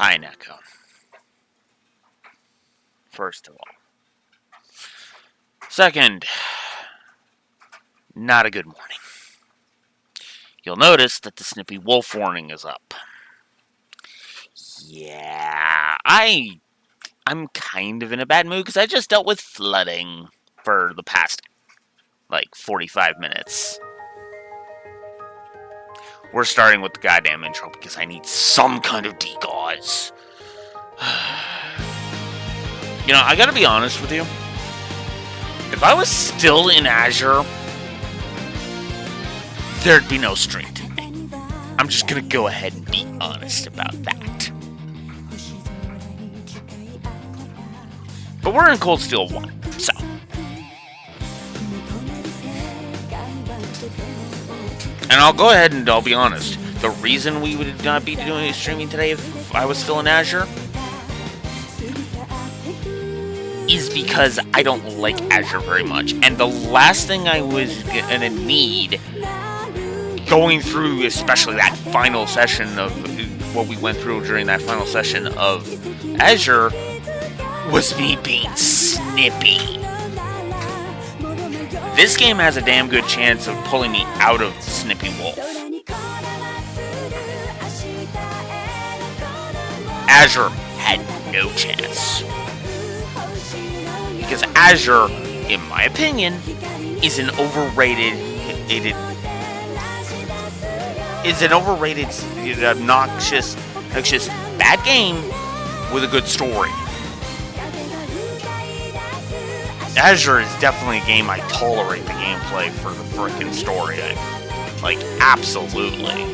Hi, Neko. First of all. Second, not a good morning. You'll notice that the Snippy Wolf warning is up. Yeah, I'm kind of in a bad mood because I just dealt with flooding for the past, 45 minutes. We're starting with the goddamn intro because I need some kind of deguise. I gotta be honest with you. If I was still in Azure, there'd be no stream today. I'm just gonna go ahead and be honest about that. But we're in Cold Steel 1, so. And I'll go ahead and I'll be honest. The reason we would not be doing streaming today if I was still in Azure is because I don't like Azure very much. And the last thing I was gonna need going through, especially that final session of what we went through during that final session of Azure, was me being snippy. This game has a damn good chance of pulling me out of Snippy Wolf. Azure had no chance. Because Azure, in my opinion, is an overrated, obnoxious, bad game with a good story. Azure is definitely a game I tolerate the gameplay for the frickin' story. Absolutely.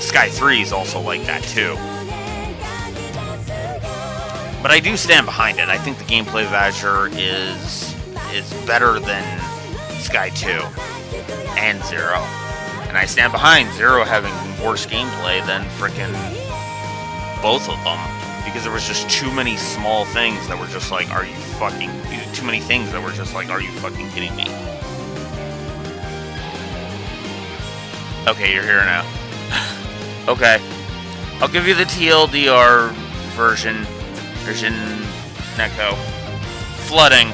Sky 3 is also like that too. But I do stand behind it. I think the gameplay of Azure is better than Sky 2 and Zero. And I stand behind Zero having worse gameplay than frickin' both of them. Because there was just too many small things that were just like, are you fucking... Too many things that were just like, are you fucking kidding me? Okay, you're here now. Okay. I'll give you the TLDR version, Neko. Flooding.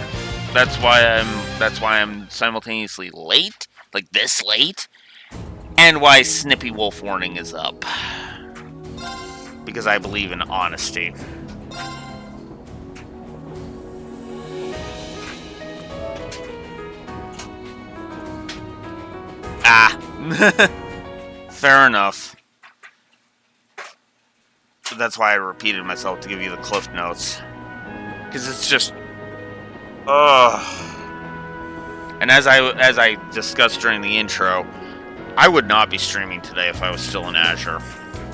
That's why I'm simultaneously late, like this late, and why Snippy Wolf warning is up. Because I believe in honesty. Fair enough. So that's why I repeated myself to give you the Cliff Notes. Because it's just... And as I discussed during the intro, I would not be streaming today if I was still in Azure.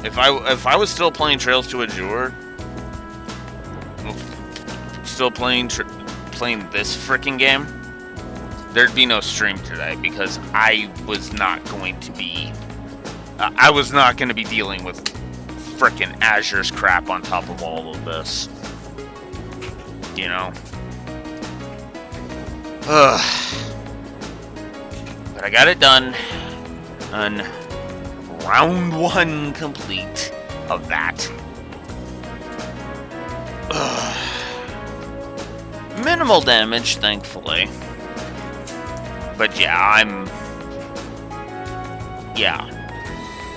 If I was still playing Trails to Azure, still playing this freaking game, there'd be no stream today because I was not going to be dealing with frickin' Azure's crap on top of all of this. But I got it done. Round 1 complete of that. Minimal damage, thankfully. But yeah,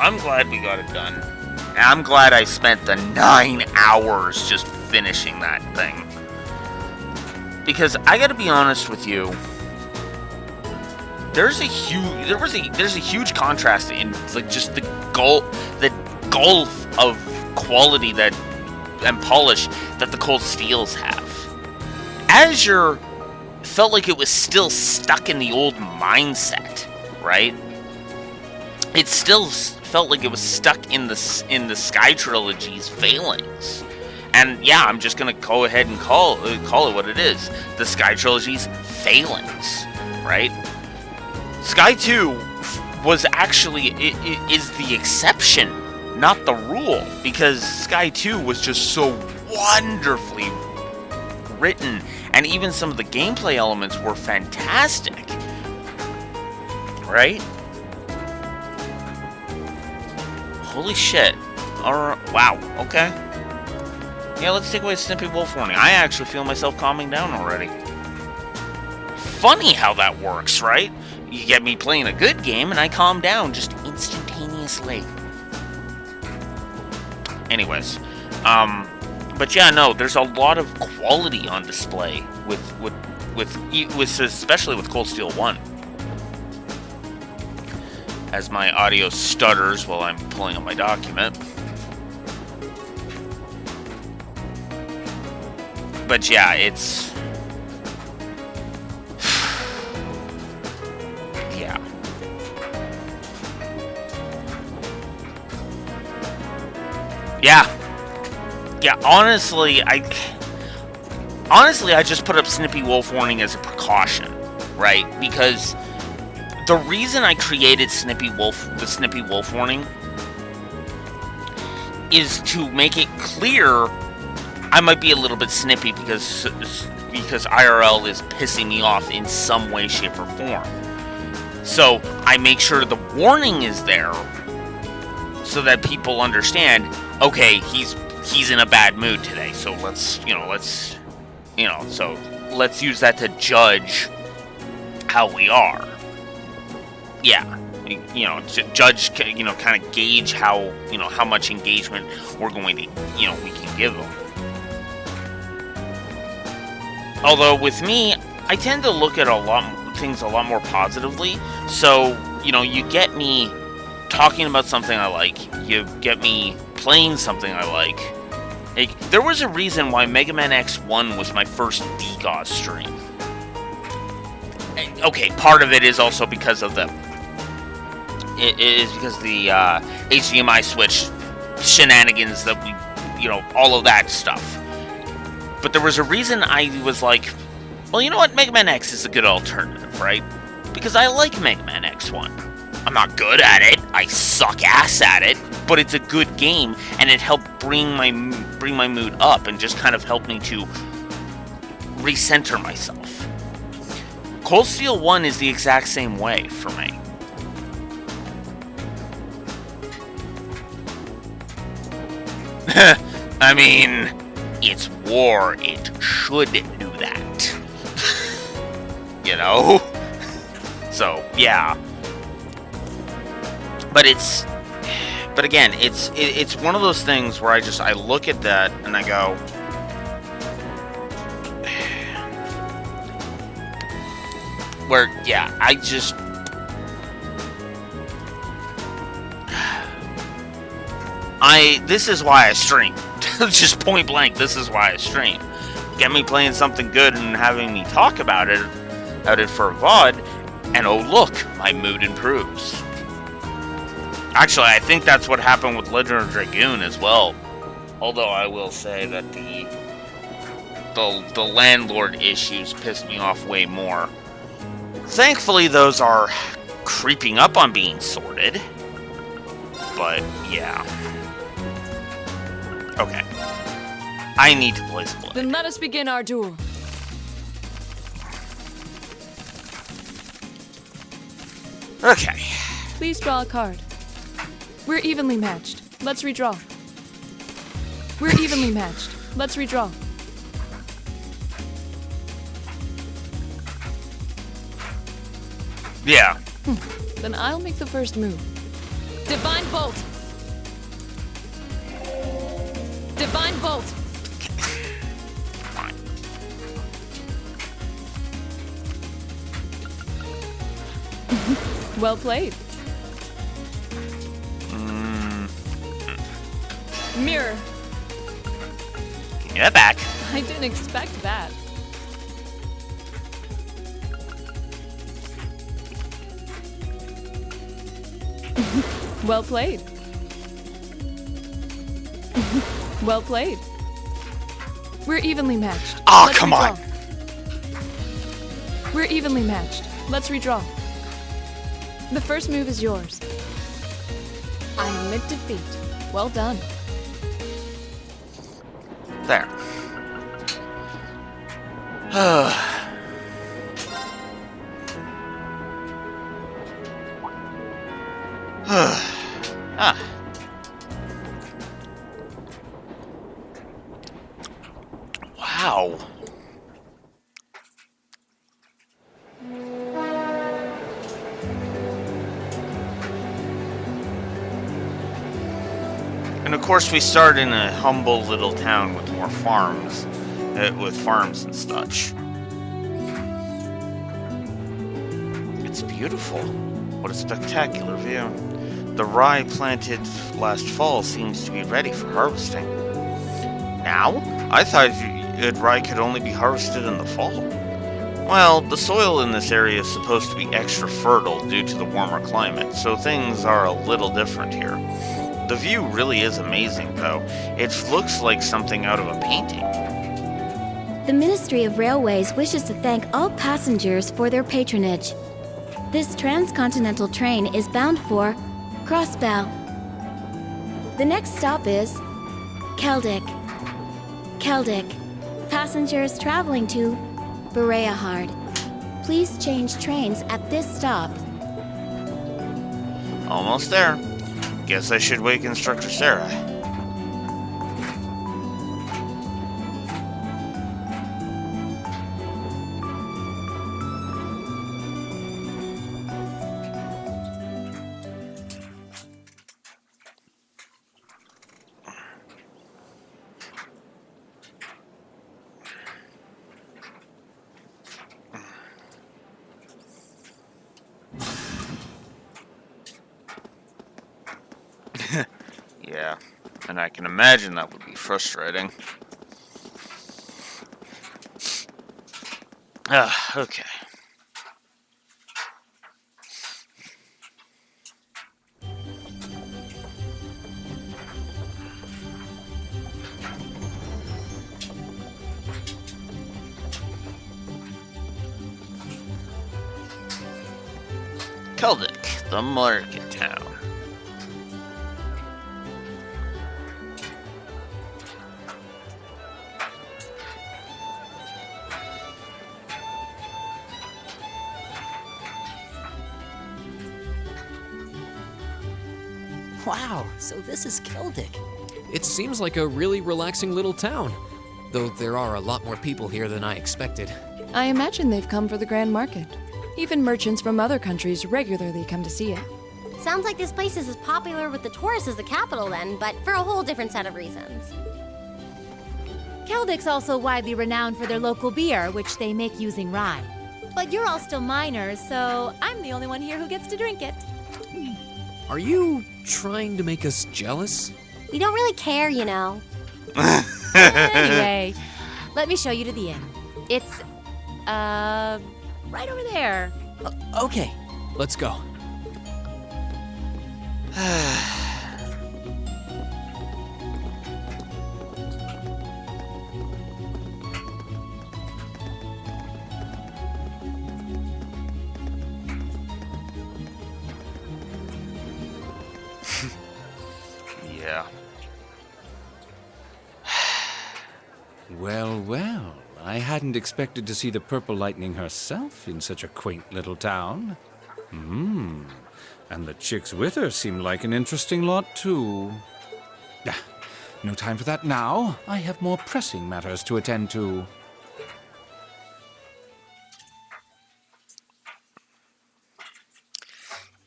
I'm glad we got it done. And I'm glad I spent the 9 hours just finishing that thing. Because I gotta be honest with you, there's a huge contrast in just the gulf of quality and polish that the Cold Steels have. Azure felt like it was still stuck in the old mindset, right? It still felt like it was stuck in the Sky Trilogy's failings. And yeah, I'm just gonna go ahead and call it what it is. The Sky Trilogy's failings, right? Sky 2 was actually is the exception, not the rule, because Sky 2 was just so wonderfully written, and even some of the gameplay elements were fantastic, right? Holy shit. Wow, okay. Yeah, let's take away Snippy Wolf Warning. I actually feel myself calming down already. Funny how that works, right? You get me playing a good game and I calm down just instantaneously. Anyways, but yeah, no, there's a lot of quality on display with especially with Cold Steel 1. As my audio stutters while I'm pulling up my document. But yeah, it's... yeah. Yeah, honestly, I just put up Snippy Wolf Warning as a precaution, right? Because the reason I created the Snippy Wolf Warning is to make it clear I might be a little bit snippy because IRL is pissing me off in some way, shape, or form. So I make sure the warning is there so that people understand, okay, he's in a bad mood today, so let's use that to judge how we are. Yeah. To judge, kind of gauge how much engagement we're going to, we can give them. Although with me, I tend to look at things a lot more positively. So, you get me talking about something I like. You get me playing something I like. There was a reason why Mega Man X1 was my first DGOS stream. Okay, part of it is also because of the HDMI switch shenanigans that we, all of that stuff. But there was a reason I was like, well, you know what? Mega Man X is a good alternative, right? Because I like Mega Man X1. I'm not good at it. I suck ass at it. But it's a good game, and it helped bring my mood up and just kind of helped me to recenter myself. Cold Steel 1 is the exact same way for me. I mean, it's war. It should do that. So, yeah. But again, it's one of those things where I look at that and I go, where, yeah, this is why I stream. Just point blank, this is why I stream. Get me playing something good and having me talk about it for a VOD, and oh look, my mood improves. Actually, I think that's what happened with Legend of Dragoon as well. Although I will say that the landlord issues pissed me off way more. Thankfully, those are creeping up on being sorted. But, yeah. Okay. I need to place a blade. Then let us begin our duel. Okay. Please draw a card. We're evenly matched. Let's redraw. We're evenly matched. Let's redraw. Yeah. Then I'll make the first move. Divine Bolt! Divine Bolt! Fine. Well played. Mirror. Give me that back. I didn't expect that. Well played. Well played. We're evenly matched. Oh, Let's come redraw. on. We're evenly matched. Let's redraw. The first move is yours. I admit defeat. Well done. There. Wow. And of course, we start in a humble little town with more farms, and such. It's beautiful. What a spectacular view. The rye planted last fall seems to be ready for harvesting. Now? I thought rye could only be harvested in the fall. Well, the soil in this area is supposed to be extra fertile due to the warmer climate, so things are a little different here. The view really is amazing, though. It looks like something out of a painting. The Ministry of Railways wishes to thank all passengers for their patronage. This transcontinental train is bound for Crossbell. The next stop is Keldick. Keldick. Passengers traveling to Bereahard. Please change trains at this stop. Almost there. Guess I should wake Instructor Sarah. Yeah, and I can imagine that would be frustrating. Okay. Keldick, the market town. Wow, so this is Keldick. It seems like a really relaxing little town, though there are a lot more people here than I expected. I imagine they've come for the Grand Market. Even merchants from other countries regularly come to see it. Sounds like this place is as popular with the tourists as the capital then, but for a whole different set of reasons. Keldick's also widely renowned for their local beer, which they make using rye. But you're all still minors, so I'm the only one here who gets to drink it. Are you trying to make us jealous? We don't really care, you know. Anyway, let me show you to the inn. It's, right over there. Okay, let's go. Yeah. Well, well, I hadn't expected to see the Purple Lightning herself in such a quaint little town. And the chicks with her seem like an interesting lot, too. No time for that now. I have more pressing matters to attend to.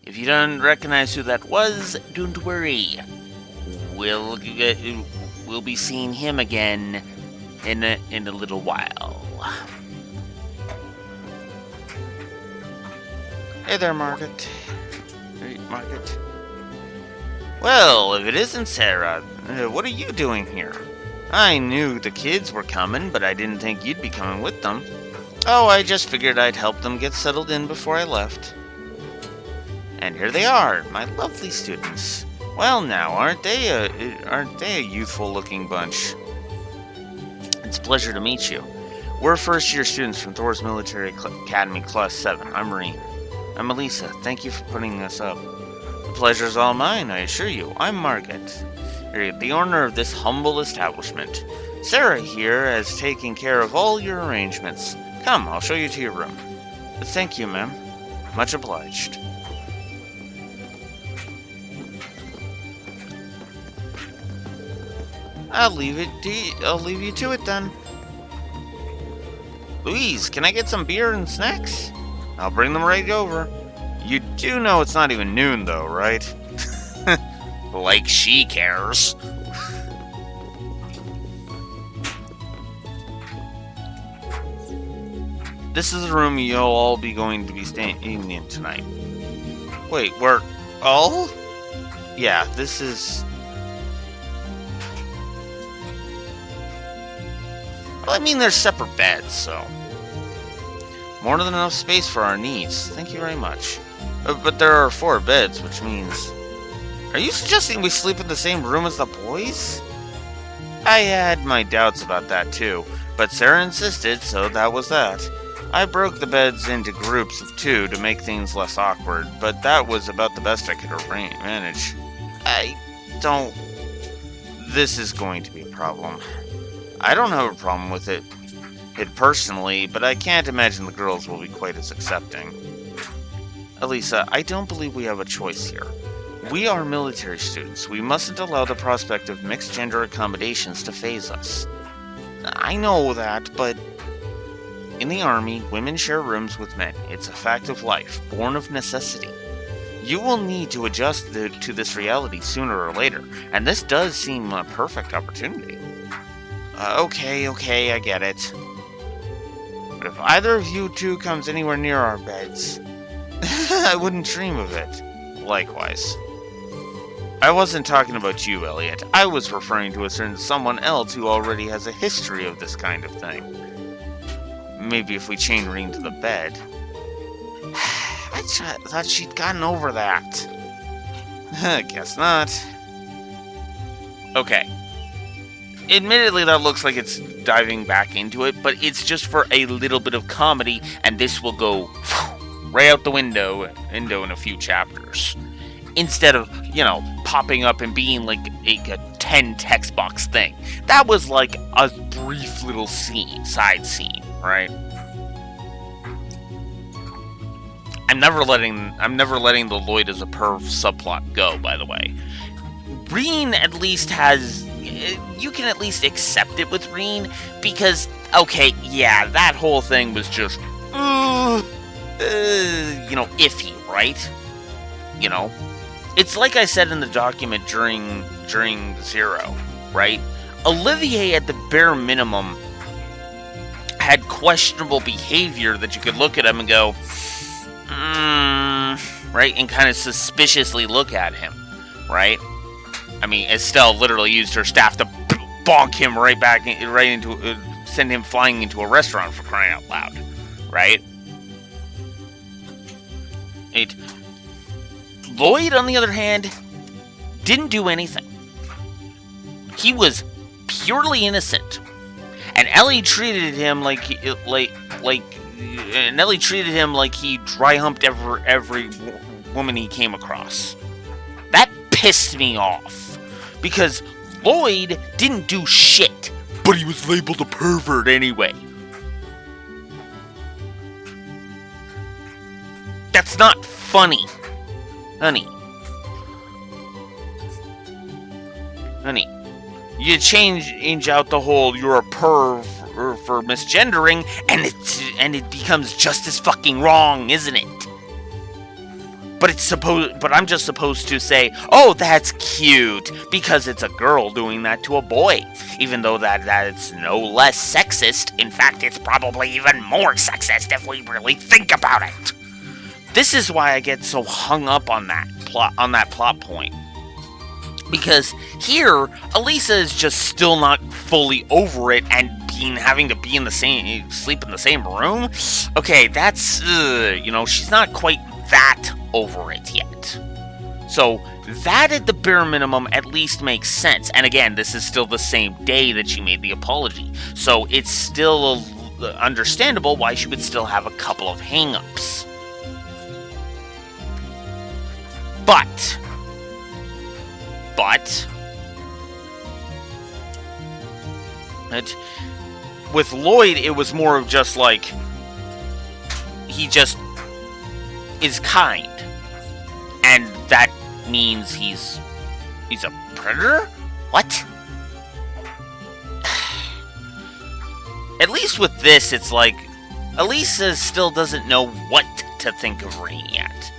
If you don't recognize who that was, don't worry. We'll be seeing him again in a little while. Hey there, Margaret. Hey, Margaret. Well, if it isn't Sarah, what are you doing here? I knew the kids were coming, but I didn't think you'd be coming with them. Oh, I just figured I'd help them get settled in before I left. And here they are, my lovely students. Well now, aren't they a youthful-looking bunch? It's a pleasure to meet you. We're first-year students from Thor's Military Academy Class 7. I'm Marine. I'm Elisa. Thank you for putting this up. The pleasure's all mine, I assure you. I'm Margaret, the owner of this humble establishment. Sarah here has taken care of all your arrangements. Come, I'll show you to your room. Thank you, ma'am. Much obliged. I'll leave you to it then. Louise, can I get some beer and snacks? I'll bring them right over. You do know it's not even noon, though, right? Like she cares. This is the room you'll all be going to be staying in tonight. Wait, we're all? Yeah, this is... Well, I mean, there's separate beds, so... More than enough space for our needs. Thank you very much. But there are 4 beds, which means... Are you suggesting we sleep in the same room as the boys? I had my doubts about that too, but Sarah insisted, so that was that. I broke the beds into groups of 2 to make things less awkward, but that was about the best I could manage. I don't... This is going to be a problem. I don't have a problem with it personally, but I can't imagine the girls will be quite as accepting. Elisa, I don't believe we have a choice here. We are military students. We mustn't allow the prospect of mixed-gender accommodations to faze us. I know that, but... In the Army, women share rooms with men. It's a fact of life, born of necessity. You will need to adjust to this reality sooner or later, and this does seem a perfect opportunity. Okay, I get it. But if either of you 2 comes anywhere near our beds, I wouldn't dream of it. Likewise. I wasn't talking about you, Elliot. I was referring to someone else who already has a history of this kind of thing. Maybe if we chain Rean to the bed. I thought she'd gotten over that. Guess not. Okay. Admittedly, that looks like it's diving back into it, but it's just for a little bit of comedy, and this will go right out the window in a few chapters. Instead of, popping up and being like a 10 text box thing. That was like a brief little side scene, right? I'm never letting the Lloyd as a perv subplot go, by the way. Rean at least has... You can at least accept it with Rean, because, okay, yeah, that whole thing was just, iffy, right? It's like I said in the document during Zero, right? Olivier, at the bare minimum, had questionable behavior that you could look at him and go, right? And kind of suspiciously look at him, right? I mean, Estelle literally used her staff to bonk him send him flying into a restaurant, for crying out loud, right? Lloyd, on the other hand, didn't do anything. He was purely innocent, and Ellie treated him like he dry humped every woman he came across. That pissed me off. Because Lloyd didn't do shit, but he was labeled a pervert anyway. That's not funny. Honey. You change out the whole you're a perv for misgendering, and it becomes just as fucking wrong, isn't it? But I'm just supposed to say, oh, that's cute, because it's a girl doing that to a boy. Even though that's no less sexist. In fact, it's probably even more sexist if we really think about it. This is why I get so hung up on that plot point. Because here, Elisa is just still not fully over it, and having to sleep in the same room. Okay, that's she's not quite that over it yet. So that at the bare minimum at least makes sense. And again, this is still the same day that she made the apology. So it's still understandable why she would still have a couple of hang-ups. But with Lloyd, it was more of just like he just is kind, and that means he's a predator? What? At least with this, it's like Elisa still doesn't know what to think of Rean yet.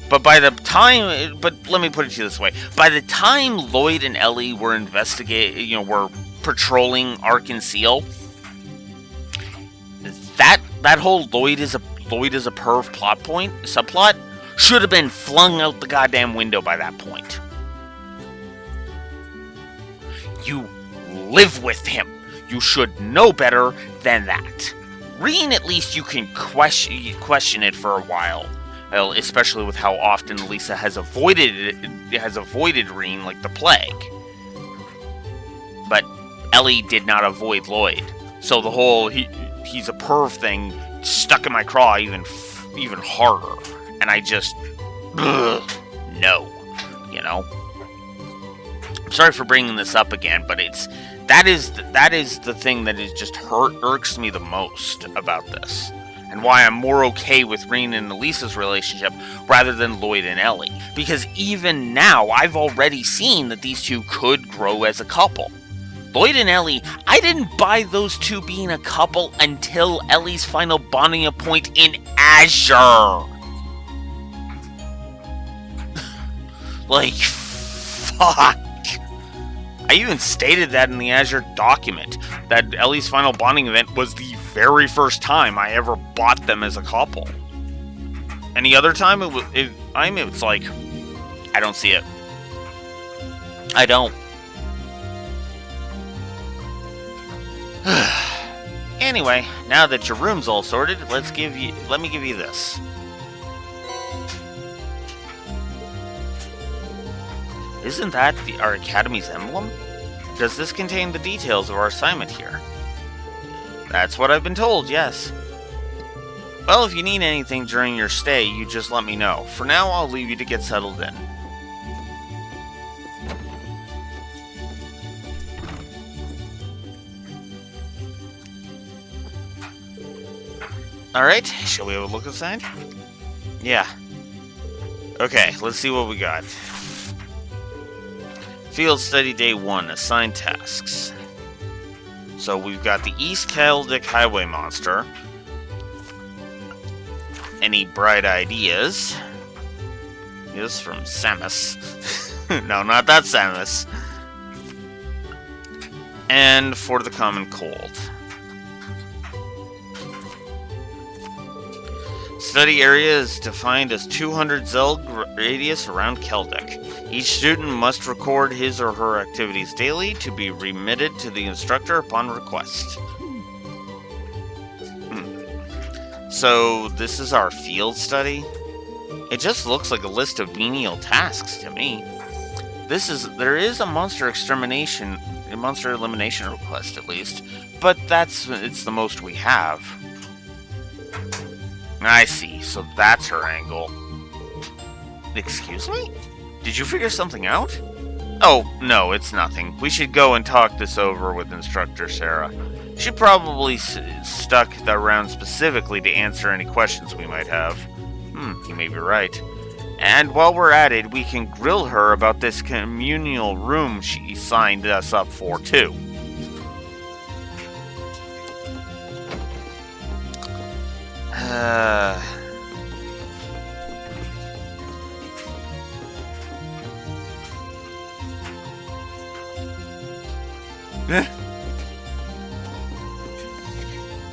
But let me put it to you this way. By the time Lloyd and Ellie were were patrolling Ark and Seal, that whole Lloyd is a perv subplot should have been flung out the goddamn window by that point. You live with him. You should know better than that. Rean, at least you can question it for a while. Well, especially with how often Lisa has avoided Rean like the plague. But Ellie did not avoid Lloyd. So the whole he's a perv thing stuck in my craw even harder. And I just no, you know. I'm sorry for bringing this up again, but that is the thing that is just irks me the most about this, and why I'm more okay with Rean and Elisa's relationship rather than Lloyd and Ellie. Because even now, I've already seen that these two could grow as a couple. Lloyd and Ellie, I didn't buy those two being a couple until Ellie's final bonding point in Azure. Like, fuck. I even stated that in the Azure document, that Ellie's final bonding event was the very first time I ever bought them as a couple. Any other time, it's like, I don't see it. I don't. Anyway, now that your room's all sorted, let me give you this. Isn't that our Academy's emblem? Does this contain the details of our assignment here? That's what I've been told, yes. Well, if you need anything during your stay, you just let me know. For now, I'll leave you to get settled in. Alright, shall we have a look inside? Yeah. Okay, let's see what we got. Field Study Day 1, Assigned Tasks. So we've got the East Celtic Highway Monster. Any bright ideas? Yes, from Samus. No, not that Samus. And For the Common Cold. Study area is defined as 200 Zelg radius around Celtic. Each student must record his or her activities daily to be remitted to the instructor upon request. So, this is our field study? It just looks like a list of menial tasks to me. There is a monster elimination request at least, but it's the most we have. I see, so that's her angle. Excuse me? Did you figure something out? Oh, no, it's nothing. We should go and talk this over with Instructor Sarah. She probably stuck around specifically to answer any questions we might have. You may be right. And while we're at it, we can grill her about this communal room she signed us up for, too.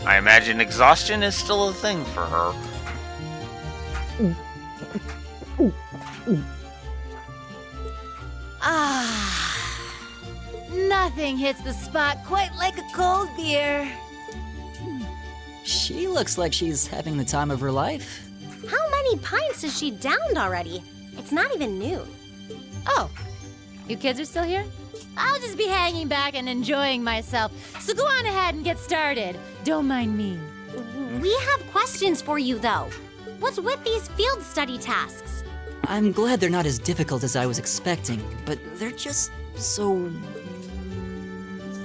I imagine exhaustion is still a thing for her. Nothing hits the spot quite like a cold beer. She looks like she's having the time of her life. How many pints has she downed already? It's not even noon. Oh, you kids are still here? I'll just be hanging back and enjoying myself. So go on ahead and get started. Don't mind me. We have questions for you, though. What's with these field study tasks? I'm glad they're not as difficult as I was expecting, but they're just so...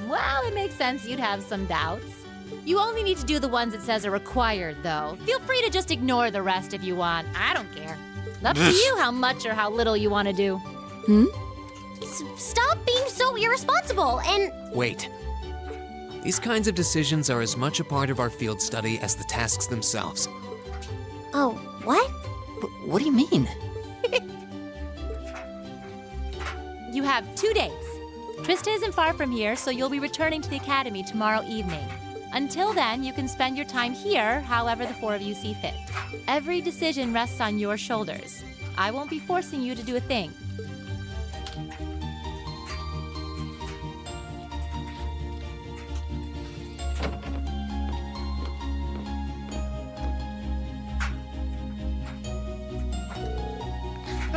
Well, it makes sense you'd have some doubts. You only need to do the ones it says are required, though. Feel free to just ignore the rest if you want. I don't care. Up to you how much or how little you want to do. Stop being so irresponsible and... Wait. These kinds of decisions are as much a part of our field study as the tasks themselves. Oh, what? What do you mean? You have 2 days. Trista isn't far from here, so you'll be returning to the academy tomorrow evening. Until then, you can spend your time here however the four of you see fit. Every decision rests on your shoulders. I won't be forcing you to do a thing.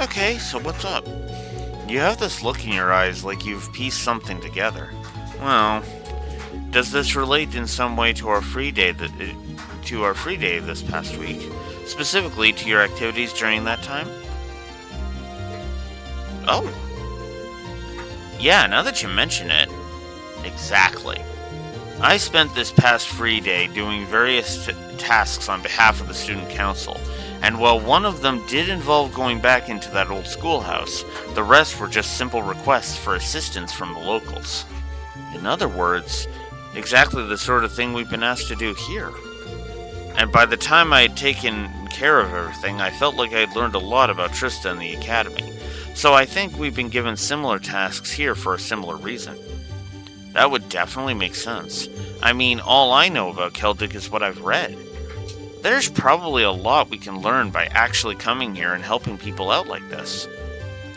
Okay, so what's up? You have this look in your eyes like you've pieced something together. Well, does this relate in some way to our free day this past week? Specifically to your activities during that time? Oh. Yeah, now that you mention it. Exactly. I spent this past free day doing various tasks on behalf of the student council, and while one of them did involve going back into that old schoolhouse, the rest were just simple requests for assistance from the locals. In other words, exactly the sort of thing we've been asked to do here. And by the time I had taken care of everything, I felt like I had learned a lot about Trista and the academy. So I think we've been given similar tasks here for a similar reason. That would definitely make sense. I mean, all I know about Celtic is what I've read. There's probably a lot we can learn by actually coming here and helping people out like this.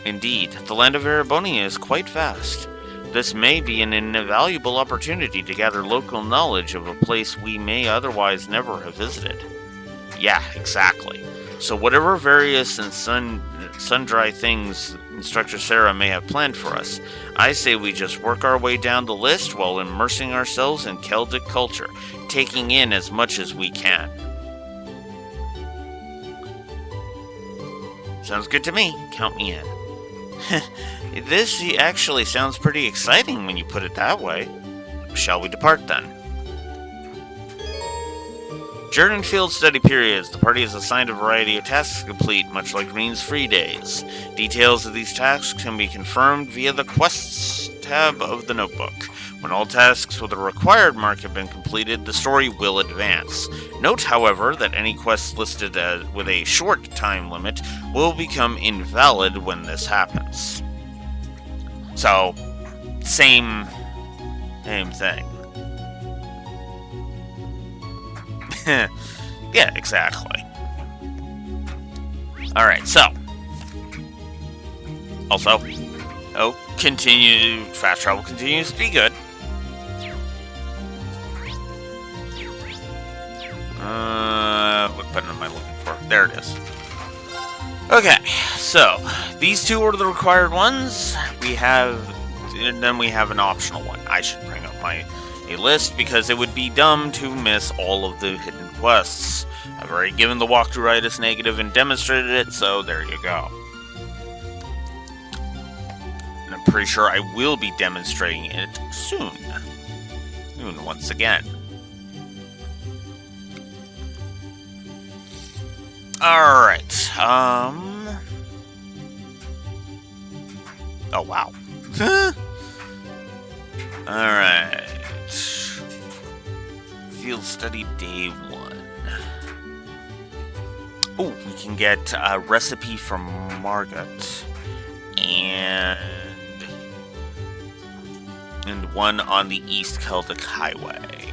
Indeed, the land of Erebonia is quite vast. This may be an invaluable opportunity to gather local knowledge of a place we may otherwise never have visited. Yeah, exactly. So whatever various and sundry things Instructor Sarah may have planned for us, I say we just work our way down the list while immersing ourselves in Celtic culture, taking in as much as we can. Sounds good to me. Count me in. This actually sounds pretty exciting when you put it that way. Shall we depart then? During field study periods, the party is assigned a variety of tasks to complete, much like Green's free days. Details of these tasks can be confirmed via the Quests tab of the notebook. When all tasks with a required mark have been completed, the story will advance. Note, however, that any quests listed with a short time limit will become invalid when this happens. So, same thing. Yeah, exactly. Alright, so. Also, fast travel continues to be good. What button am I looking for? There it is. Okay, so these two are the required ones. And then we have an optional one. I should bring up a list because it would be dumb to miss all of the hidden quests. I've already given the walkthrough-itis negative and demonstrated it, so there you go. And I'm pretty sure I will be demonstrating it soon. Soon, once again. Alright, oh, wow. Alright. Field study day 1. Oh, we can get a recipe from Margot. And one on the East Celtic Highway.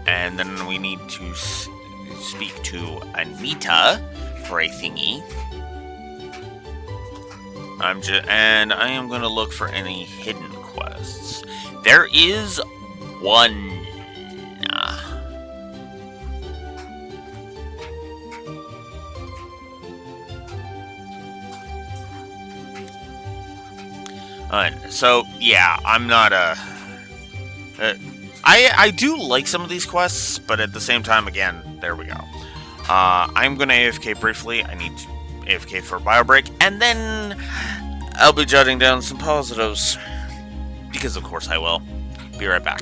And then we need to speak to Anita for a thingy. I am going to look for any hidden quests. There is one. So yeah, I'm not I do like some of these quests, but at the same time, again, there we go. I'm going to AFK briefly. I need to AFK for a bio break, and then I'll be jotting down some positives. Because of course I will. Be right back.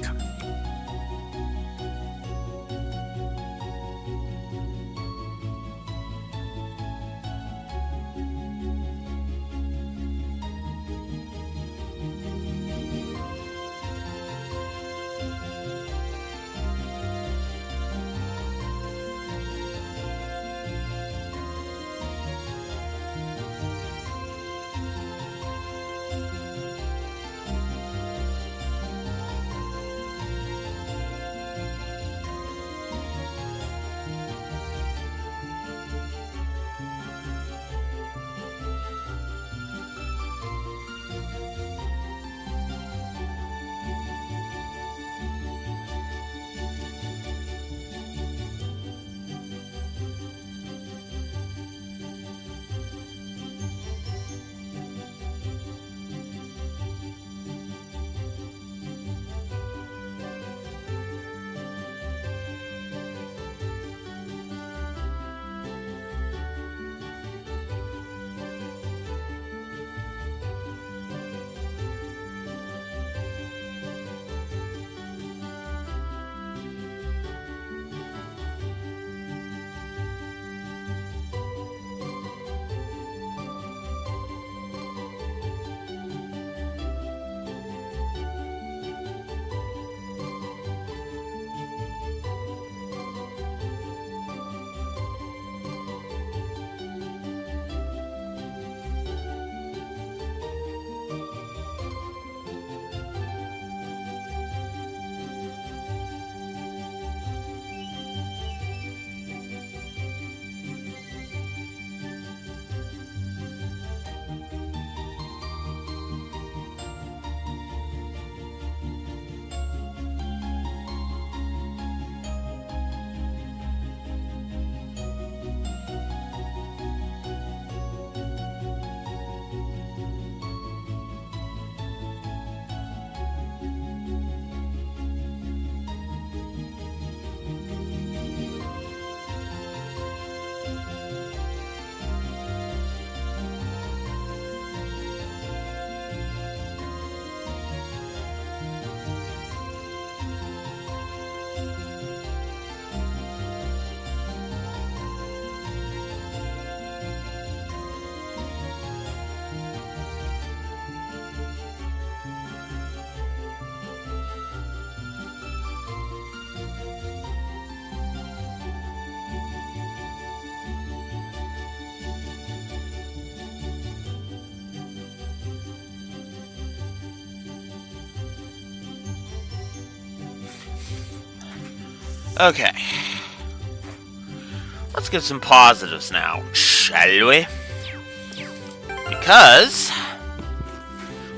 Okay. Let's get some positives now, shall we? Because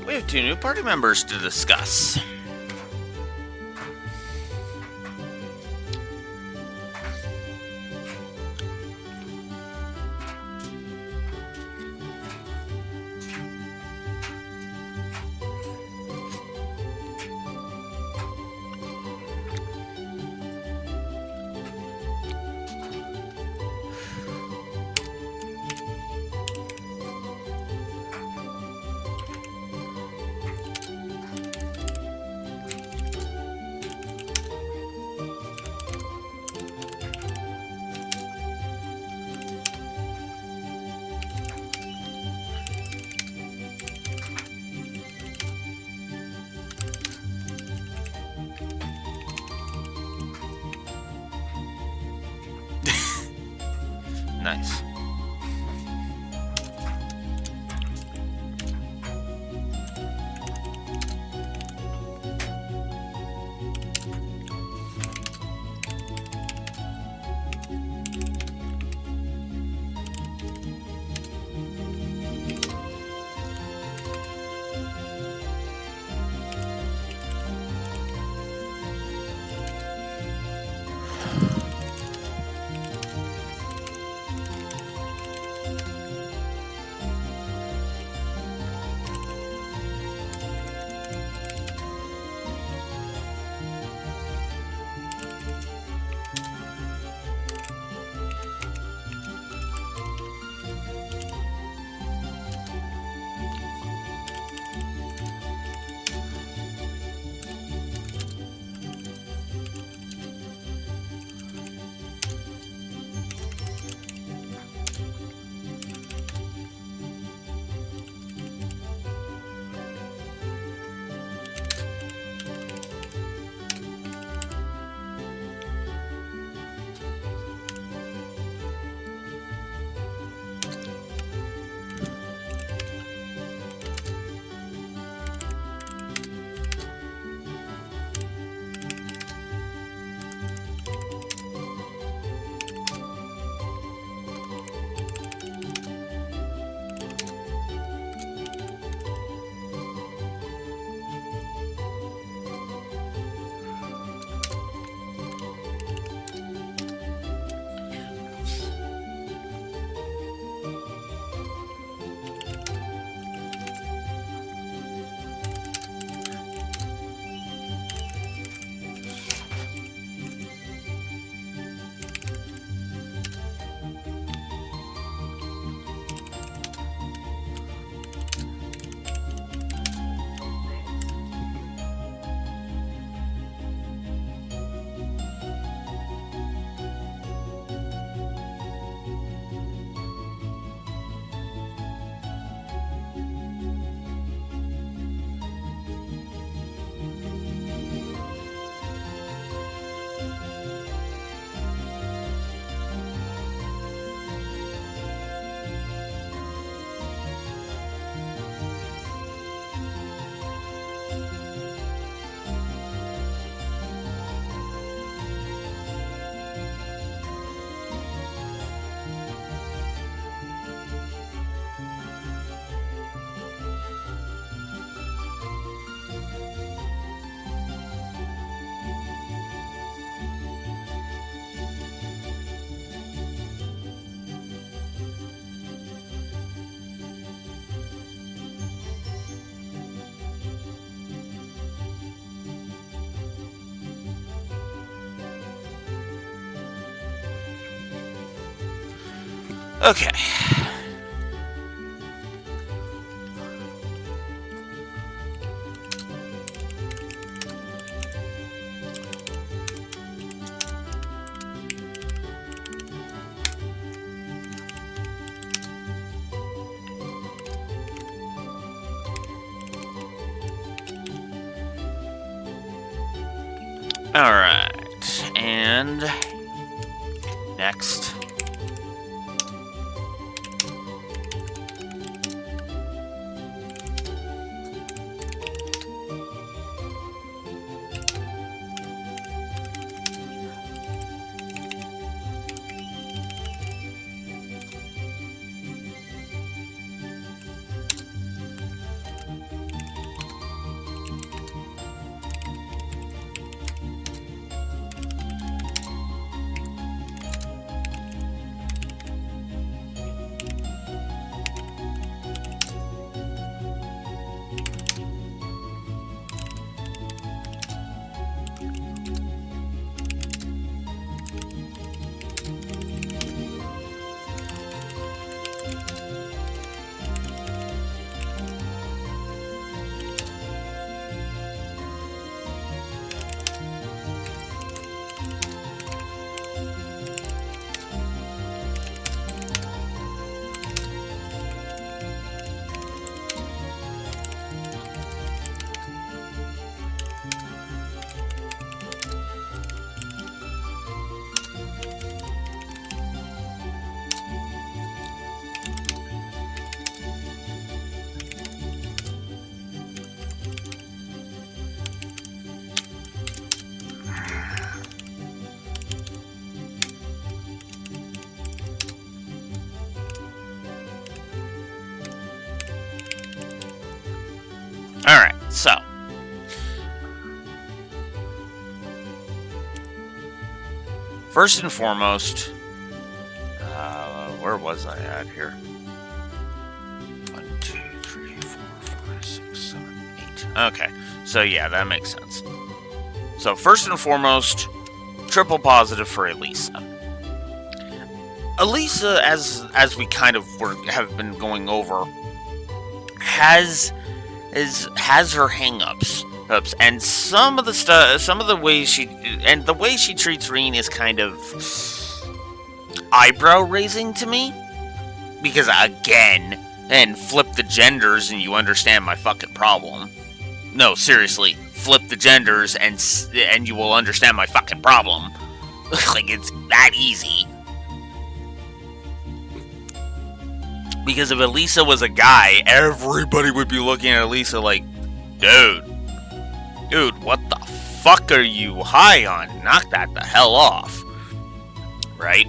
we have 2 new party members to discuss. Nice. Okay. All right. And next. First and foremost, where was I at here? 1, 2, 3, 4, 5, 6, 7, 8. Okay, so yeah, that makes sense. So first and foremost, triple positive for Elisa. Elisa, as we kind of have been going over, has her hang-ups. And some of the ways she treats Rean is kind of eyebrow raising to me, because again, and flip the genders and you understand my fucking problem. No, seriously, flip the genders and you will understand my fucking problem. Like, it's that easy. Because if Elisa was a guy, everybody would be looking at Elisa like, dude, what the fuck are you high on? Knock that the hell off. Right?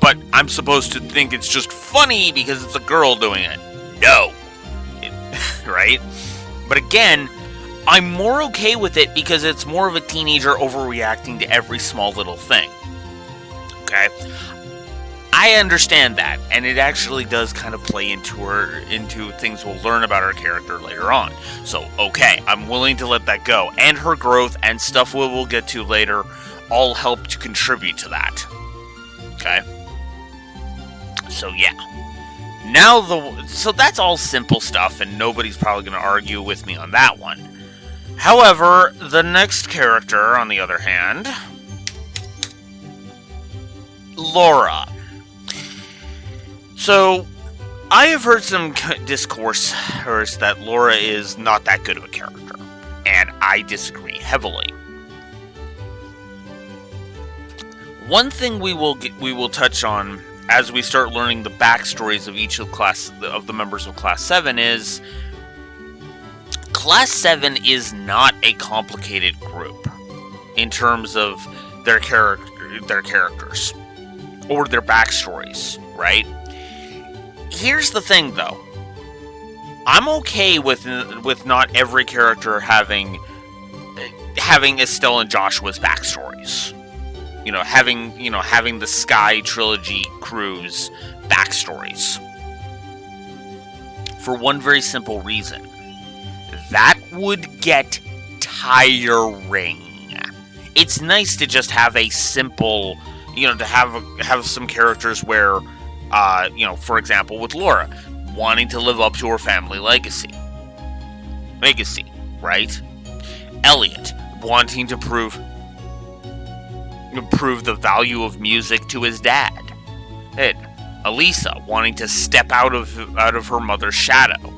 But I'm supposed to think it's just funny because it's a girl doing it. No. Right? But again, I'm more okay with it because it's more of a teenager overreacting to every small little thing. Okay? I understand that, and it actually does kind of play into things we'll learn about her character later on. So, okay, I'm willing to let that go. And her growth and stuff we'll get to later all help to contribute to that. Okay? So, yeah. So that's all simple stuff, and nobody's probably going to argue with me on that one. However, the next character, on the other hand, Laura. So, I have heard some discourse that Laura is not that good of a character, and I disagree heavily. One thing we will touch on as we start learning the backstories of each of the members of Class 7 is Class 7 is not a complicated group in terms of their characters or their backstories, right? Here's the thing, though. I'm okay with not every character having Estelle and Joshua's backstories. Having the Sky Trilogy crew's backstories. For one very simple reason. That would get tiring. It's nice to just have a simple, to have some characters where, for example, with Laura, wanting to live up to her family legacy, right? Elliot, wanting to prove the value of music to his dad. Ed, Elisa, wanting to step out of her mother's shadow.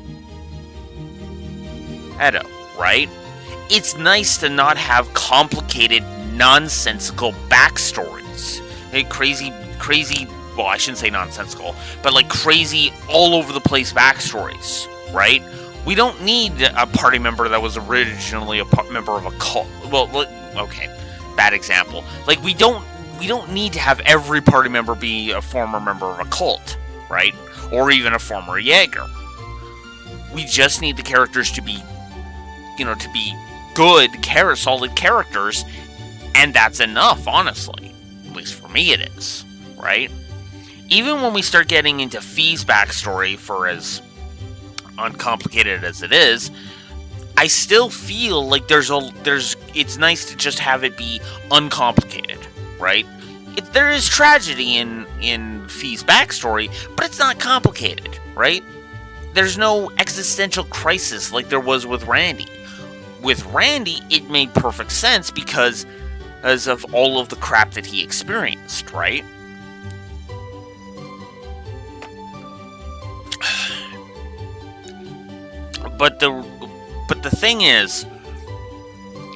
Edo, right? It's nice to not have complicated, nonsensical backstories. Hey, crazy, well, I shouldn't say nonsensical, but like crazy, all over the place backstories, right? We don't need a party member that was originally a member of a cult. Well, okay, bad example. Like, we don't need to have every party member be a former member of a cult, right? Or even a former Jaeger. We just need the characters to be, to be good, solid characters, and that's enough, honestly. At least for me it is, right? Even when we start getting into Fee's backstory, for as uncomplicated as it is, I still feel like it's nice to just have it be uncomplicated, right? There is tragedy in Fee's backstory, but it's not complicated, right? There's no existential crisis like there was with Randy. With Randy, it made perfect sense because of all of the crap that he experienced, right? But the thing is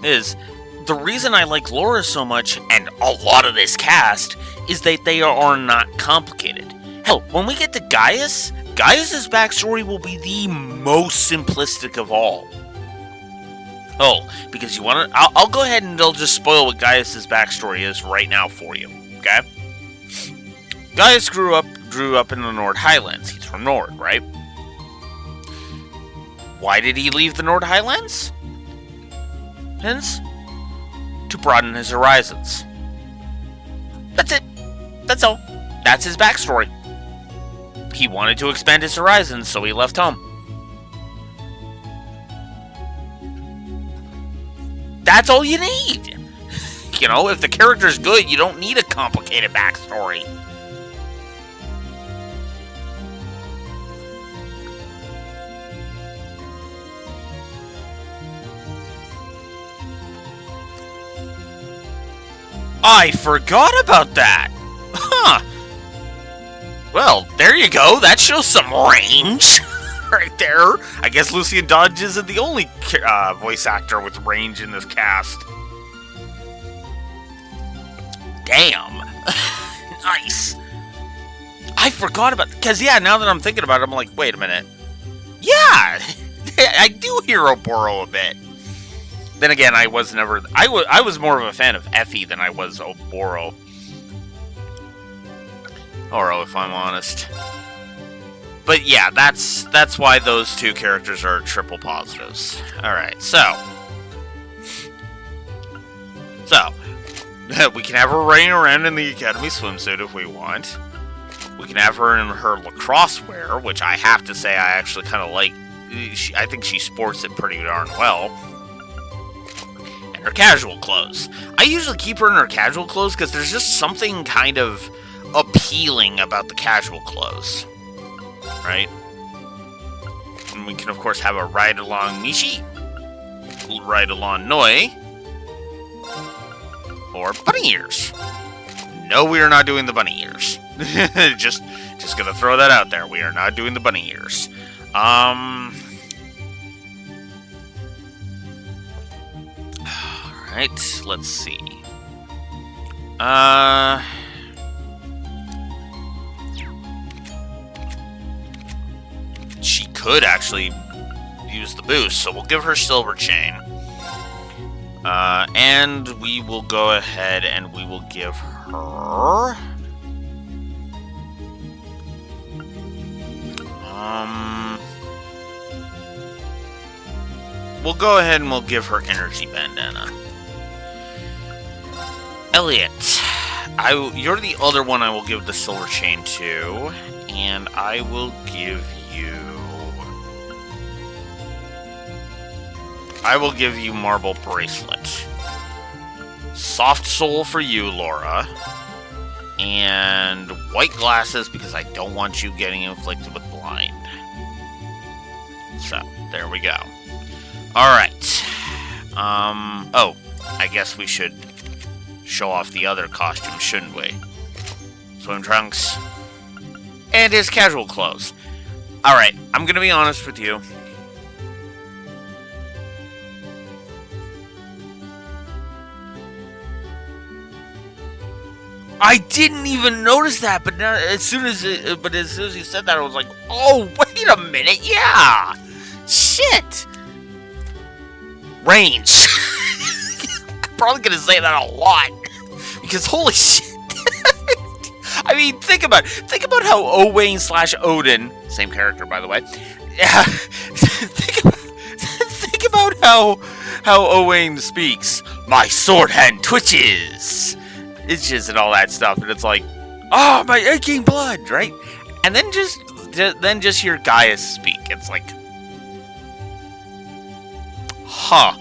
the reason I like Laura so much, and a lot of this cast, is that they are not complicated. Hell, when we get to Gaius, Gaius's backstory will be the most simplistic of all. Oh, because you want to... I'll go ahead and I'll just spoil what Gaius's backstory is right now for you, okay? Gaius grew up in the Nord Highlands. He's from Nord, right? Why did he leave the Nord Highlands? to broaden his horizons. That's it. That's all. That's his backstory. He wanted to expand his horizons, so he left home. That's all you need. You know, if the character's good, you don't need a complicated backstory. I forgot about that. Huh. Well, there you go. That shows some range. Right there. I guess Lucian Dodge isn't the only voice actor with range in this cast. Damn. Nice. I forgot about... Because, yeah, now that I'm thinking about it, I'm like, wait a minute. Yeah. I do hear Oboro a bit. Then again, I was never... I was more of a fan of Effie than I was Oboro. Or if I'm honest. But yeah, that's why those two characters are triple positives. Alright, so we can have her running around in the Academy swimsuit if we want. We can have her in her lacrosse wear, which I have to say I actually kind of like. I think she sports it pretty darn well. And her casual clothes. I usually keep her in her casual clothes because there's just something kind of appealing about the casual clothes, right? And we can of course have a ride along Mishi, ride along Noi, or bunny ears. No, we are not doing the bunny ears. just gonna throw that out there. We are not doing the bunny ears. Alright, let's see. She could actually use the boost, so we'll give her Silver Chain. And we will go ahead and we will give her... we'll go ahead and we'll give her Energy Bandana. Elliot, you're the other one I will give the Silver Chain to, and I will give you... Marble Bracelet. Soft Soul for you, Laura. And white glasses because I don't want you getting inflicted with blind. So, there we go. Alright. Oh, I guess we should show off the other costume, shouldn't we? Swim trunks. And his casual clothes. Alright, I'm gonna be honest with you. I didn't even notice that, but now, as soon as you said that, I was like, oh, wait a minute, yeah! Shit! Range. I'm probably gonna say that a lot. Because holy shit. I mean, think about how Owain / Odin, same character by the way. Yeah. think about how Owain speaks. My sword hand twitches. Itches and all that stuff, and it's like, oh, my aching blood, right? And then just hear Gaius speak. It's like, huh.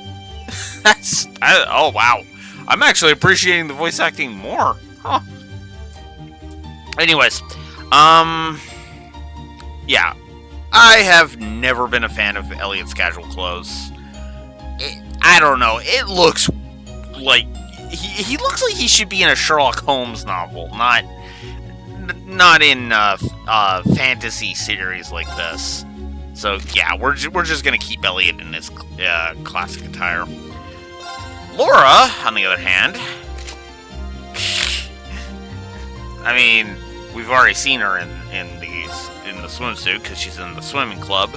Oh wow. I'm actually appreciating the voice acting more. Huh. Anyways, yeah. I have never been a fan of Elliot's casual clothes. I don't know. It looks like he looks like he should be in a Sherlock Holmes novel, not in a fantasy series like this. So yeah, we're just gonna keep Elliot in his classic attire. Laura, on the other hand, I mean, we've already seen her in the swimsuit because she's in the swimming club,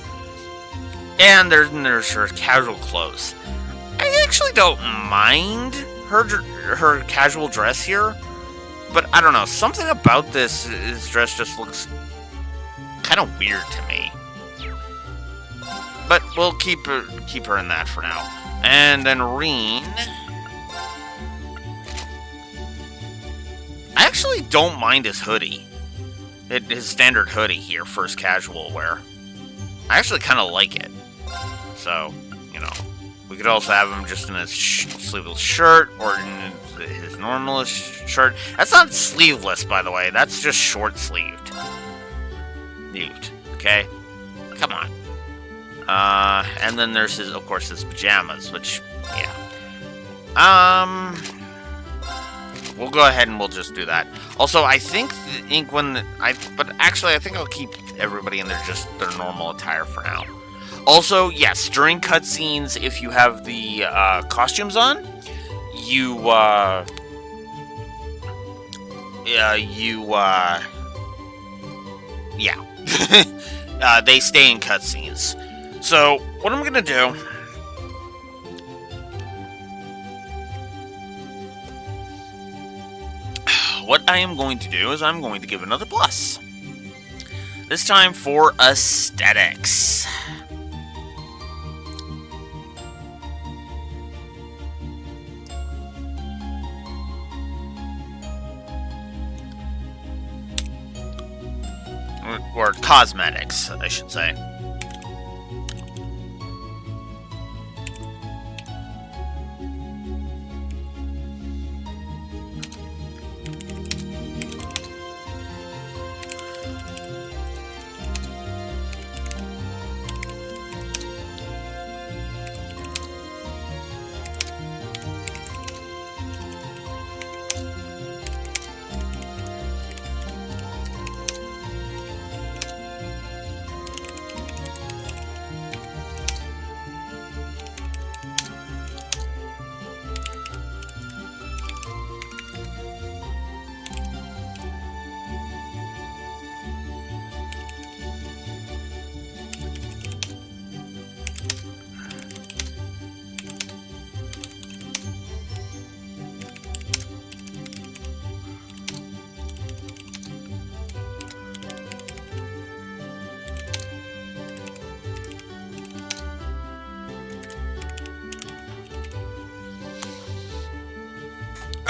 and there's her casual clothes. I actually don't mind her casual dress here, but I don't know, something about this dress just looks kind of weird to me. But we'll keep her in that for now. And then Reen. I actually don't mind his hoodie. His standard hoodie here, first casual wear. I actually kind of like it. So, you know, we could also have him just in his sleeveless shirt or in his normal shirt. That's not sleeveless, by the way. That's just short-sleeved. Okay? Come on. And then there's his, of course, his pajamas, which, yeah. We'll go ahead and we'll just do that. Also, I think but actually, I think I'll keep everybody in just their normal attire for now. Also, yes, during cutscenes, if you have the costumes on, they stay in cutscenes. So, what I'm gonna do... What I am going to do is I'm going to give another plus. This time for aesthetics. Or cosmetics, I should say.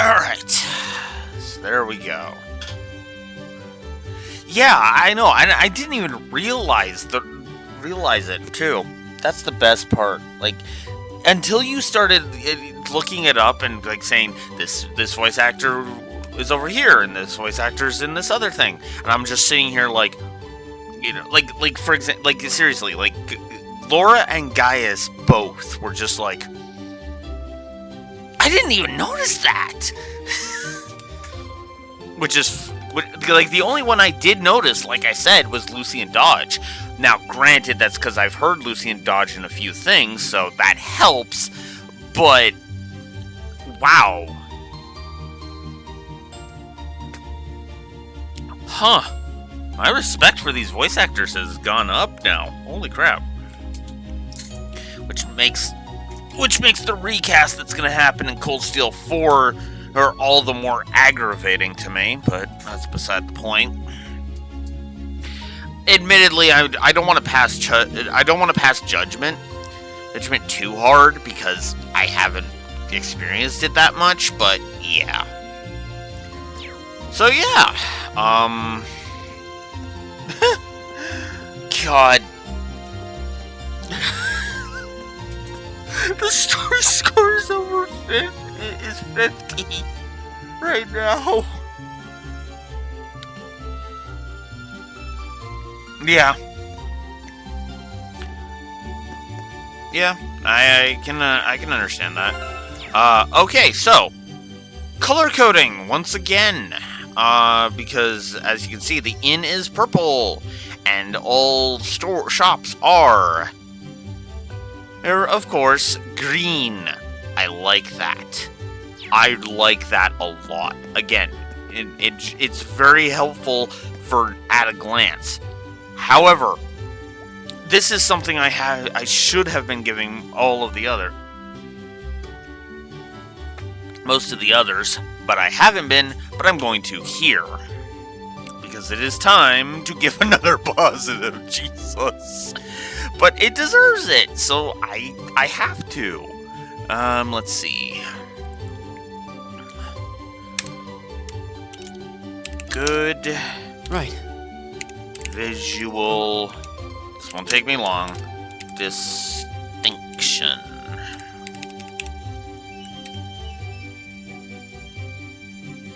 Alright, so there we go. Yeah, I know, I didn't even realize it, too. That's the best part. Like, until you started looking it up and, like, saying, this voice actor is over here, and this voice actor's in this other thing. And I'm just sitting here, like, you know, like for example, like, seriously, like, Laura and Gaius both were just like, I didn't even notice that! Which is, like, the only one I did notice, like I said, was Lucian Dodge. Now, granted, that's because I've heard Lucian Dodge in a few things, so that helps, but, wow. Huh. My respect for these voice actors has gone up now. Holy crap. Which makes the recast that's going to happen in Cold Steel 4 are all the more aggravating to me, but that's beside the point. Admittedly, I don't want to pass judgment too hard because I haven't experienced it that much, but yeah. So yeah, God. The story score is over 50 right now. Yeah. Yeah, I can understand that. Okay, so color coding once again. Because as you can see, the inn is purple, and all shops are, of course, green. I like that. I like that a lot. Again, it's very helpful at a glance. However, this is something I should have been giving most of the others, but I haven't been, but I'm going to here. Because it is time to give another positive, Jesus. But it deserves it, so I have to. Let's see. Good. Right. Visual. This won't take me long. Distinction.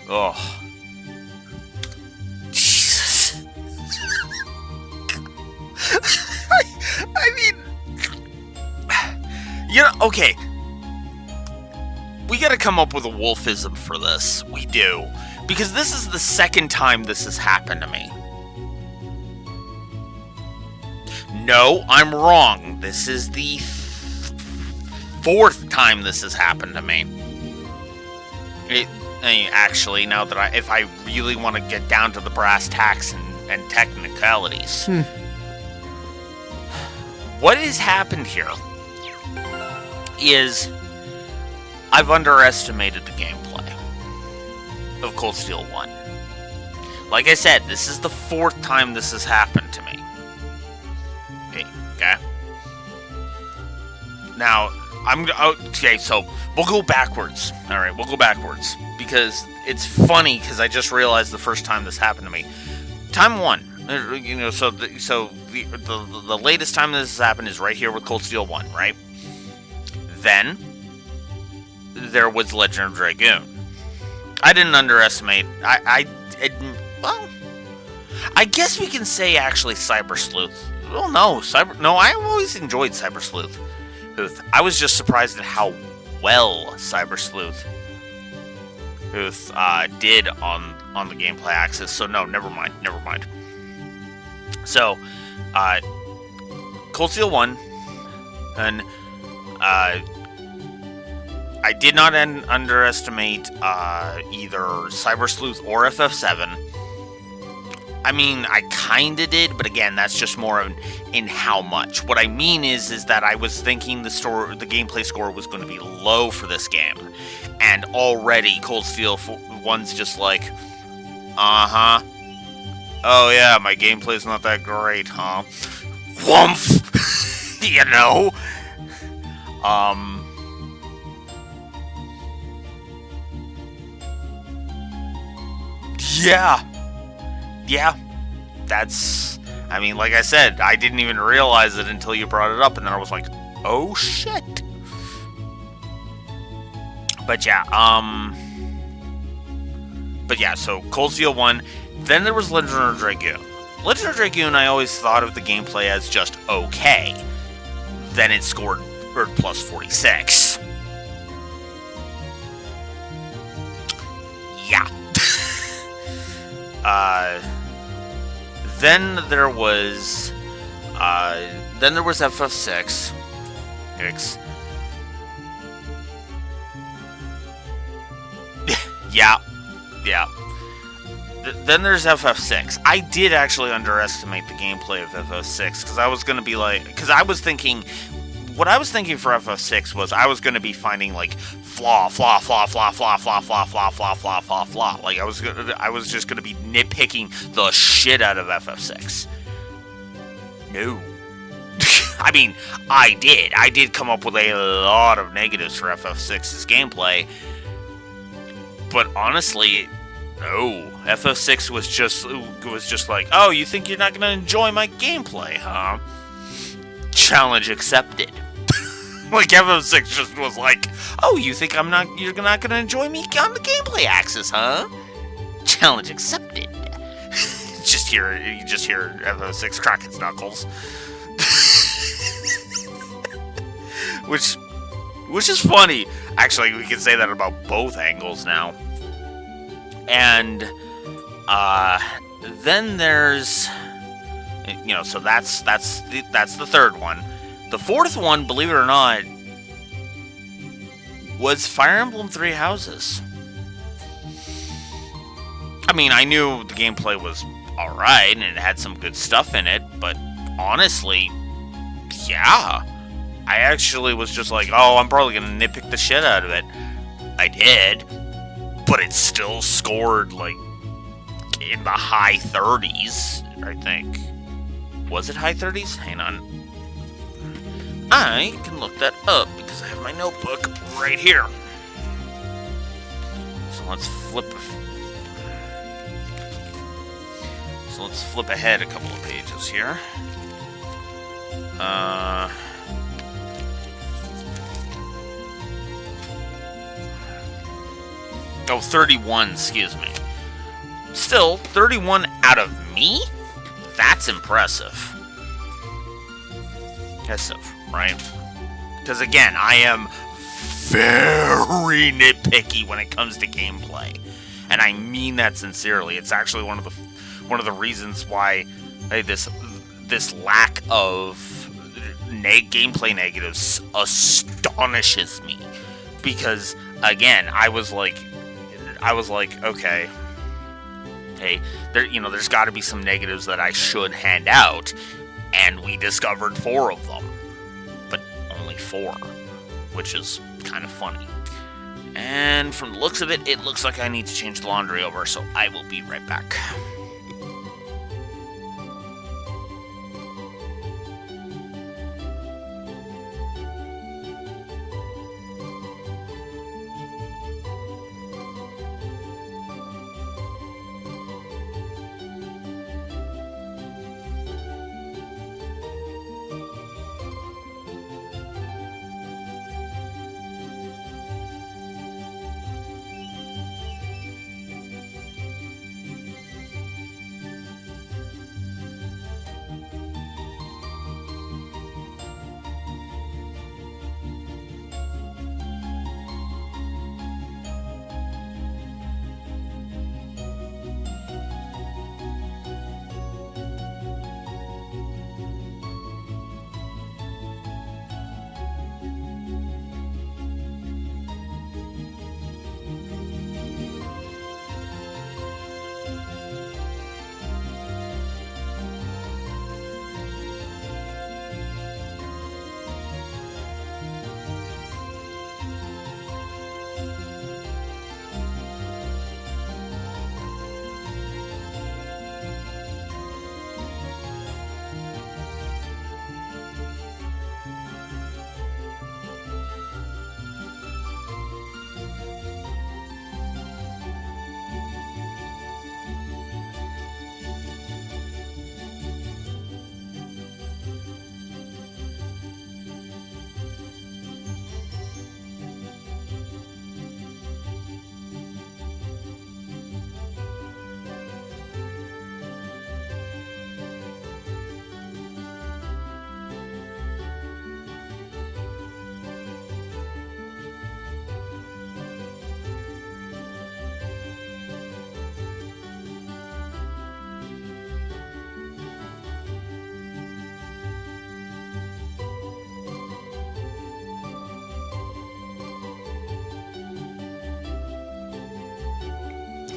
Oh. Jesus. I mean, you know, okay. We gotta come up with a wolfism for this. We do. Because this is the second time this has happened to me. No, I'm wrong. This is the fourth time this has happened to me. Actually, now that if I really want to get down to the brass tacks and technicalities. What has happened here is I've underestimated the gameplay of Cold Steel 1. Like I said, this is the fourth time this has happened to me. Okay? Now, okay, so we'll go backwards. Alright, we'll go backwards. Because it's funny, because I just realized the first time this happened to me. Time 1. You know, so the latest time this has happened is right here with Cold Steel 1, right? Then, there was Legend of Dragoon. I didn't underestimate. Well, I guess we can say actually Cyber Sleuth. Well, no, I've always enjoyed Cyber Sleuth. I was just surprised at how well Cyber Sleuth did on the gameplay axis. So no, never mind. So, Cold Steel 1, and I did not underestimate either Cyber Sleuth or FF7. I mean, I kinda did, but again, that's just more in how much. What I mean is that I was thinking the gameplay score was going to be low for this game, and already Cold Steel 1's just like, uh-huh. Oh yeah, my gameplay's not that great, huh? Whumph! You know? Yeah, that's, I mean, like I said, I didn't even realize it until you brought it up, and then I was like, oh shit. But yeah, so Cold Steel 1, then there was Legend of Dragoon. Legend of Dragoon, I always thought of the gameplay as just okay. Then it scored plus 46. Yeah. Then there was FF6. Yeah. Then there's FF6. I did actually underestimate the gameplay of FF6 because I was gonna be like, because I was thinking, what I was thinking for FF6 was I was gonna be finding like flaw. Like I was just gonna be nitpicking the shit out of FF6. No. I mean, I did come up with a lot of negatives for FF6's gameplay, but honestly, no. FF6 was just like, oh, you think you're not gonna enjoy my gameplay, huh? Challenge accepted. Like FF6 just was like, oh, you think you're not gonna enjoy me on the gameplay axis, huh? Challenge accepted. You just hear FF6 crack its knuckles. Which is funny. Actually, we can say that about both angles now. And then there's, you know, so that's the third one. The fourth one, believe it or not, was Fire Emblem Three Houses. I mean, I knew the gameplay was alright and it had some good stuff in it, but honestly, yeah. I actually was just like, oh, I'm probably gonna nitpick the shit out of it. I did, but it still scored, like, in the high 30s, I think. Was it high 30s? Hang on. I can look that up because I have my notebook right here. So let's flip ahead a couple of pages here. Oh, 31, excuse me. Still, 31 out of me? That's impressive. Impressive, right? Because again, I am very nitpicky when it comes to gameplay. And I mean that sincerely. It's actually one of the reasons why this lack of gameplay negatives astonishes me. Because again, I was like, okay, hey, there's got to be some negatives that I should hand out, and we discovered 4 of them, but only 4, which is kind of funny. And from the looks of it, it looks like I need to change the laundry over, so I will be right back.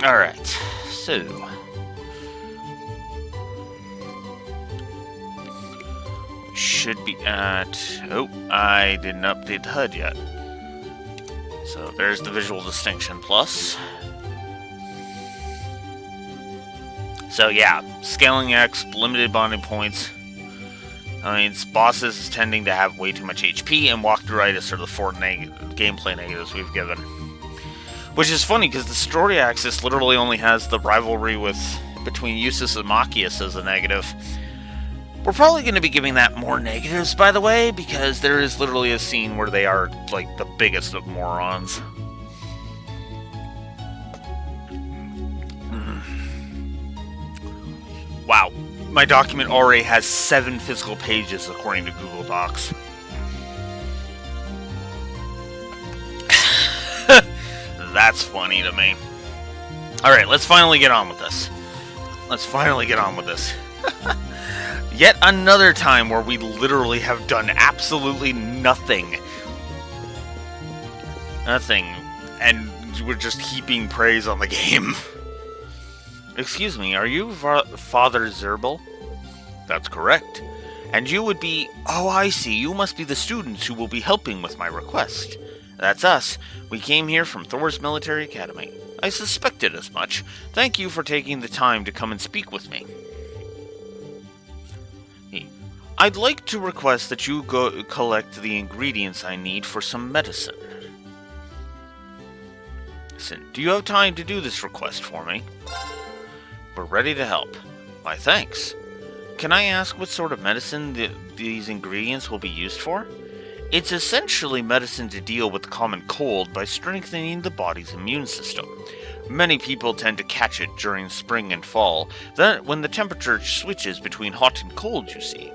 Alright, so should be at... Oh, I didn't update the HUD yet. So there's the visual distinction plus. So yeah, scaling X, limited bonding points. I mean, bosses is tending to have way too much HP, and walkthroughitis are the 4 gameplay negatives we've given. Which is funny, because the story axis literally only has the rivalry between Eustace and Machias as a negative. We're probably going to be giving that more negatives, by the way, because there is literally a scene where they are, like, the biggest of morons. Wow. My document already has 7 physical pages, according to Google Docs. That's funny to me. Alright, let's finally get on with this. Yet another time where we literally have done absolutely nothing. And we're just heaping praise on the game. Excuse me, are you Father Zerbal? That's correct. And you would be... Oh, I see. You must be the students who will be helping with my request. That's us. We came here from Thor's Military Academy. I suspected as much. Thank you for taking the time to come and speak with me. I'd like to request that you go collect the ingredients I need for some medicine. Listen, do you have time to do this request for me? We're ready to help. Why, thanks. Can I ask what sort of medicine these ingredients will be used for? It's essentially medicine to deal with the common cold by strengthening the body's immune system. Many people tend to catch it during spring and fall, then when the temperature switches between hot and cold, you see.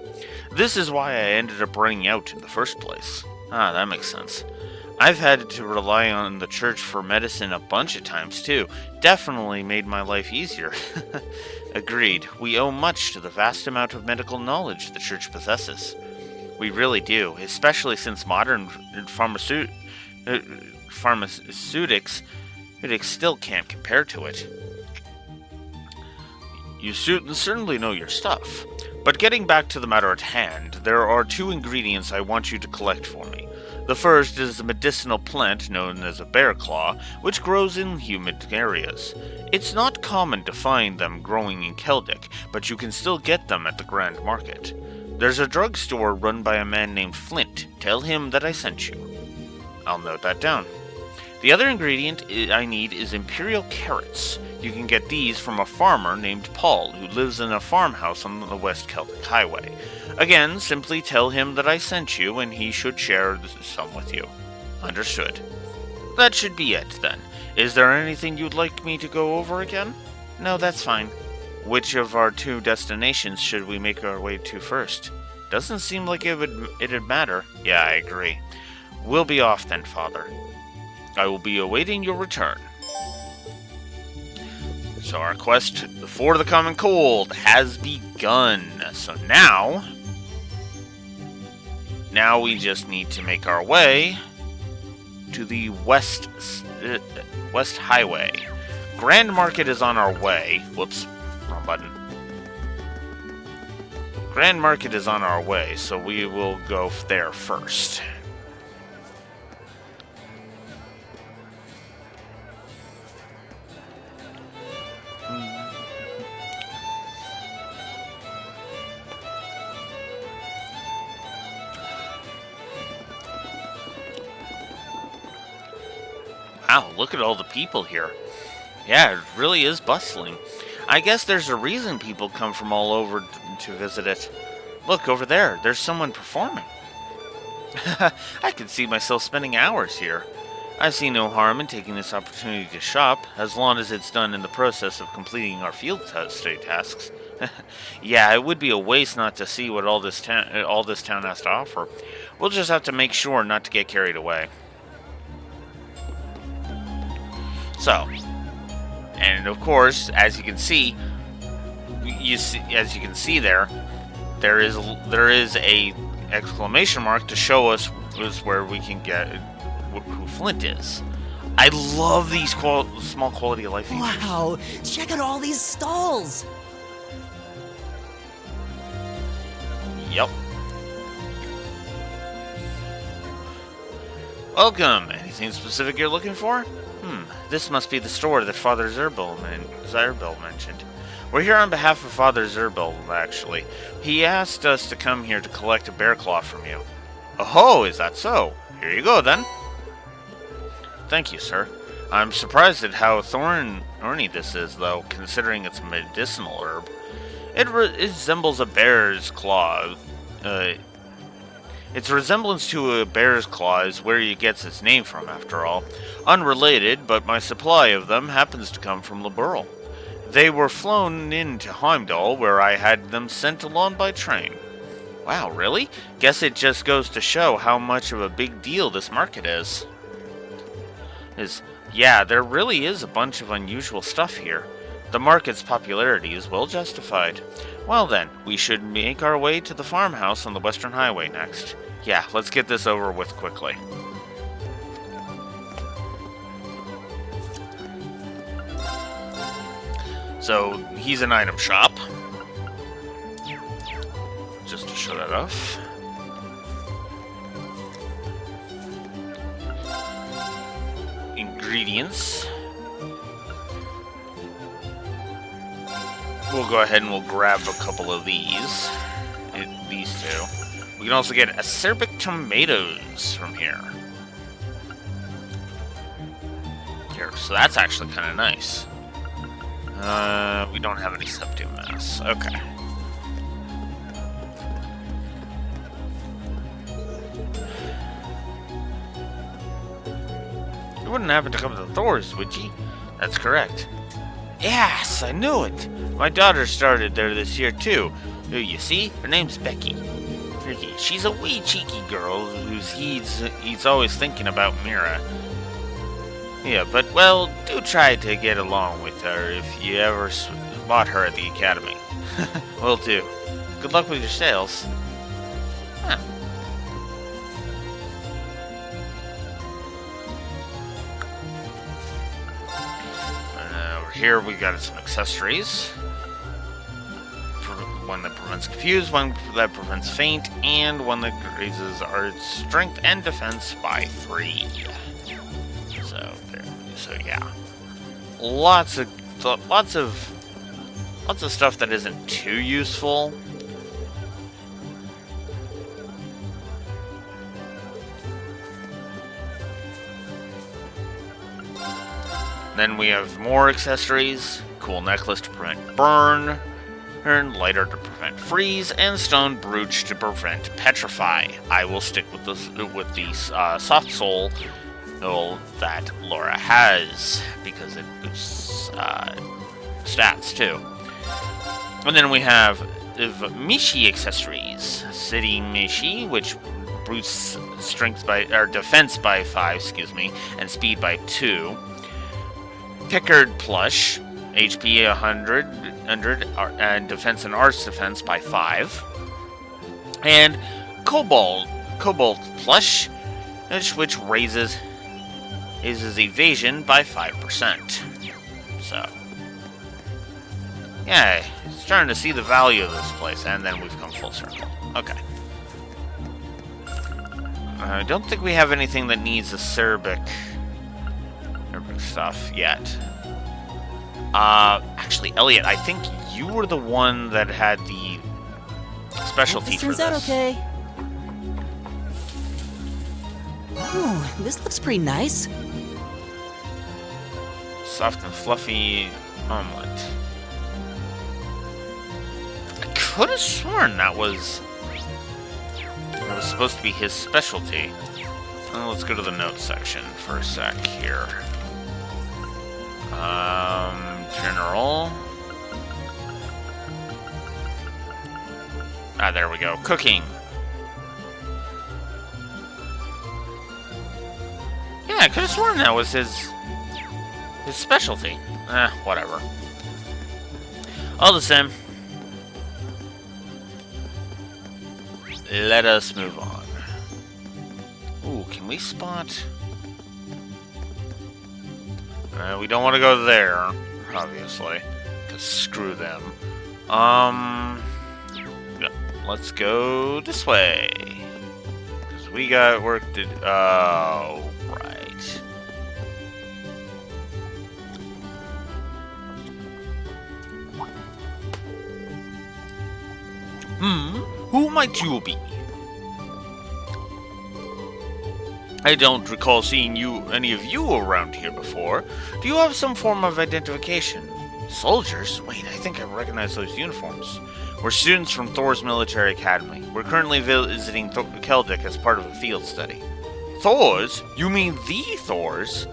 This is why I ended up running out in the first place. Ah, that makes sense. I've had to rely on the church for medicine a bunch of times too. Definitely made my life easier. Agreed. We owe much to the vast amount of medical knowledge the church possesses. We really do, especially since modern pharmaceutics still can't compare to it. You certainly know your stuff. But getting back to the matter at hand, there are 2 ingredients I want you to collect for me. The first is a medicinal plant known as a bear claw, which grows in humid areas. It's not common to find them growing in Keldic, but you can still get them at the Grand Market. There's a drugstore run by a man named Flint. Tell him that I sent you. I'll note that down. The other ingredient I need is imperial carrots. You can get these from a farmer named Paul, who lives in a farmhouse on the West Celtic Highway. Again, simply tell him that I sent you, and he should share some with you. Understood. That should be it, then. Is there anything you'd like me to go over again? No, that's fine. Which of our 2 destinations should we make our way to first? Doesn't seem like it'd matter. Yeah, I agree. We'll be off then, Father. I will be awaiting your return. So our quest for the common cold has begun. So now we just need to make our way to the West Highway. Grand Market is on our way. Whoops, wrong button. Grand Market is on our way, so we will go there first. Wow, look at all the people here. Yeah, it really is bustling. I guess there's a reason people come from all over to visit it. Look, over there, there's someone performing. I can see myself spending hours here. I see no harm in taking this opportunity to shop, as long as it's done in the process of completing our field study tasks. Yeah, it would be a waste not to see what all this town has to offer. We'll just have to make sure not to get carried away. So, and of course, as you can see there is a exclamation mark to show us where we can get who Flint is. I love these small quality of life features. Wow, check out all these stalls. Yep. Welcome. Anything specific you're looking for? This must be the store that Father Zerbil mentioned. We're here on behalf of Father Zerbil, actually. He asked us to come here to collect a bear claw from you. Oh, is that so? Here you go, then. Thank you, sir. I'm surprised at how thorny this is, though, considering it's a medicinal herb. It resembles a bear's claw. Its resemblance to a bear's claw is where it gets its name from, after all. Unrelated, but my supply of them happens to come from Liberl. They were flown into Heimdall, where I had them sent along by train. Wow, really? Guess it just goes to show how much of a big deal this market is. Yeah, there really is a bunch of unusual stuff here. The market's popularity is well justified. Well then, we should make our way to the farmhouse on the Western Highway next. Yeah, let's get this over with quickly. So, he's an item shop. Just to show that off. Ingredients. We'll go ahead and we'll grab a couple of these these two. We can also get acerbic tomatoes from here. Here, so that's actually kind of nice. We don't have any septum mass. Okay. You wouldn't happen to come to Thor's, would you? That's correct. Yes, I knew it. My daughter started there this year, too. You see? Her name's Becky. She's a wee cheeky girl he's always thinking about Mira. Yeah, but, well, do try to get along with her if you ever spot her at the academy. Will do. Good luck with your sales. Huh. Over here we got some accessories. One that prevents confuse, one that prevents faint, and one that raises our strength and defense by 3. So yeah, lots of stuff that isn't too useful. Then we have more accessories: cool necklace to prevent burn, lighter to prevent freeze, and stone brooch to prevent petrify. I will stick with the soft soul that Laura has because it boosts stats too. And then we have Mishi accessories: City Mishi, which boosts defense by 5, and speed by 2. Pickard plush, HP 100 and defense and arts defense by 5. And Cobalt plush, which raises evasion by 5%. So, yeah, starting to see the value of this place, and then we've come full circle. Okay. I don't think we have anything that needs acerbic stuff yet. Actually, Elliot, I think you were the one that had the specialty for this. Turns out okay. Ooh, this looks pretty nice. Soft and fluffy omelet. I could have sworn that was supposed to be his specialty. Well, let's go to the notes section for a sec here. General. There we go. Cooking. Yeah, I could have sworn that was his specialty. Whatever. All the same. Let us move on. Ooh, can we spot? We don't want to go there, obviously, because screw them. Yeah, let's go this way, because we got work to do. Oh, right. Who might you be? I don't recall seeing any of you around here before. Do you have some form of identification? Soldiers? Wait, I think I recognize those uniforms. We're students from Thor's Military Academy. We're currently visiting Keldic as part of a field study. Thor's? You mean the Thor's?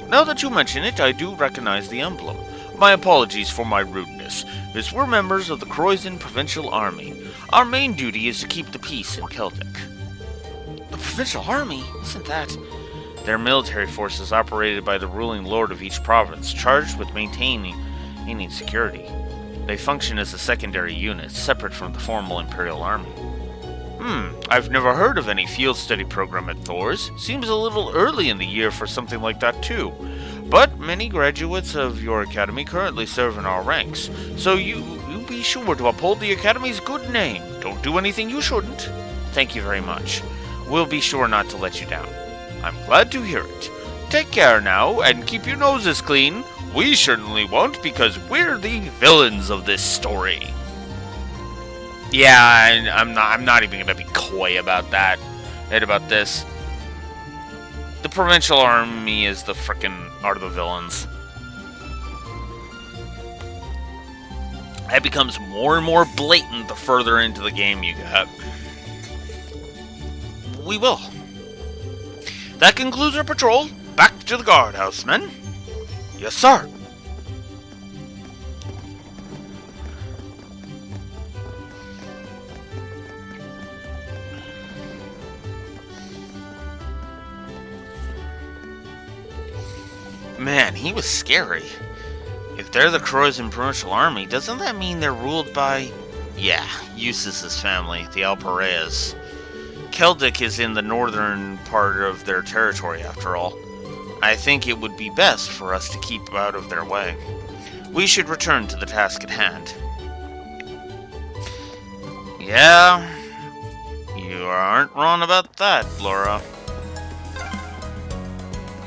Now that you mention it, I do recognize the emblem. My apologies for my rudeness, as we're members of the Croydon Provincial Army. Our main duty is to keep the peace in Keldic. The Provincial Army? Isn't that... They're military forces operated by the ruling lord of each province, charged with maintaining security. They function as a secondary unit, separate from the formal Imperial Army. I've never heard of any field study program at Thor's. Seems a little early in the year for something like that too. But many graduates of your academy currently serve in our ranks, so you be sure to uphold the academy's good name. Don't do anything you shouldn't. Thank you very much. We'll be sure not to let you down. I'm glad to hear it. Take care now, and keep your noses clean. We certainly won't, because we're the villains of this story. Yeah, I'm not even gonna be coy about that. About this. The provincial army are the villains. That becomes more and more blatant the further into the game you get. We will. That concludes our patrol. Back to the guardhouse, men. Yes, sir. Man, he was scary. If they're the Kroazan Provincial Army, doesn't that mean they're ruled by... Yeah, Eustace's family, the Alpareas. Keldic is in the northern part of their territory, after all. I think it would be best for us to keep out of their way. We should return to the task at hand. Yeah, you aren't wrong about that, Laura.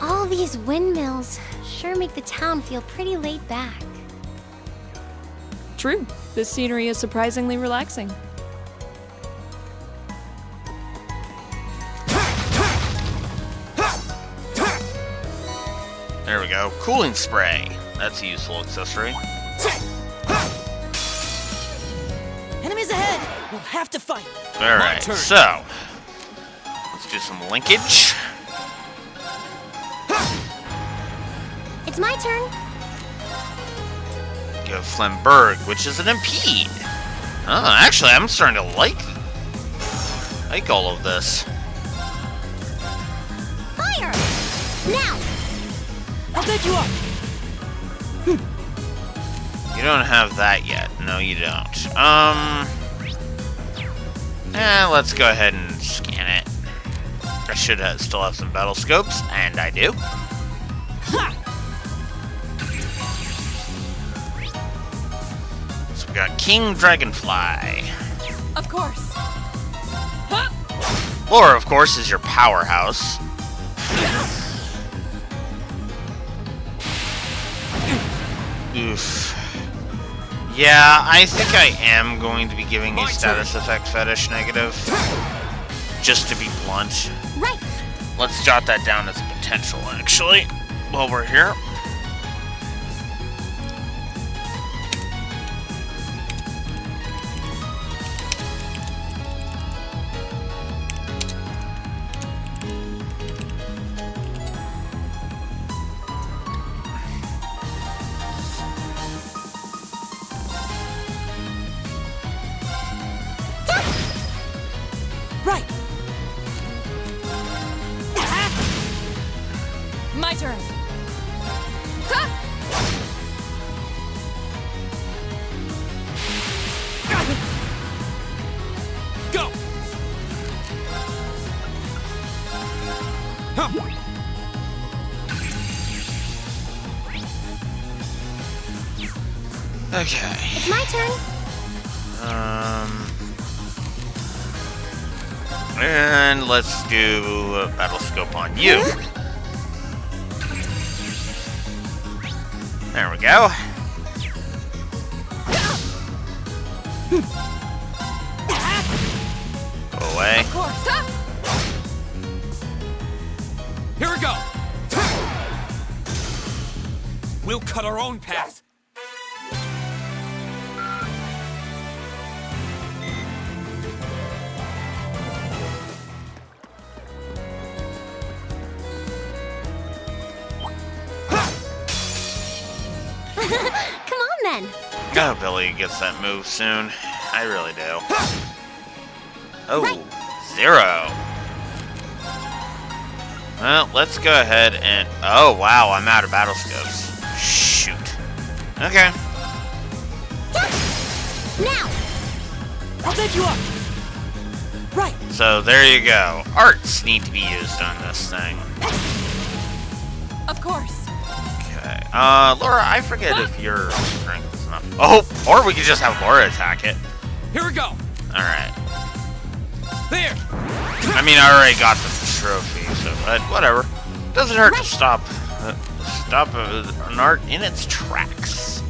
All these windmills sure make the town feel pretty laid back. True. This scenery is surprisingly relaxing. There we go. Cooling spray. That's a useful accessory. Enemies ahead! We'll have to fight. Alright, so let's do some linkage. It's my turn. You have Flemberg, which is an impede. Oh, actually, I'm starting to like all of this. Fire! Now! I'll take you up. You don't have that yet. No, you don't. Let's go ahead and scan it. I should still have some battle scopes, and I do. So we got King Dragonfly. Of course. Laura, of course, is your powerhouse. Oof. Yeah, I think I am going to be giving a status effect fetish negative. Just to be blunt. Right. Let's jot that down as potential, actually, while we're here. Right. My turn. Go. Okay. It's my turn. And let's do a battle scope on you. There we go. Go away. Of course. Here we go! We'll cut our own path. Come on then. Oh, Billy gets that move soon. I really do. Oh, Right. 0. Well, let's go ahead and... Oh, wow, I'm out of battle scopes. Shoot. Okay. Now. I'll take you up. Right. So, there you go. Arts need to be used on this thing. Of course. Okay. Laura, I forget if your strength is enough. Oh, or we could just have Laura attack it. Here we go! Alright. There! I mean, I already got the trophy, so but whatever. Doesn't hurt to stop an art in its tracks.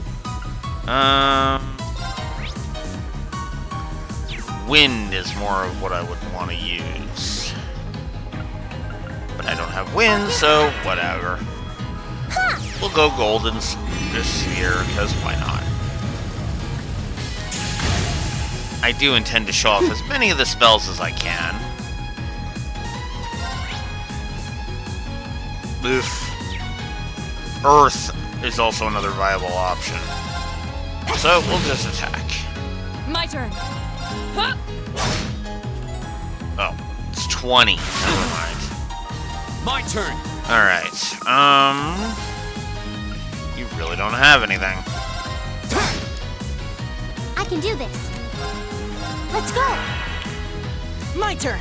wind is more of what I would want to use. But I don't have wind, so whatever. We'll go golden sphere, because why not? I do intend to show off as many of the spells as I can. Oof. Earth is also another viable option. So we'll just attack. My turn. Oh, it's 20. Never mind. My turn. Alright, you really don't have anything. I can do this. Let's go. My turn.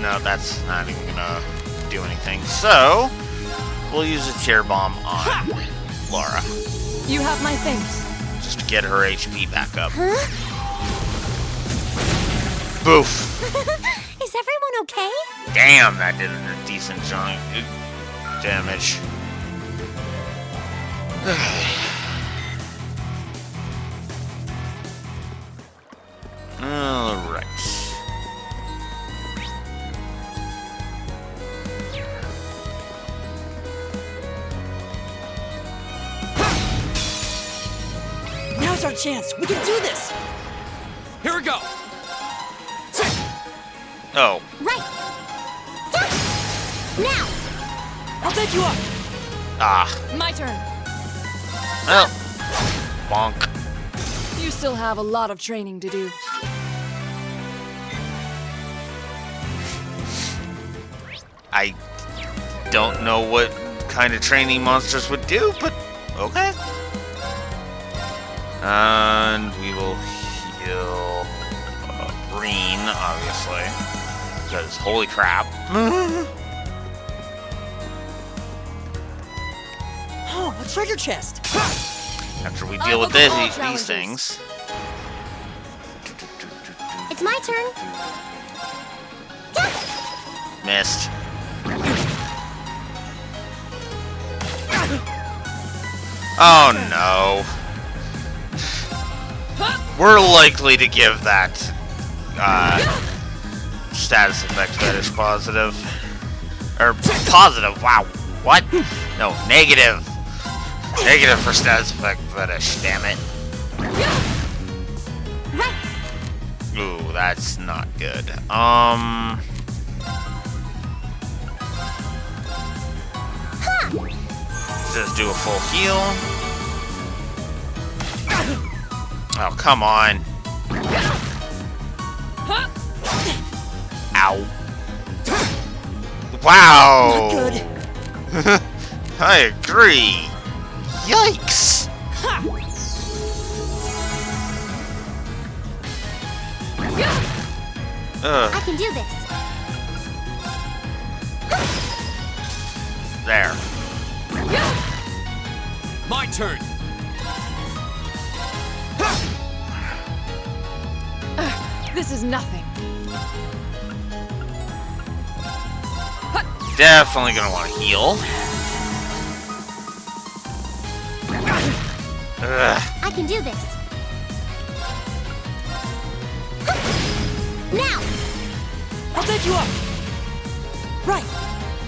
No, that's not even gonna do anything. So, we'll use a tear bomb on Laura. You have my thanks. Just to get her HP back up. Boof. Is everyone okay? Damn, that did a decent chunk damage. Alright. Now's our chance. We can do this. Here we go. Oh, Right. Now. I'll bed you up. ah. My turn. Well, bonk. You still have a lot of training to do. I don't know what kind of training monsters would do, but okay. And we will heal Breen, obviously. Because, holy crap. Oh, a treasure chest. After we I deal with welcome all these challenges. things. It's my turn. Missed. Oh no. We're likely to give that status effect fetish positive. Or positive, wow. What? No, negative. Negative for status effect fetish, damn it. Ooh, that's not good. Just do a full heal. Oh, come on. Ow. Wow. Not good. I agree. Yikes. I can do this. There. My turn. This is nothing. Definitely gonna want to heal. Ugh. I can do this. Now. I'll bed you up. Right.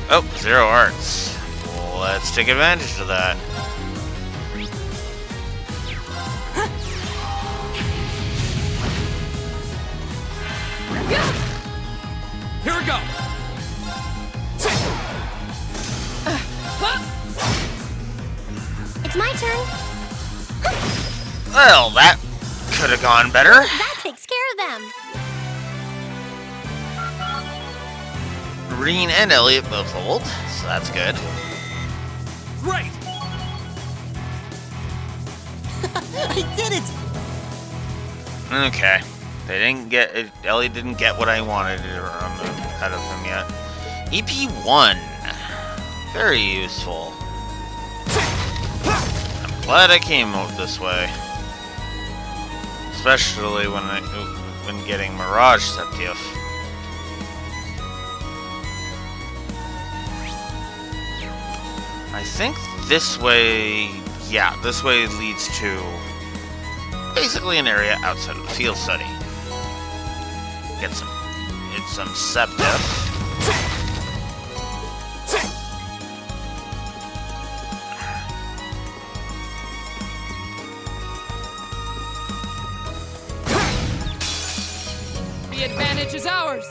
Oh, 0 arts. Let's take advantage of that. Here we go. It's my turn. Well, that could have gone better. That takes care of them. Reen and Elliot both hold, so that's good. Great. I did it. Okay. They didn't get it. Elliot didn't get what I wanted out of him yet. EP1. Very useful. I'm glad I came out this way. Especially when getting Mirage Septief. I think this way... Yeah, this way leads to basically an area outside of the field study. Get some Septif. The advantage is ours!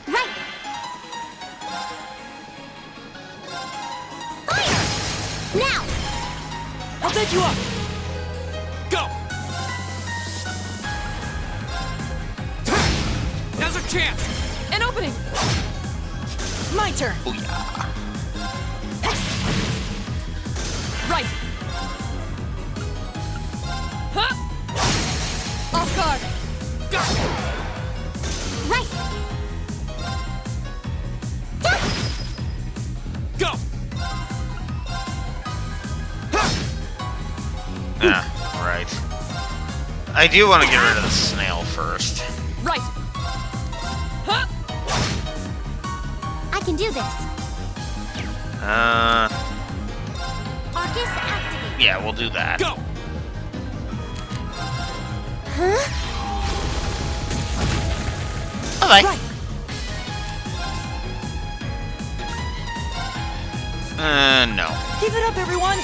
Right! Fire! Now! I'll take you up! Go! Now's our chance! An opening! My turn! Booyah. Right! Huh! Off guard! Go! Right! Go! Right. I do want to get rid of the snail first. Right! Huh! I can do this. Arcus activate. Yeah, we'll do that. Go! Huh? Bye-bye. No. Keep it up, everyone!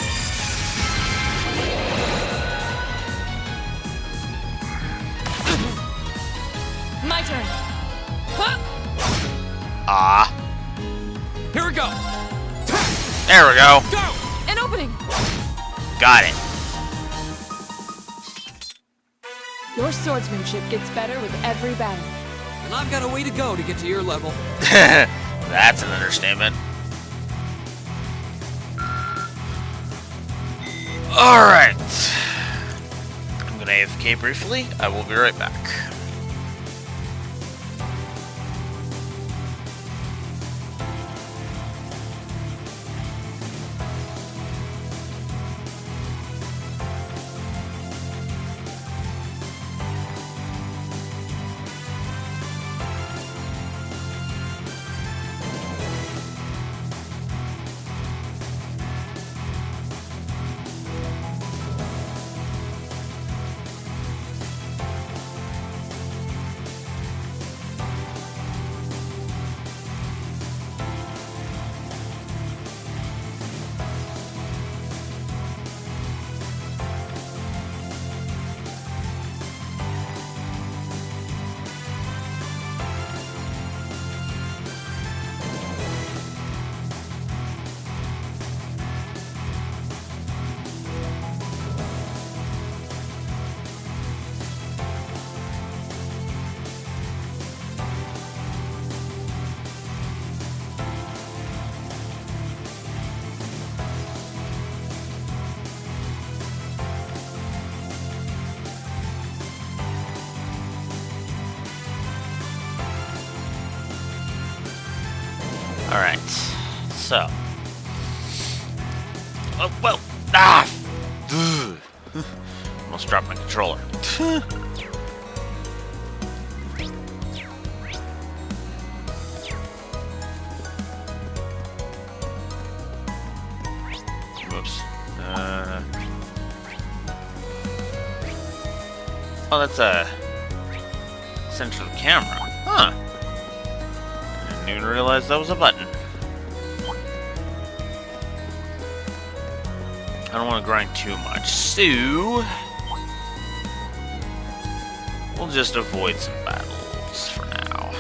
My turn! Huh! Ah. Here we go! There we go. Go! An opening! Got it. Your swordsmanship gets better with every battle. And I've got a way to go to get to your level. That's an understatement. Alright. I'm gonna AFK briefly. I will be right back. Alright, so. Oh, well. Ah! Almost dropped my controller. Whoops. Oh, that's a center of the camera. Huh. Didn't even realize that was a button. I don't want to grind too much, so we'll just avoid some battles for now.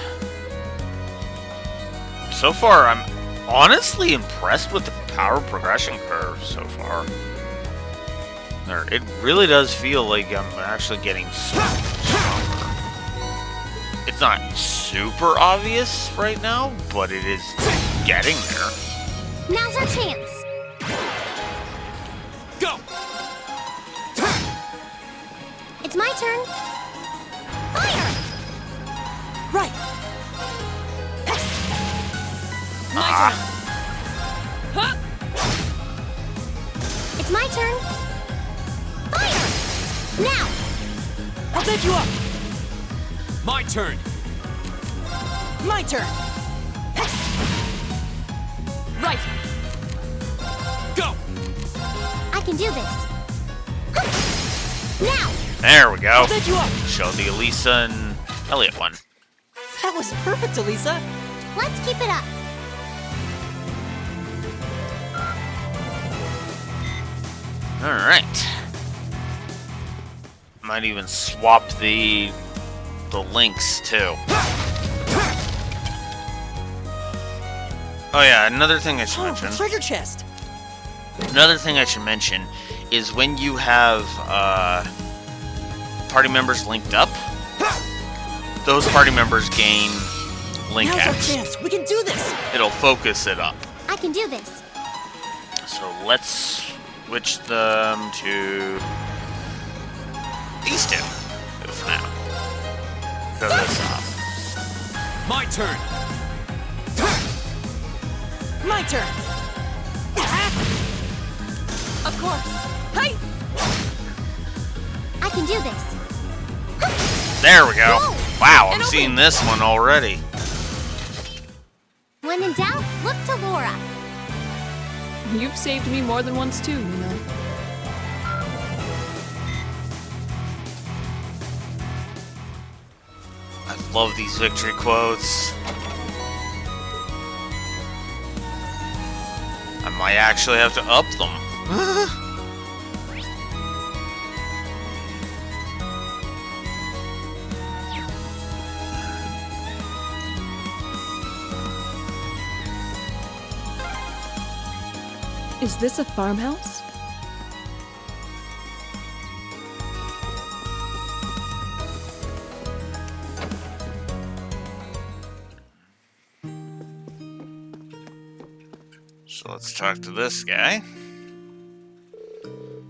So far, I'm honestly impressed with the power progression curve so far. It really does feel like I'm actually getting stronger. It's not super obvious right now, but it is getting there. Now's our chance. Go! It's my turn. Fire! Right! Huh! It's my turn. Fire! Now! I'll take you up! My turn! My turn! Right. Go! I can do this. Now! There we go. Bet you up! Show the Elisa and Elliot one. That was perfect, Elisa. Let's keep it up. Alright. Might even swap the links too. Oh yeah, another thing I should mention. Treasure chest. Another thing I should mention is when you have party members linked up, those party members gain link Now's our X. chance. We can do this. It'll focus it up. I can do this. So let's switch them to these two for now. Show this off. My turn! My turn. Of course. Hey! I can do this. There we go. Whoa! Wow, I'm And seeing this one already. When in doubt, look to Laura. You've saved me more than once too, you know. I love these victory quotes. I might actually have to up them. Is this a farmhouse? So let's talk to this guy.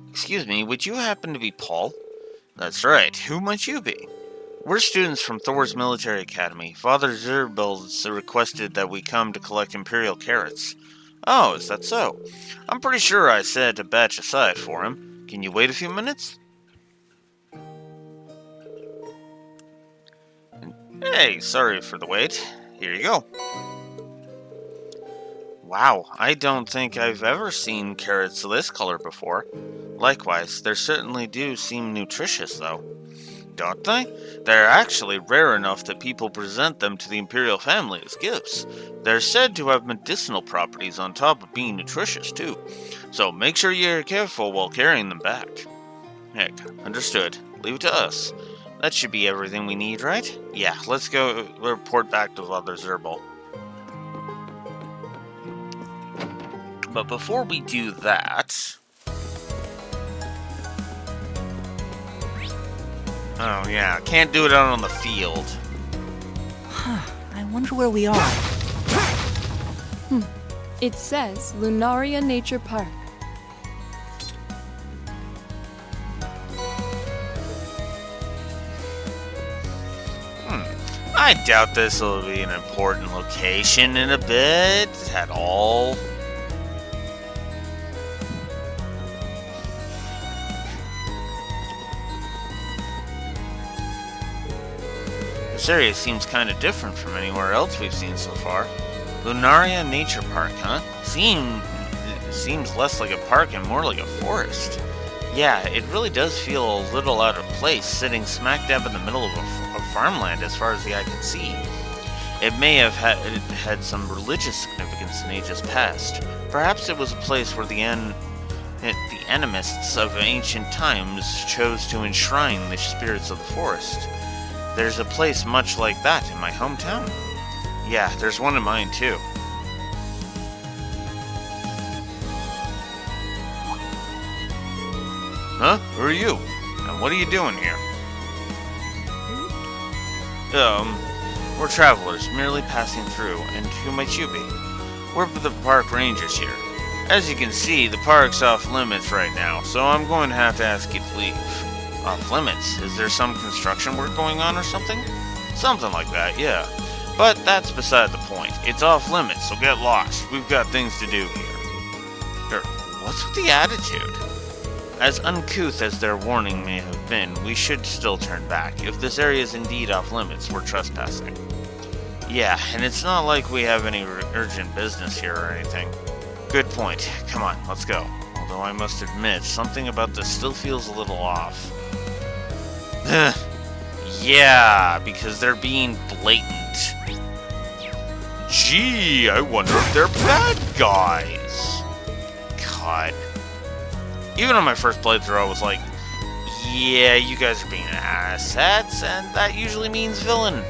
Excuse me, would you happen to be Paul? That's right. Who might you be? We're students from Thor's Military Academy. Father Zerbil's requested that we come to collect Imperial carrots. Oh, is that so? I'm pretty sure I set a batch aside for him. Can you wait a few minutes? Hey, sorry for the wait. Here you go. Wow, I don't think I've ever seen carrots this color before. Likewise, they certainly do seem nutritious, though. Don't they? They're actually rare enough that people present them to the Imperial family as gifts. They're said to have medicinal properties on top of being nutritious, too. So make sure you're careful while carrying them back. Heck, understood. Leave it to us. That should be everything we need, right? Yeah, let's go report back to Father Zerbil. But before we do that... Oh yeah, can't do it out on the field. I wonder where we are. It says Lunaria Nature Park. I doubt this will be an important location in a bit at all. This area seems kind of different from anywhere else we've seen so far. Lunaria Nature Park, huh? Seems less like a park and more like a forest. Yeah, it really does feel a little out of place, sitting smack dab in the middle of farmland as far as the eye can see. It may have had some religious significance in ages past. Perhaps it was a place where the animists of ancient times chose to enshrine the spirits of the forest. There's a place much like that in my hometown. Yeah, there's one in mine too. Huh? Who are you? And what are you doing here? We're travelers, merely passing through, and who might you be? We're the park rangers here. As you can see, the park's off limits right now, so I'm going to have to ask you to leave. Off limits? Is there some construction work going on or something? Something like that, yeah. But that's beside the point. It's off limits, so get lost. We've got things to do here. What's with the attitude? As uncouth as their warning may have been, we should still turn back. If this area is indeed off limits, we're trespassing. Yeah, and it's not like we have any urgent business here or anything. Good point. Come on, let's go. Although I must admit, something about this still feels a little off. Yeah, because they're being blatant. Gee, I wonder if they're bad guys. God. Even on my first playthrough, I was like, yeah, you guys are being assets, and that usually means villain.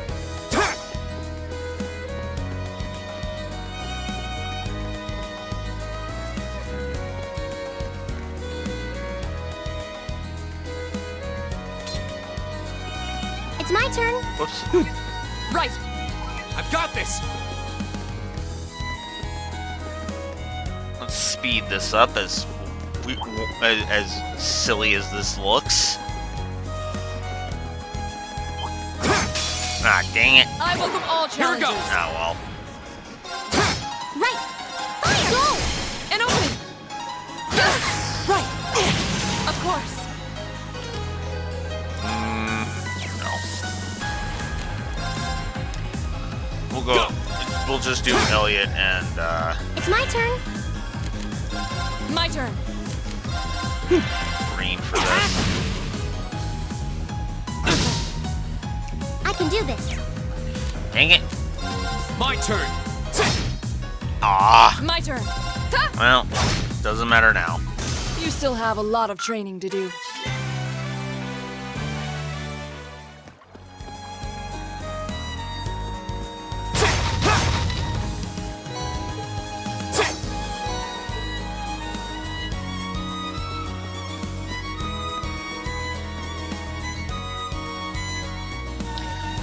It's my turn. Whoops. Right! I've got this! Let's speed this up as silly as this looks. Ah, dang it. I welcome all Here challenges. goes! Ah, well. Right! Fire! Go! An opening. Yes. Right. Of course. No. We'll go. We'll just do Elliot and, It's my turn. My turn. Green for this. I can do this. Dang it. My turn! Ah. My turn. Well, doesn't matter now. You still have a lot of training to do.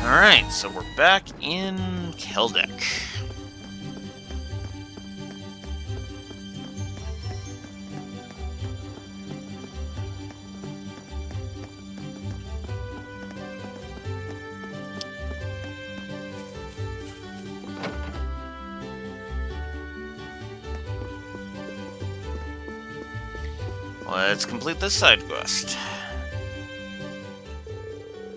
Alright, so we're back in Keldek. Let's complete this side quest.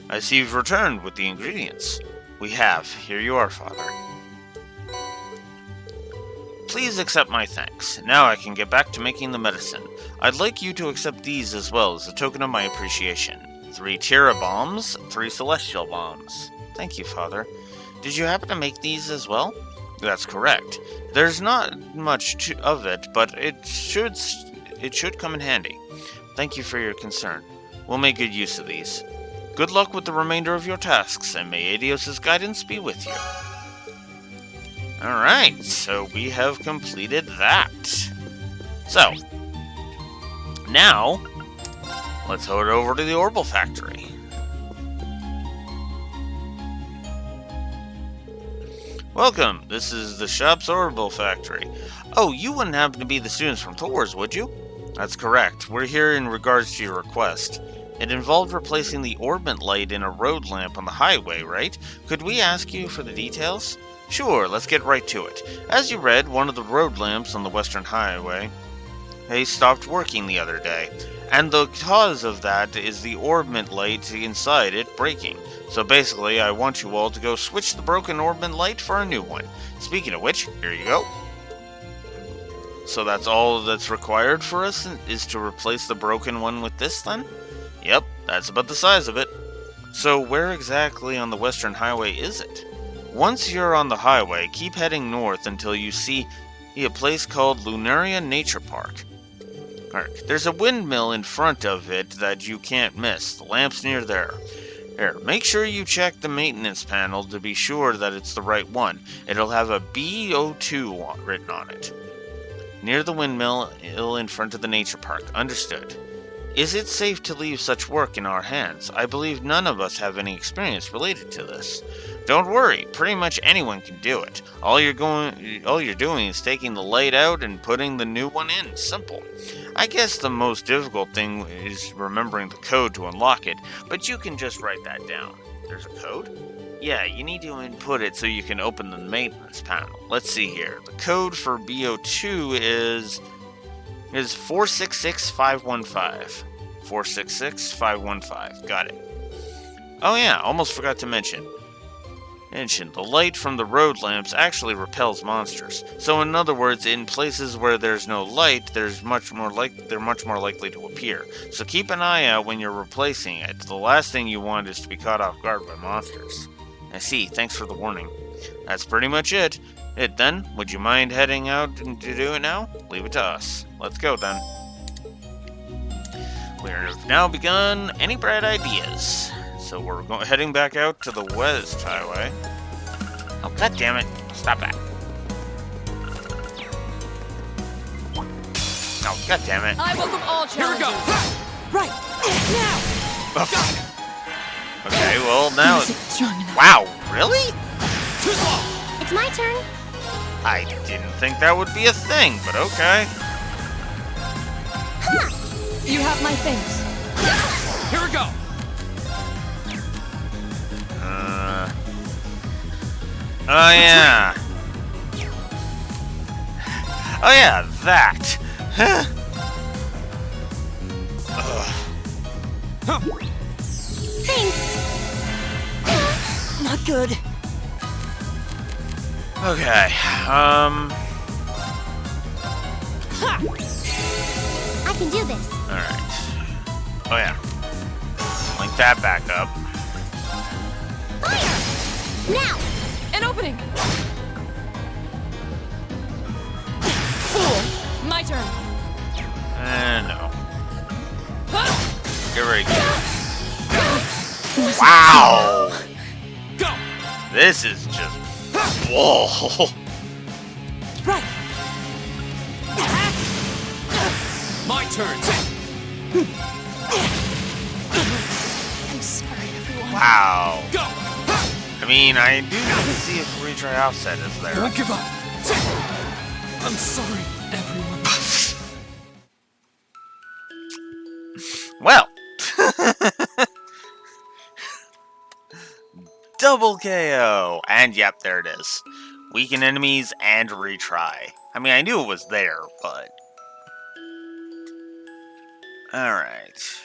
I see you've returned with the ingredients. We have. Here you are, Father. Please accept my thanks. Now I can get back to making the medicine. I'd like you to accept these as well as a token of my appreciation. 3 Tira bombs, 3 Celestial bombs. Thank you, Father. Did you happen to make these as well? That's correct. There's not much of it, but it should come in handy. Thank you for your concern. We'll make good use of these. Good luck with the remainder of your tasks, and may Adios' guidance be with you. Alright, so we have completed that. So, now, let's head over to the Orbital Factory. Welcome, this is the shop's Orbital Factory. Oh, you wouldn't happen to be the students from Thor's, would you? That's correct. We're here in regards to your request. It involved replacing the orbit light in a road lamp on the highway, right? Could we ask you for the details? Sure, let's get right to it. As you read, one of the road lamps on the Western Highway stopped working the other day, and the cause of that is the orbit light inside it breaking. So basically, I want you all to go switch the broken orbit light for a new one. Speaking of which, here you go. So that's all that's required for us, is to replace the broken one with this then? Yep, that's about the size of it. So where exactly on the Western Highway is it? Once you're on the highway, keep heading north until you see a place called Lunaria Nature Park. Alright, there's a windmill in front of it that you can't miss. The lamp's near there. Here, make sure you check the maintenance panel to be sure that it's the right one. It'll have a BO2 written on it. Near the windmill in front of the nature park. Understood. Is it safe to leave such work in our hands? I believe none of us have any experience related to this. Don't worry, pretty much anyone can do it. All you're doing is taking the light out and putting the new one in. Simple. I guess the most difficult thing is remembering the code to unlock it, but you can just write that down. There's a code? Yeah, you need to input it so you can open the maintenance panel. Let's see here. The code for BO2 is 466515. 466515. Got it. Oh yeah, almost forgot to mention. Mention, the light from the road lamps actually repels monsters. So in other words, in places where there's no light, they're much more likely to appear. So keep an eye out when you're replacing it. The last thing you want is to be caught off guard by monsters. I see, thanks for the warning. That's pretty much it. Then, would you mind heading out to do it now? Leave it to us. Let's go then. We've now begun any bright ideas. So we're heading back out to the West Highway. Oh, god damn it. Stop that. Oh, god damn it. I welcome all Here we challenges. go. Right! Now! Okay, well now... Is it strong enough? Wow, really? Too slow. It's my turn. I didn't think that would be a thing, but okay. You have my thanks. Here we go. Oh yeah. Oh yeah, that. Huh. Thanks. Not good. Okay, I can do this. alright. Oh yeah. Link that back up. Fire! Now! An opening. Fool. My turn. No. Get ready. Wow! Go. This is just... Whoa! Right! My turn. I'm sorry, everyone. Wow. Go. I mean, I do need to see if retry offset is there. Don't give up. I'm sorry, everyone. Well. Double KO. And yep, there it is. Weaken enemies and retry. I mean, I knew it was there, but... Alright.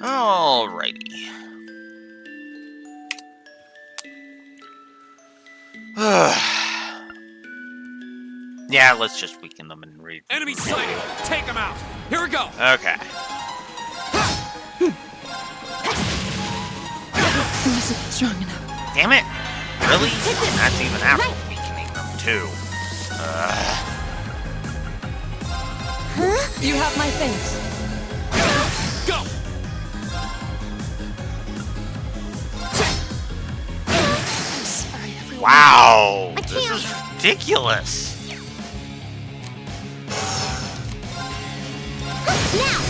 Alrighty. Yeah, let's just weaken them and read. Enemy sighted. Take them out. Here we go. Okay. Wasn't strong enough. Damn it! Really? That's even after weakening them too. You have my thanks. Go. I'm sorry, everyone. Wow! I This can't. is ridiculous. Now!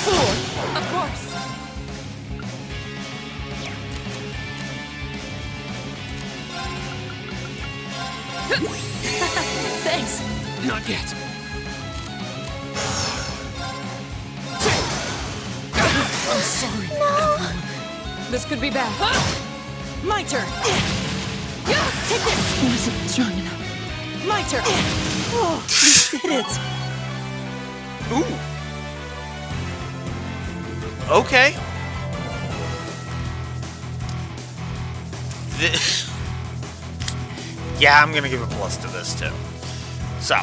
Fool. Of course. Thanks. Not yet. I'm sorry, everyone. This could be bad. My turn. Take this. Wasn't strong enough. My turn. Oh, we did it. Ooh. Okay. Yeah, I'm gonna give a plus to this too. So.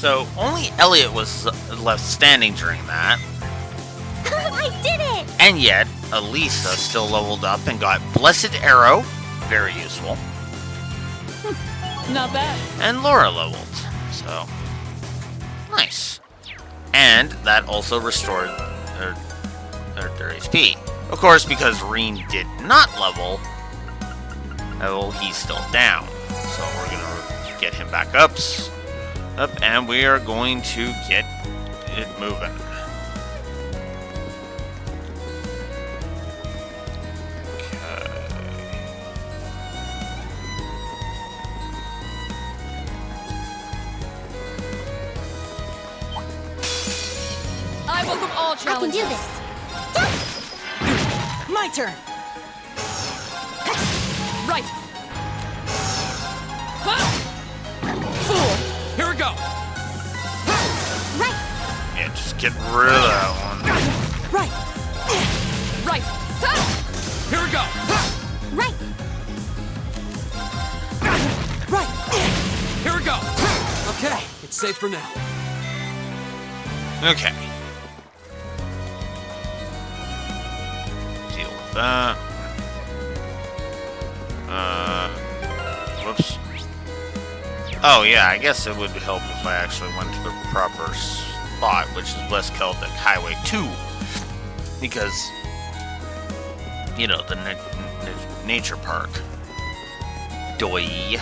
So only Elliot was left standing during that. I did it! And yet, Elisa still leveled up and got Blessed Arrow, very useful, Not bad. and Laura leveled, so nice. And that also restored their HP. Of course, because Reen did not level, well, he's still down. So we're gonna get him back up, and we are going to get it moving. I welcome all I can challenges. do this. My turn. Right. Fool! Here we go! Right, Yeah, just get rid of that one. Right. Right. Here we go! right. Right. Here we go! Okay, it's safe for now. Okay. Deal with that. Whoops. Oh yeah, I guess it would help if I actually went to the proper spot, which is West Celtic Highway 2. Because, you know, the nature park. Doi.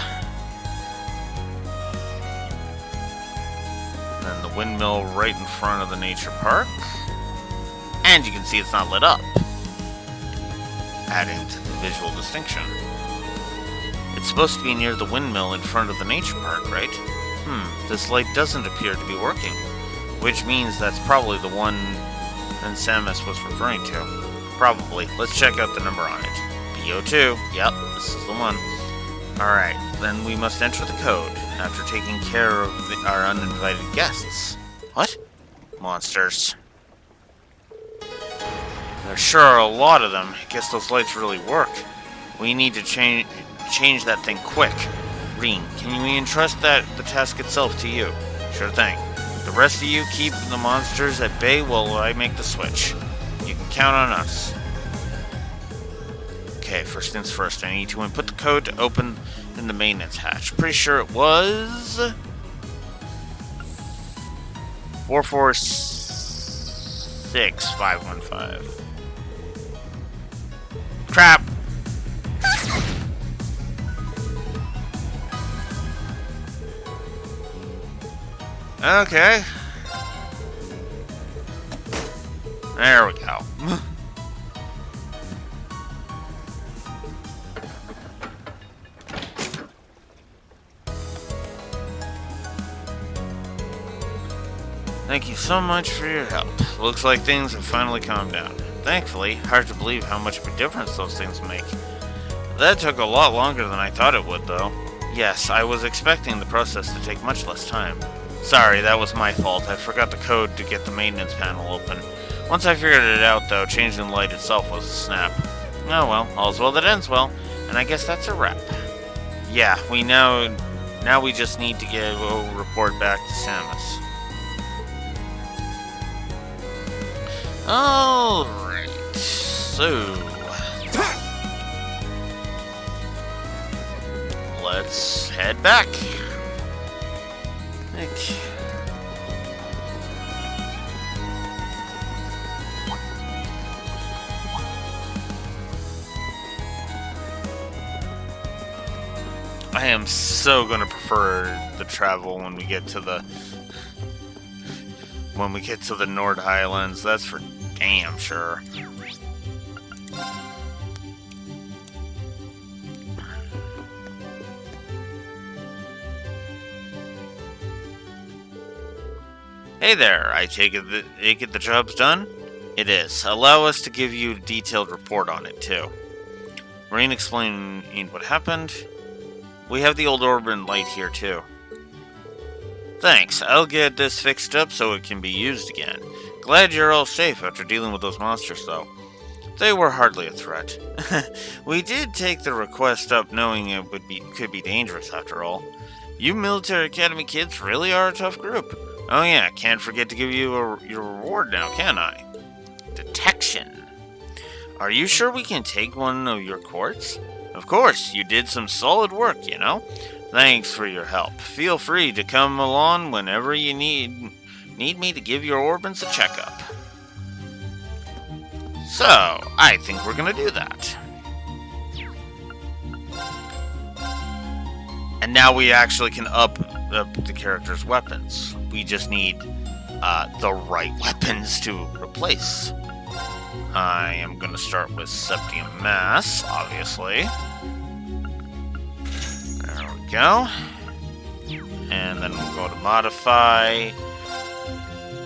Then the windmill right in front of the nature park. And you can see it's not lit up, adding to the visual distinction. It's supposed to be near the windmill in front of the nature park, right? This light doesn't appear to be working, which means that's probably the one that Samus was referring to. Probably. Let's check out the number on it. BO2. Yep, this is the one. Alright, then we must enter the code after taking care of our uninvited guests. What? Monsters. There sure are a lot of them. I guess those lights really work. We need to change that thing quick. Reen, can we entrust the task itself to you? Sure thing. The rest of you keep the monsters at bay while I make the switch. You can count on us. Okay, first things first. I need to input the code to open in the maintenance hatch. Pretty sure it was 446515. Crap. Okay. There we go. Thank you so much for your help. Looks like things have finally calmed down. Thankfully, hard to believe how much of a difference those things make. That took a lot longer than I thought it would, though. Yes, I was expecting the process to take much less time. Sorry, that was my fault. I forgot the code to get the maintenance panel open. Once I figured it out, though, changing the light itself was a snap. Oh well, all's well that ends well, and I guess that's a wrap. Yeah, now we just need to get a report back to Samus. Alright, so let's head back. I am so gonna prefer the travel when we get to the Nord Highlands. That's for damn sure. Hey there, I take it the job's done? It is. Allow us to give you a detailed report on it, too. Reen explained what happened. We have the old Orban light here, too. Thanks, I'll get this fixed up so it can be used again. Glad you're all safe after dealing with those monsters, though. They were hardly a threat. We did take the request up knowing it could be dangerous after all. You Military Academy kids really are a tough group. Oh yeah, can't forget to give you your reward now, can I? Detection. Are you sure we can take one of your quartz? Of course, you did some solid work, you know? Thanks for your help. Feel free to come along whenever you need me to give your Orbans a checkup. So, I think we're gonna do that. And now we actually can up the character's weapons. We just need the right weapons to replace. I am gonna start with Septium Mass, obviously. There we go. And then we'll go to Modify.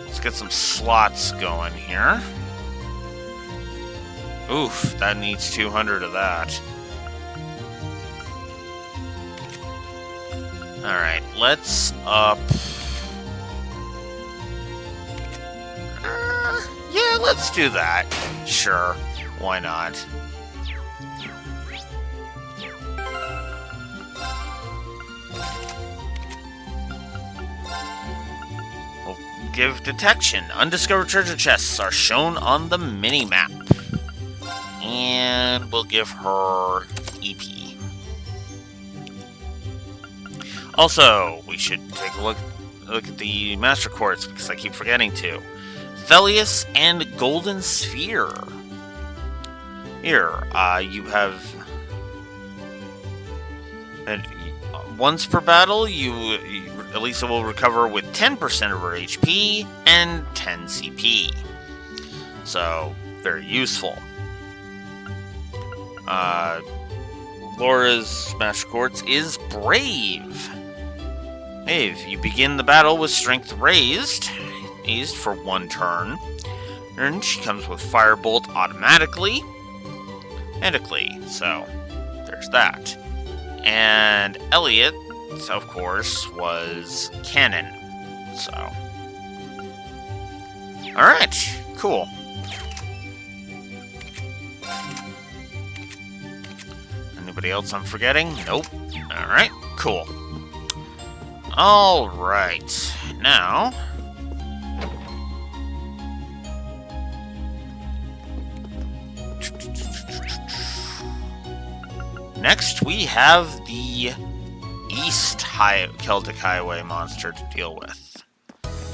Let's get some slots going here. Oof, that needs 200 of that. Alright, let's up... yeah, let's do that. Sure, why not? We'll give detection. Undiscovered treasure chests are shown on the mini-map. And we'll give her EP. Also, we should take a look at the Master Quartz, because I keep forgetting to. Thelius and Golden Sphere. Here, you have... And once per battle, Elisa will recover with 10% of her HP and 10 CP. So, very useful. Laura's Master Quartz is Brave. If you begin the battle with Strength raised for 1 turn, and she comes with Firebolt automatically, so there's that. And Elliot, of course, was Cannon, so. Alright, cool. Anybody else I'm forgetting? Nope. Alright, cool. Alright, now... Next, we have the East Celtic Highway monster to deal with.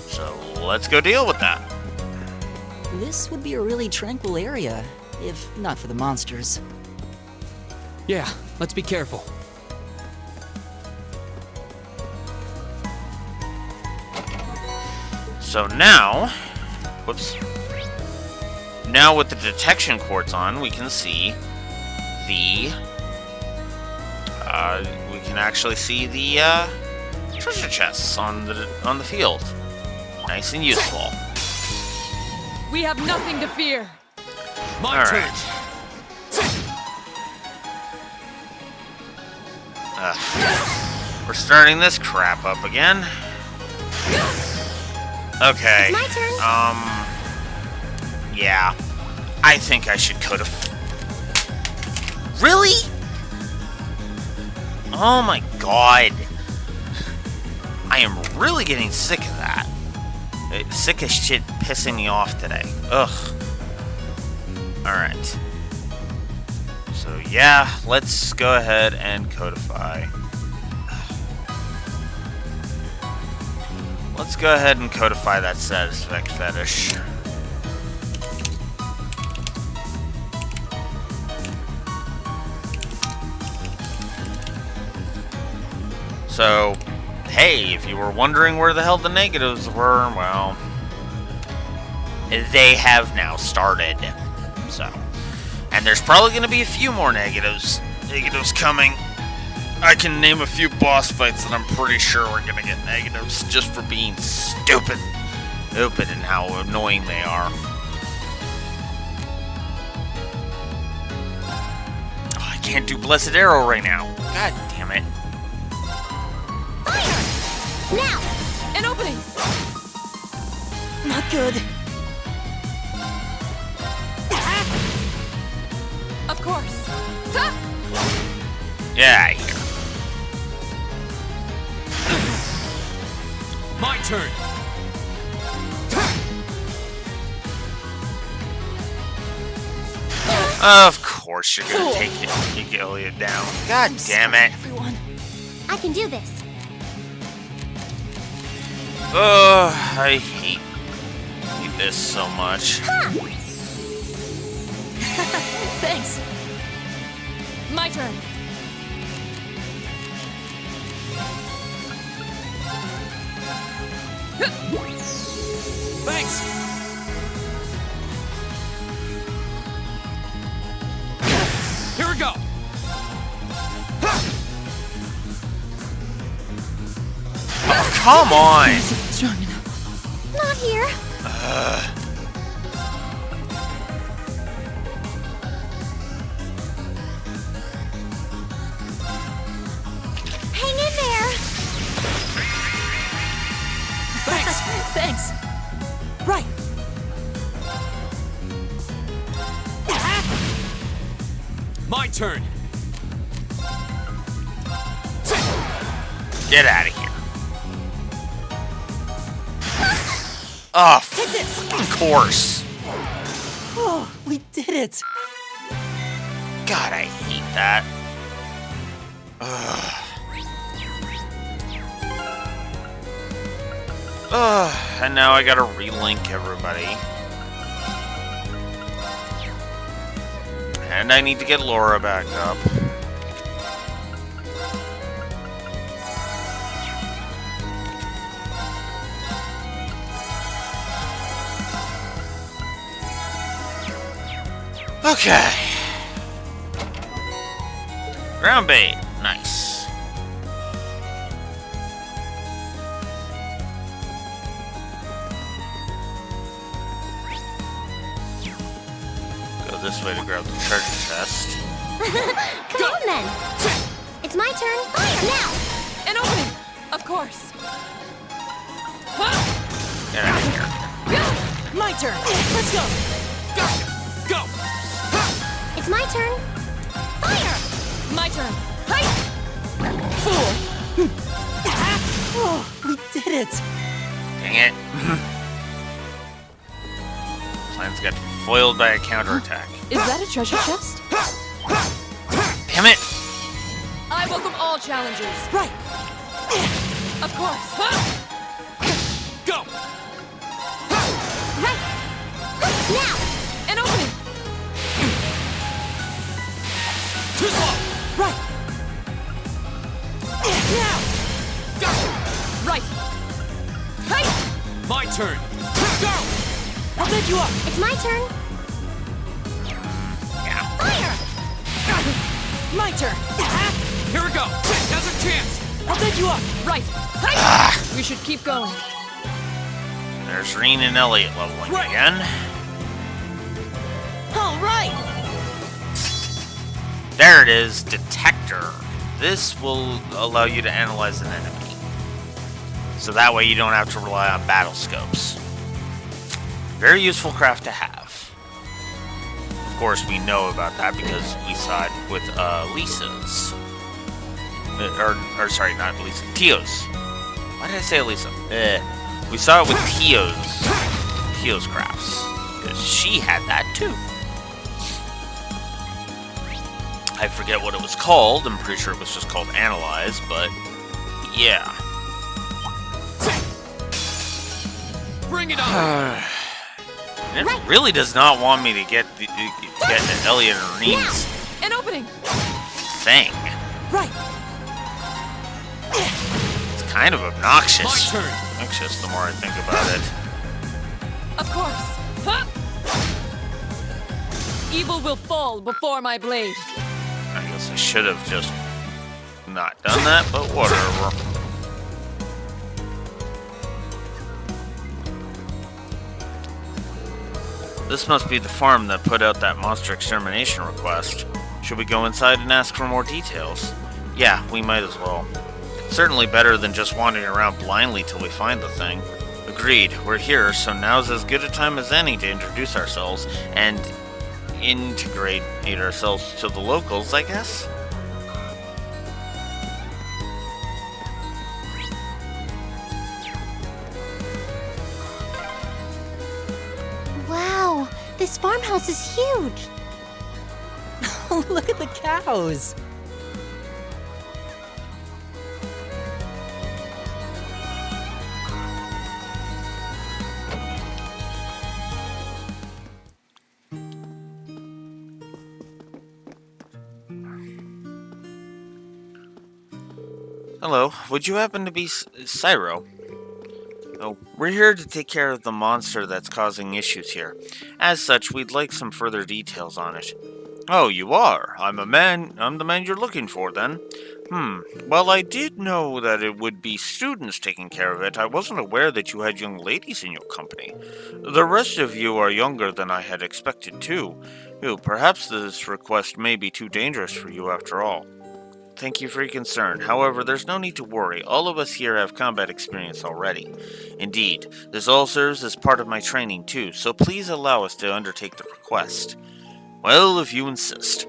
So, let's go deal with that. This would be a really tranquil area, if not for the monsters. Yeah, let's be careful. So now, whoops. Now with the detection quartz on, we can see the, we can actually see the, treasure chests on the field. Nice and useful. We have nothing to fear. My turn. We're starting this crap up again. Okay. It's my turn. Yeah. I think I should codify. Really? Oh my god. I am really getting sick of that. Sick of shit pissing me off today. Ugh. Alright. So yeah, let's go ahead and codify. Let's go ahead and codify that Satisfact fetish. So, hey, if you were wondering where the hell the negatives were, well, they have now started. So, and there's probably going to be a few more negatives coming. I can name a few boss fights that I'm pretty sure we're going to get negatives just for being stupid. Stupid and how annoying they are. Oh, I can't do Blessed Arrow right now. God damn it. Now! An opening! Not good. Yeah, here. My turn. Of course you're gonna take Elliot down. God damn it. Everyone. I can do this. Ugh, I hate this so much. Thanks. My turn. Thanks. Here we go. Oh, come on! Strong enough. Not here. Hang in there. Thanks. Right. My turn. Get out of here. Oh, of course. Oh, we did it. God, I hate that. Ugh, and now I gotta relink everybody. And I need to get Laura back up. Okay. Ground bait. Nice. Go this way to grab the treasure chest. Come on then. It's my turn. Fire now. An opening. Of course. Get out of here. My turn. Let's go. Go. It's my turn. Fire. My turn. Hi. Fool. Oh, we did it. Dang it. Plans got foiled by a counterattack. Is that a treasure chest? Damn it! I welcome all challengers. Right. Of course. Go. Right. Now. An opening. Too slow. Right. Now. Right. Hi. My turn. Go. I'll bed you up. It's my turn. Fire. My turn. Here we go. Now's our chance. I'll bed you up. Right. Hi. We should keep going. There's Reen and Elliot leveling Right. again. All right. There it is, Detector. This will allow you to analyze an enemy. So that way you don't have to rely on battle scopes. Very useful craft to have. Of course, we know about that because we saw it with Lisa's. Or sorry, not Lisa. Tio's. Why did I say Lisa? We saw it with Tio's crafts. Because she had that too. I forget what it was called. I'm pretty sure it was just called Analyze, but yeah. Bring it on. It really does not want me to get Elliot and Reen's An opening. thing. Right. It's kind of obnoxious. My turn. Obnoxious the more I think about it. Of course. Huh. Evil will fall before my blade. I guess I should have just not done that, but whatever. This must be the farm that put out that monster extermination request. Should we go inside and ask for more details? Yeah, we might as well. Certainly better than just wandering around blindly till we find the thing. Agreed, we're here, so now's as good a time as any to introduce ourselves and integrate ourselves to the locals, I guess? This farmhouse is huge. Oh, look at the cows. Hello, would you happen to be Cyro? Oh, we're here to take care of the monster that's causing issues here. As such, we'd like some further details on it. Oh, you are? I'm the man you're looking for, then. Well, I did know that it would be students taking care of it. I wasn't aware that you had young ladies in your company. The rest of you are younger than I had expected, too. Perhaps this request may be too dangerous for you after all. Thank you for your concern. However, there's no need to worry. All of us here have combat experience already. Indeed, this all serves as part of my training too, so please allow us to undertake the request. Well, if you insist.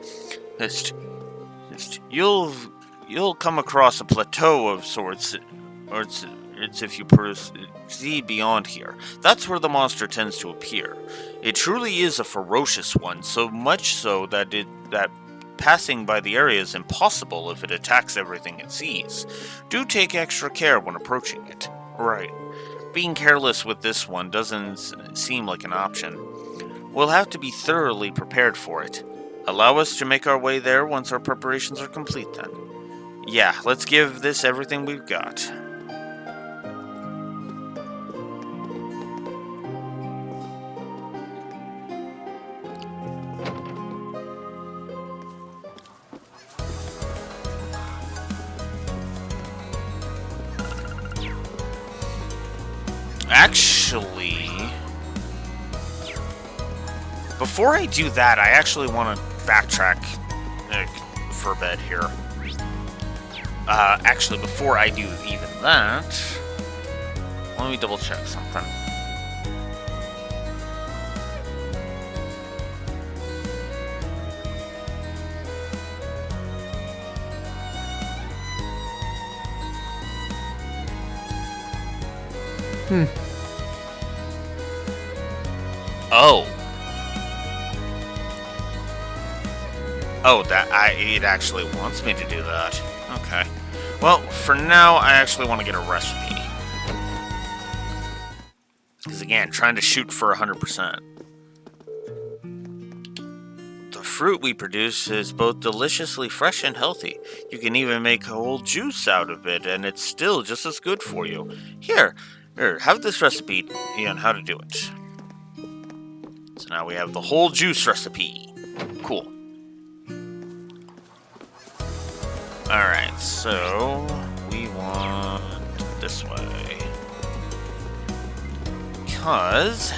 You'll come across a plateau of sorts, or it's if you proceed beyond here. That's where the monster tends to appear. It truly is a ferocious one, so much so that passing by the area is impossible if it attacks everything it sees. Do take extra care when approaching it. Right. Being careless with this one doesn't seem like an option. We'll have to be thoroughly prepared for it. Allow us to make our way there once our preparations are complete then. Yeah, let's give this everything we've got. Actually, before I do that, I actually want to backtrack for a bit here. Actually, before I do even that, let me double check something. Oh. Oh, it actually wants me to do that. Okay. Well, for now, I actually want to get a recipe. Because again, trying to shoot for 100%. The fruit we produce is both deliciously fresh and healthy. You can even make a whole juice out of it, and it's still just as good for you. Here, have this recipe on how to do it. So now we have the whole juice recipe. Cool. Alright, so we want this way. Because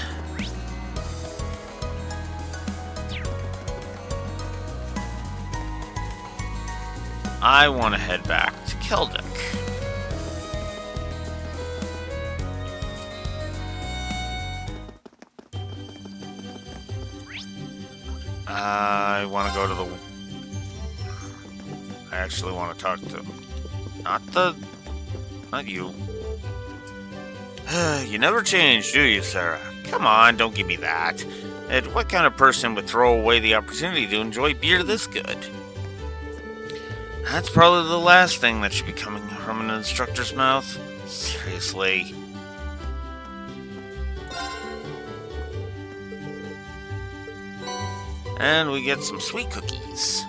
I want to head back to Keldic. I want to go to the... I actually want to talk to... Not you. You never change, do you, Sarah? Come on, don't give me that. And what kind of person would throw away the opportunity to enjoy beer this good? That's probably the last thing that should be coming from an instructor's mouth. Seriously. And we get some sweet cookies.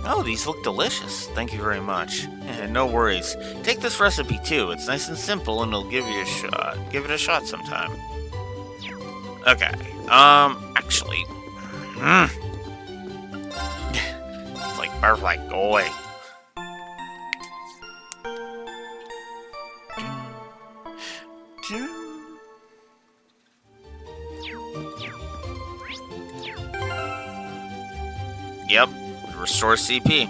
Oh, these look delicious. Thank you very much. No worries. Take this recipe too. It's nice and simple and it'll give you a shot. Give it a shot sometime. Okay. Actually. It's like perfect. Go away. Yep, restore CP.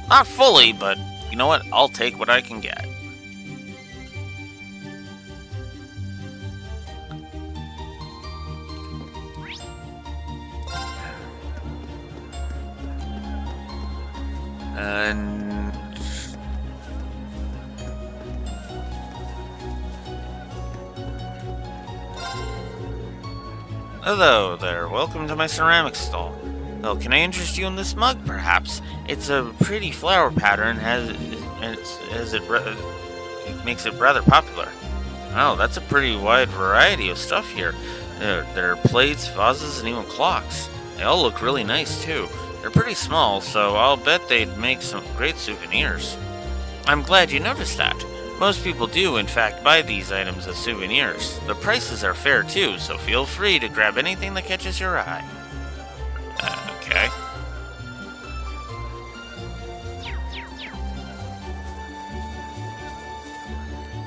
Not fully, but you know what? I'll take what I can get. And... Hello there, welcome to my ceramics stall. Well, can I interest you in this mug, perhaps? It's a pretty flower pattern, it makes it rather popular. Oh, that's a pretty wide variety of stuff here. There are plates, vases, and even clocks. They all look really nice, too. They're pretty small, so I'll bet they'd make some great souvenirs. I'm glad you noticed that. Most people do, in fact, buy these items as souvenirs. The prices are fair, too, so feel free to grab anything that catches your eye. Okay.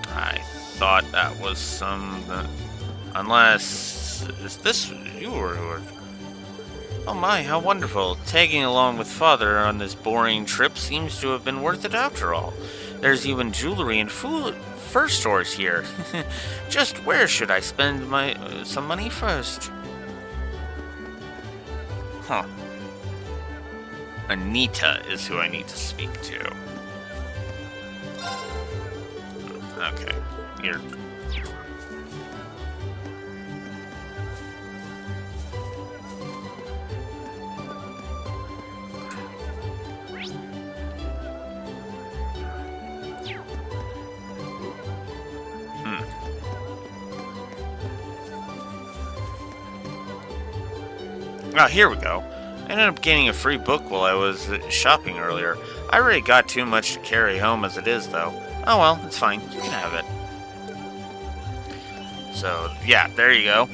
I thought that was some... unless... Is this you or... Oh my, how wonderful. Tagging along with Father on this boring trip seems to have been worth it after all. There's even jewelry and fur stores here. Just where should I spend some money first? Huh. Anita is who I need to speak to. Okay. Here. Ah, here we go. I ended up gaining a free book while I was shopping earlier. I already got too much to carry home as it is, though. Oh well, it's fine. You can have it. So, yeah, there you go.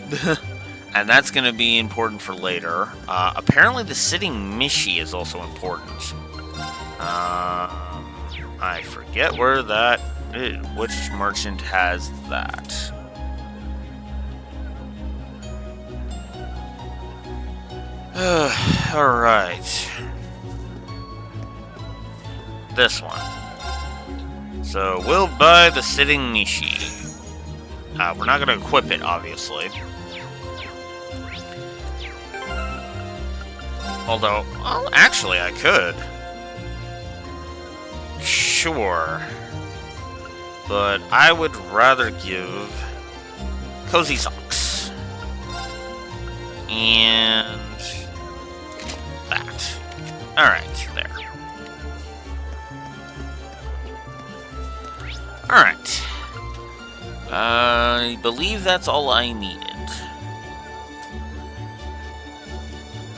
And that's going to be important for later. Apparently the sitting Mishi is also important. I forget where that... which merchant has that. Alright. This one. So, we'll buy the sitting Mishi. We're not going to equip it, obviously. Although, well, actually, I could. Sure. But I would rather give Cozy Socks. And that. Alright, there. Alright. I believe that's all I needed.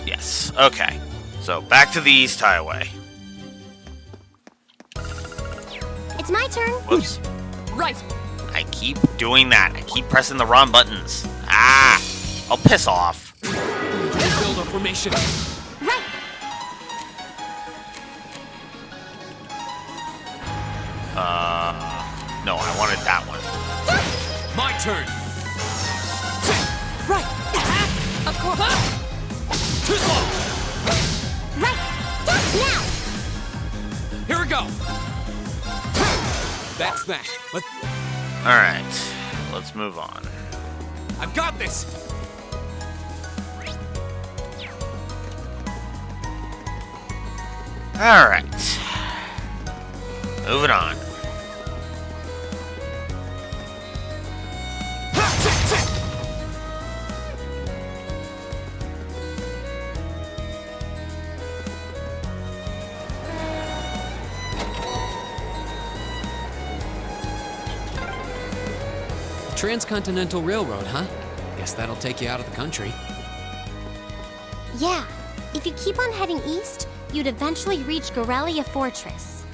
Yes, okay. So, back to the East Highway. It's my turn. Whoops. Right. I keep doing that. I keep pressing the wrong buttons. Ah! I'll piss off. Build a formation. Right. No, I wanted that one. My turn. Right. Of course. Too slow. Right. Now. Here we go. That's that. Alright. Let's move on. I've got this. Alright. Moving on. Transcontinental Railroad, huh? Guess that'll take you out of the country. Yeah. If you keep on heading east, you'd eventually reach Gorelia Fortress.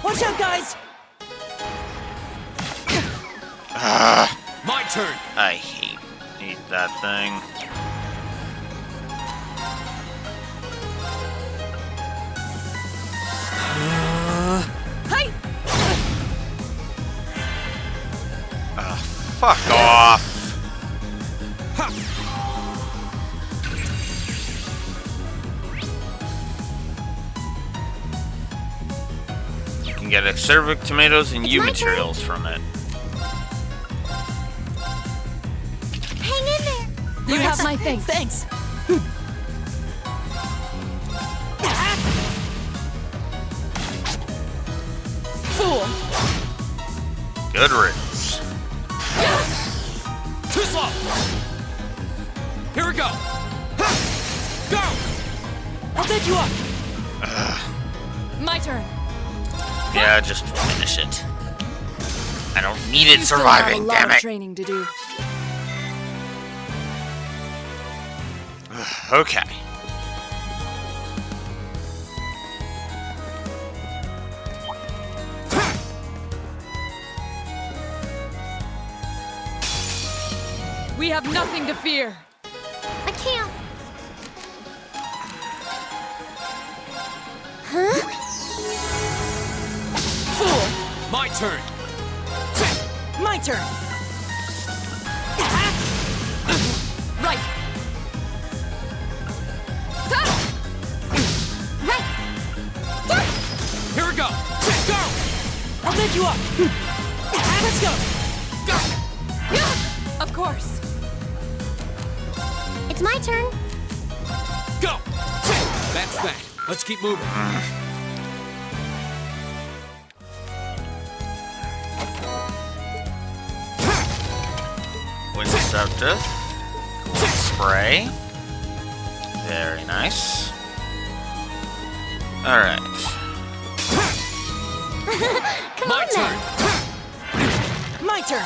Watch out, guys! My turn. I hate that thing. Hey! Fuck off. You can get acerbic tomatoes and U materials from it. Hang in there. You have my thing. Thanks! Fool. Good riddance. Too slow. Here we go. Go. I'll bet you up. My turn. Yeah, just finish it. I don't need it You still have a surviving, lot damn of it. training to do. Okay. We have nothing to fear. I can't. Huh? Fool! My turn. My turn. Right! Right. Here we go. Go. I'll bet you up. Let's go. Of course. It's my turn. Go. That's that. Let's keep moving. Wind Disruptive. Spray. Very nice. Alright. Come My on turn. then. My turn.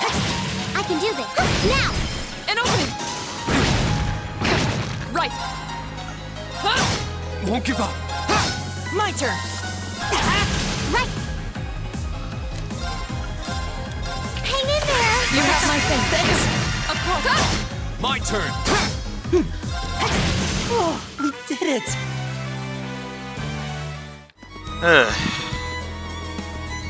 I can do this. Now. An opening! Right! Won't give up. My turn. Right. Hang in there. You have my faith. Of course. My turn. Oh, we did it.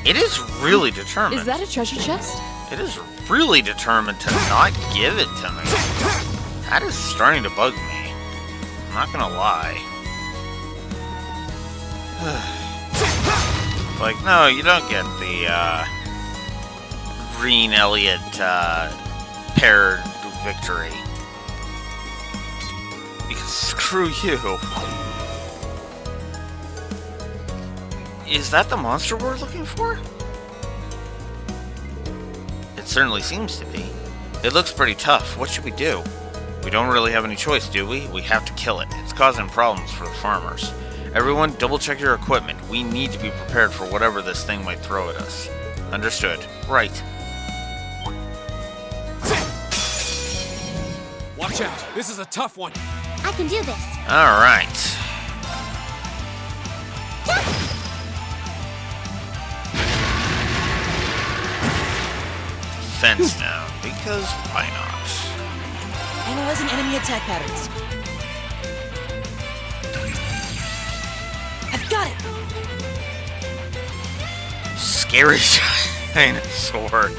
It is really determined. Is that a treasure chest? It is really determined to not give it to me. That is starting to bug me. I'm not gonna lie. Like, no, you don't get the, Green Elliot, paired victory. Because screw you. Is that the monster we're looking for? It certainly seems to be. It looks pretty tough. What should we do? We don't really have any choice, do we? We have to kill it. It's causing problems for the farmers. Everyone, double check your equipment. We need to be prepared for whatever this thing might throw at us. Understood. Right. Watch out. This is a tough one. I can do this. Alright. Fence down, because why not? Analyzing enemy attack patterns. I've got it. Scary dinosaur.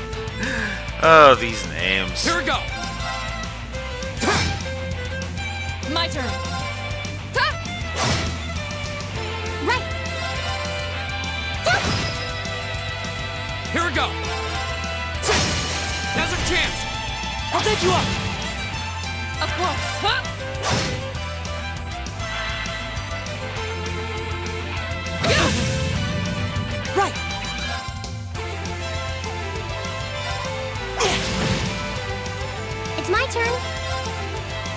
Oh, these names. Here we go. My turn. Right. Here we go. Now's our chance. I'll bet you up. Of course. Right. It's my turn.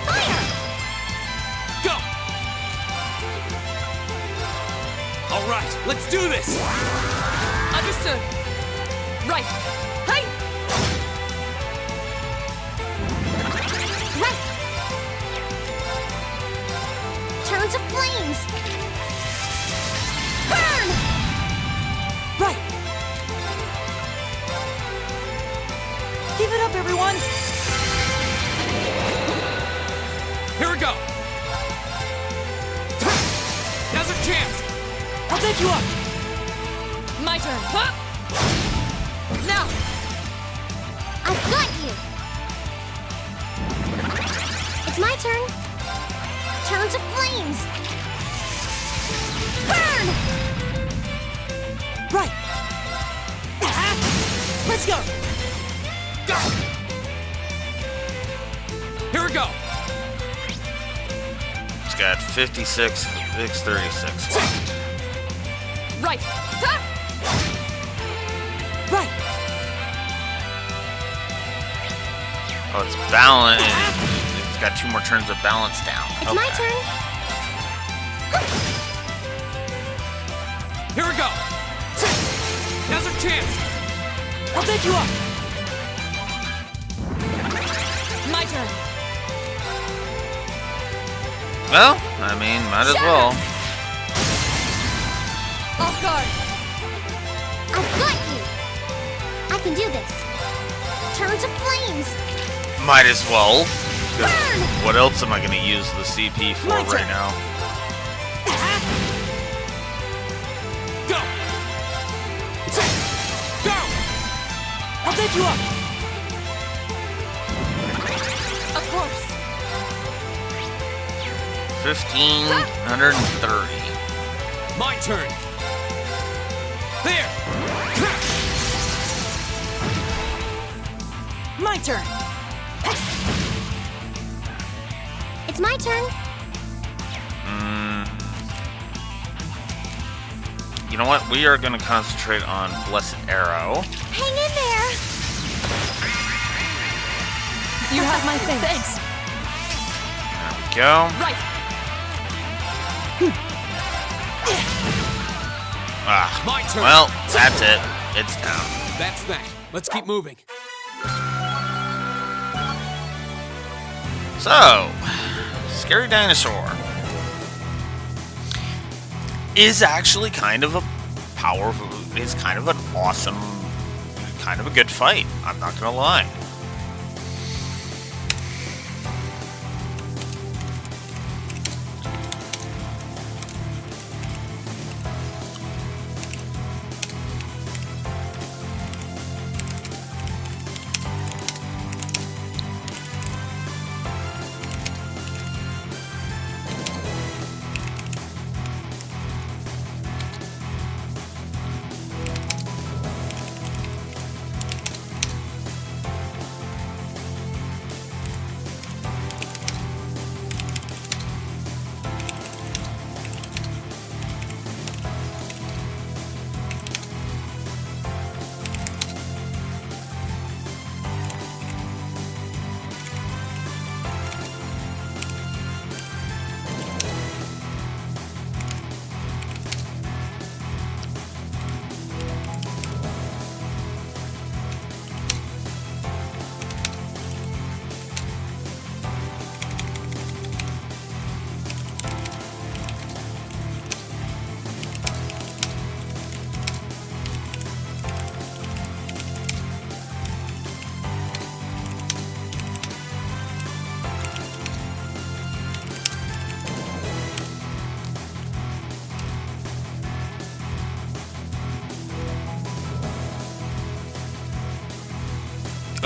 Fire. Go. All right. Let's do this. Understood. Right. Hey! Right. Turn to flames. Burn. Right. Give it up, everyone. Here we go. Now's our chance. I'll bet you up. My turn. Now! I've got you. It's my turn. Turn to flames. Burn. Right. Let's go. Go. Here we go. It's got 56, 36 left. Right. Right. Oh, it's balance. It's got 2 more turns of balance down. It's my turn. Here we go. Now's our chance. I'll pick you up. My turn. Well, I mean, might as well. Off guard. I've got you. I can do this. Turn to flames. Might as well. Burn. What else am I going to use the CP for My right turn. now? Go. Go. I'll pick you up. Of course. 1,530. My turn. There. My turn. It's my turn. You know what? We are going to concentrate on Blessed Arrow. Hang in there. You have my thanks. There we go. Right. Ah, My turn. well, that's it. It's down. That's that. Let's keep moving. So, Scary Dinosaur is actually kind of a powerful, is kind of an awesome, kind of a good fight. I'm not gonna lie.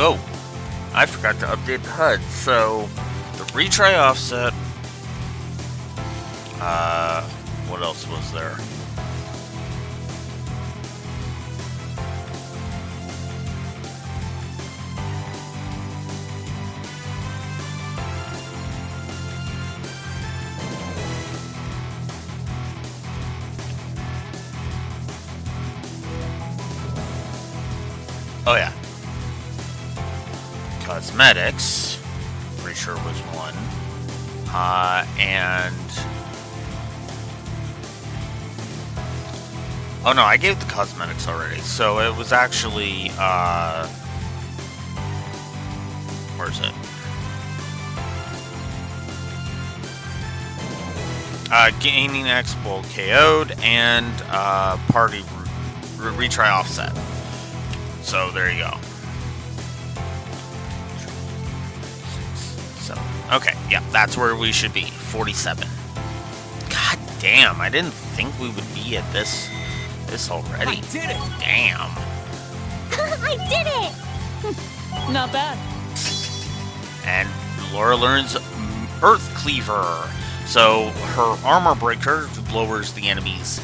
Oh, I forgot to update the HUD. So, the retry offset. What else was there? Oh yeah. Cosmetics, pretty sure was one. And oh no, I gave the cosmetics already. So it was actually where is it? Gaining Expo KO'd and party retry offset. So there you go. 6, 7. Okay, yeah, that's where we should be. 47. God damn, I didn't think we would be at this already. I did it! Damn. I did it! Not bad. And Laura learns Earth Cleaver. So her armor breaker lowers the enemy's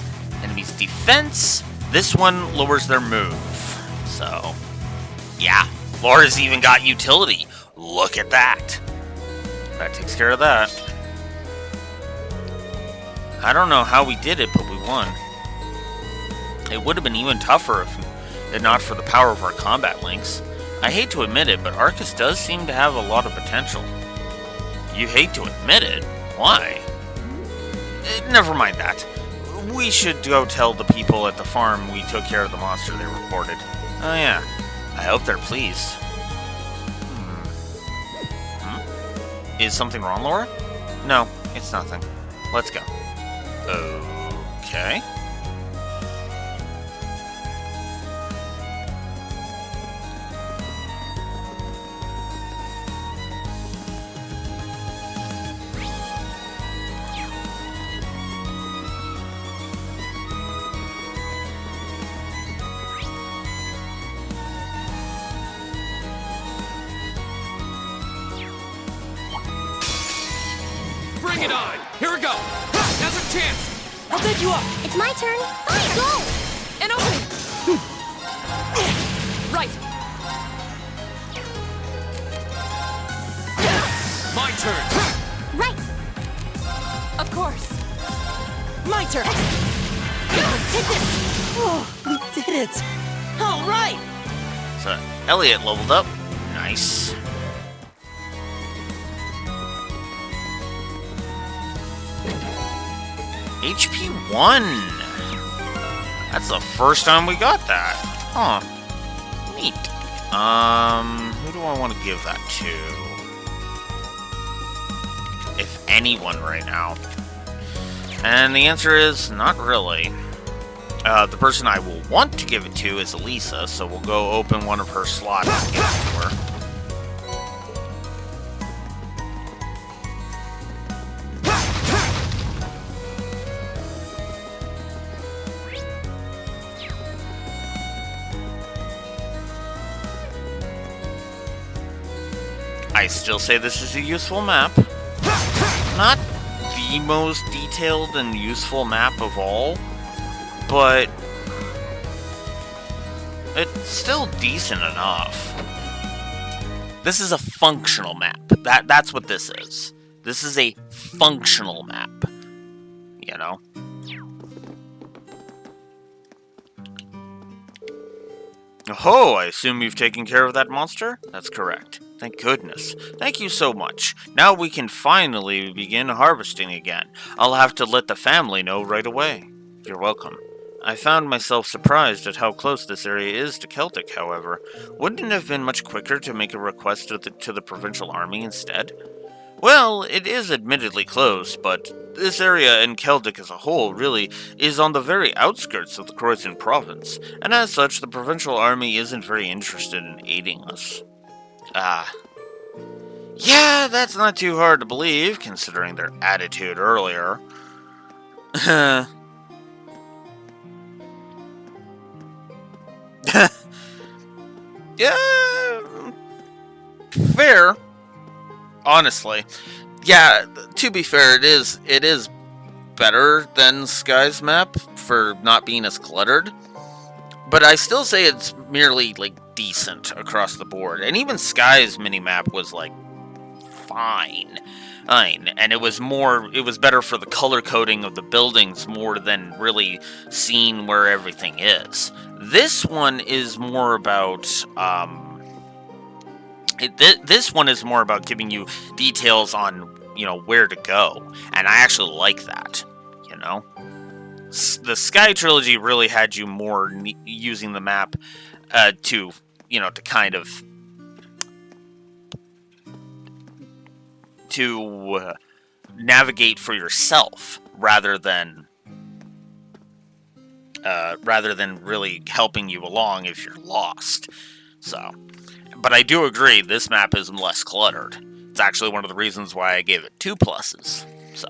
defense. This one lowers their move. So, yeah, Laura's even got utility. Look at that. That takes care of that. I don't know how we did it, but we won. It would have been even tougher if not for the power of our combat links. I hate to admit it, but Arcus does seem to have a lot of potential. You hate to admit it? Why? Never mind that. We should go tell the people at the farm we took care of the monster they reported. Oh yeah, I hope they're pleased. Is something wrong, Laura? No, it's nothing. Let's go. Okay. Bring it on! Here we go! Ha! Now's our chance! I'll pick you up. It's my turn. Fine, go! An opening. Right. My turn! Right. Of course. My turn. Take this. Oh, we did it! All right! So, Elliot leveled up. Nice. HP 1. That's the first time we got that. Huh. Neat. Who do I want to give that to? If anyone right now. And the answer is not really. The person I will want to give it to is Elisa, so we'll go open one of her slots and give it to her. I still say this is a useful map. Not the most detailed and useful map of all, but it's still decent enough. This is a functional map. That's what this is. This is a functional map. You know? Oh, I assume you've taken care of that monster? That's correct. Thank goodness. Thank you so much. Now we can finally begin harvesting again. I'll have to let the family know right away. You're welcome. I found myself surprised at how close this area is to Celtic, however. Wouldn't it have been much quicker to make a request to the provincial army instead? Well, it is admittedly close, but this area and Celtic as a whole really is on the very outskirts of the Croydon province, and as such the provincial army isn't very interested in aiding us. Yeah, that's not too hard to believe, considering their attitude earlier. Yeah, fair. Honestly. Yeah, to be fair, it is better than Sky's map for not being as cluttered. But I still say it's merely, like, decent across the board. And even Sky's minimap was, like, fine. And it was better for the color coding of the buildings more than really seeing where everything is. This one is more about, this one is more about giving you details on, you know, where to go. And I actually like that, you know? The Sky Trilogy really had you more using the map to, you know, to kind of to navigate for yourself rather than really helping you along if you're lost. So, but I do agree this map is less cluttered. It's actually one of the reasons why I gave it 2 pluses. So.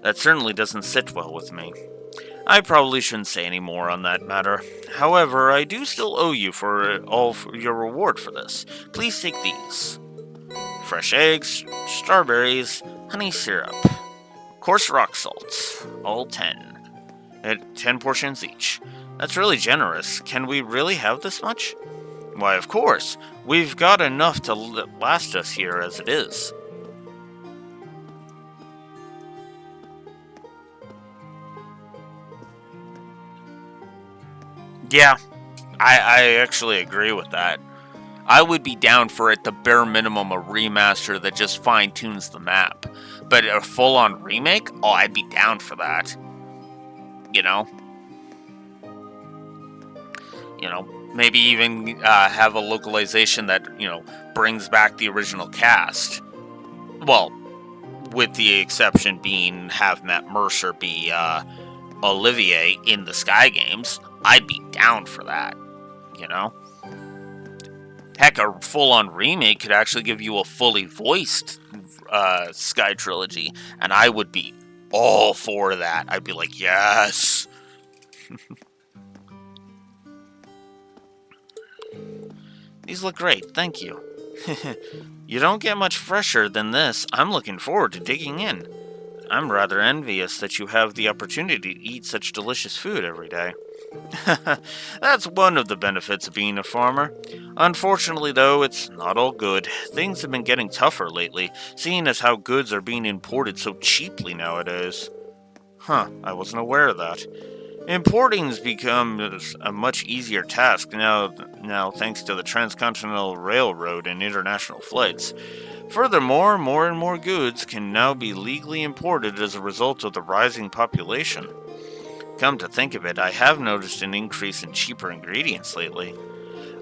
That certainly doesn't sit well with me. I probably shouldn't say any more on that matter. However, I do still owe you for your reward for this. Please take these. Fresh eggs, strawberries, honey syrup, coarse rock salt, all 10. At 10 portions each. That's really generous. Can we really have this much? Why, of course. We've got enough to last us here as it is. Yeah, I actually agree with that. I would be down for at the bare minimum a remaster that just fine-tunes the map. But a full-on remake? Oh, I'd be down for that. You know? Maybe even have a localization that, brings back the original cast. Well, with the exception being have Matt Mercer be Olivier in the Sky Games. I'd be down for that, Heck, a full-on remake could actually give you a fully voiced Sky Trilogy, and I would be all for that. I'd be like, yes! These look great, thank you. You don't get much fresher than this. I'm looking forward to digging in. I'm rather envious that you have the opportunity to eat such delicious food every day. That's one of the benefits of being a farmer. Unfortunately, though, it's not all good. Things have been getting tougher lately, seeing as how goods are being imported so cheaply nowadays. I wasn't aware of that. Importing's become a much easier task now thanks to the Transcontinental Railroad and international flights. Furthermore, more and more goods can now be legally imported as a result of the rising population. Come to think of it, I have noticed an increase in cheaper ingredients lately.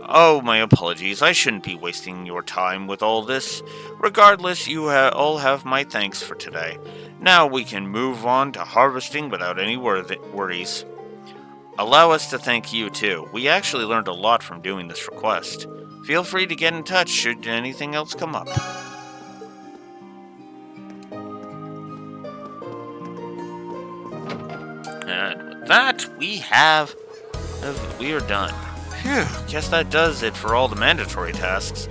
Oh, my apologies, I shouldn't be wasting your time with all this. Regardless, you all have my thanks for today. Now we can move on to harvesting without any worries. Allow us to thank you too. We actually learned a lot from doing this request. Feel free to get in touch should anything else come up. And with that, we are done. Phew, guess that does it for all the mandatory tasks.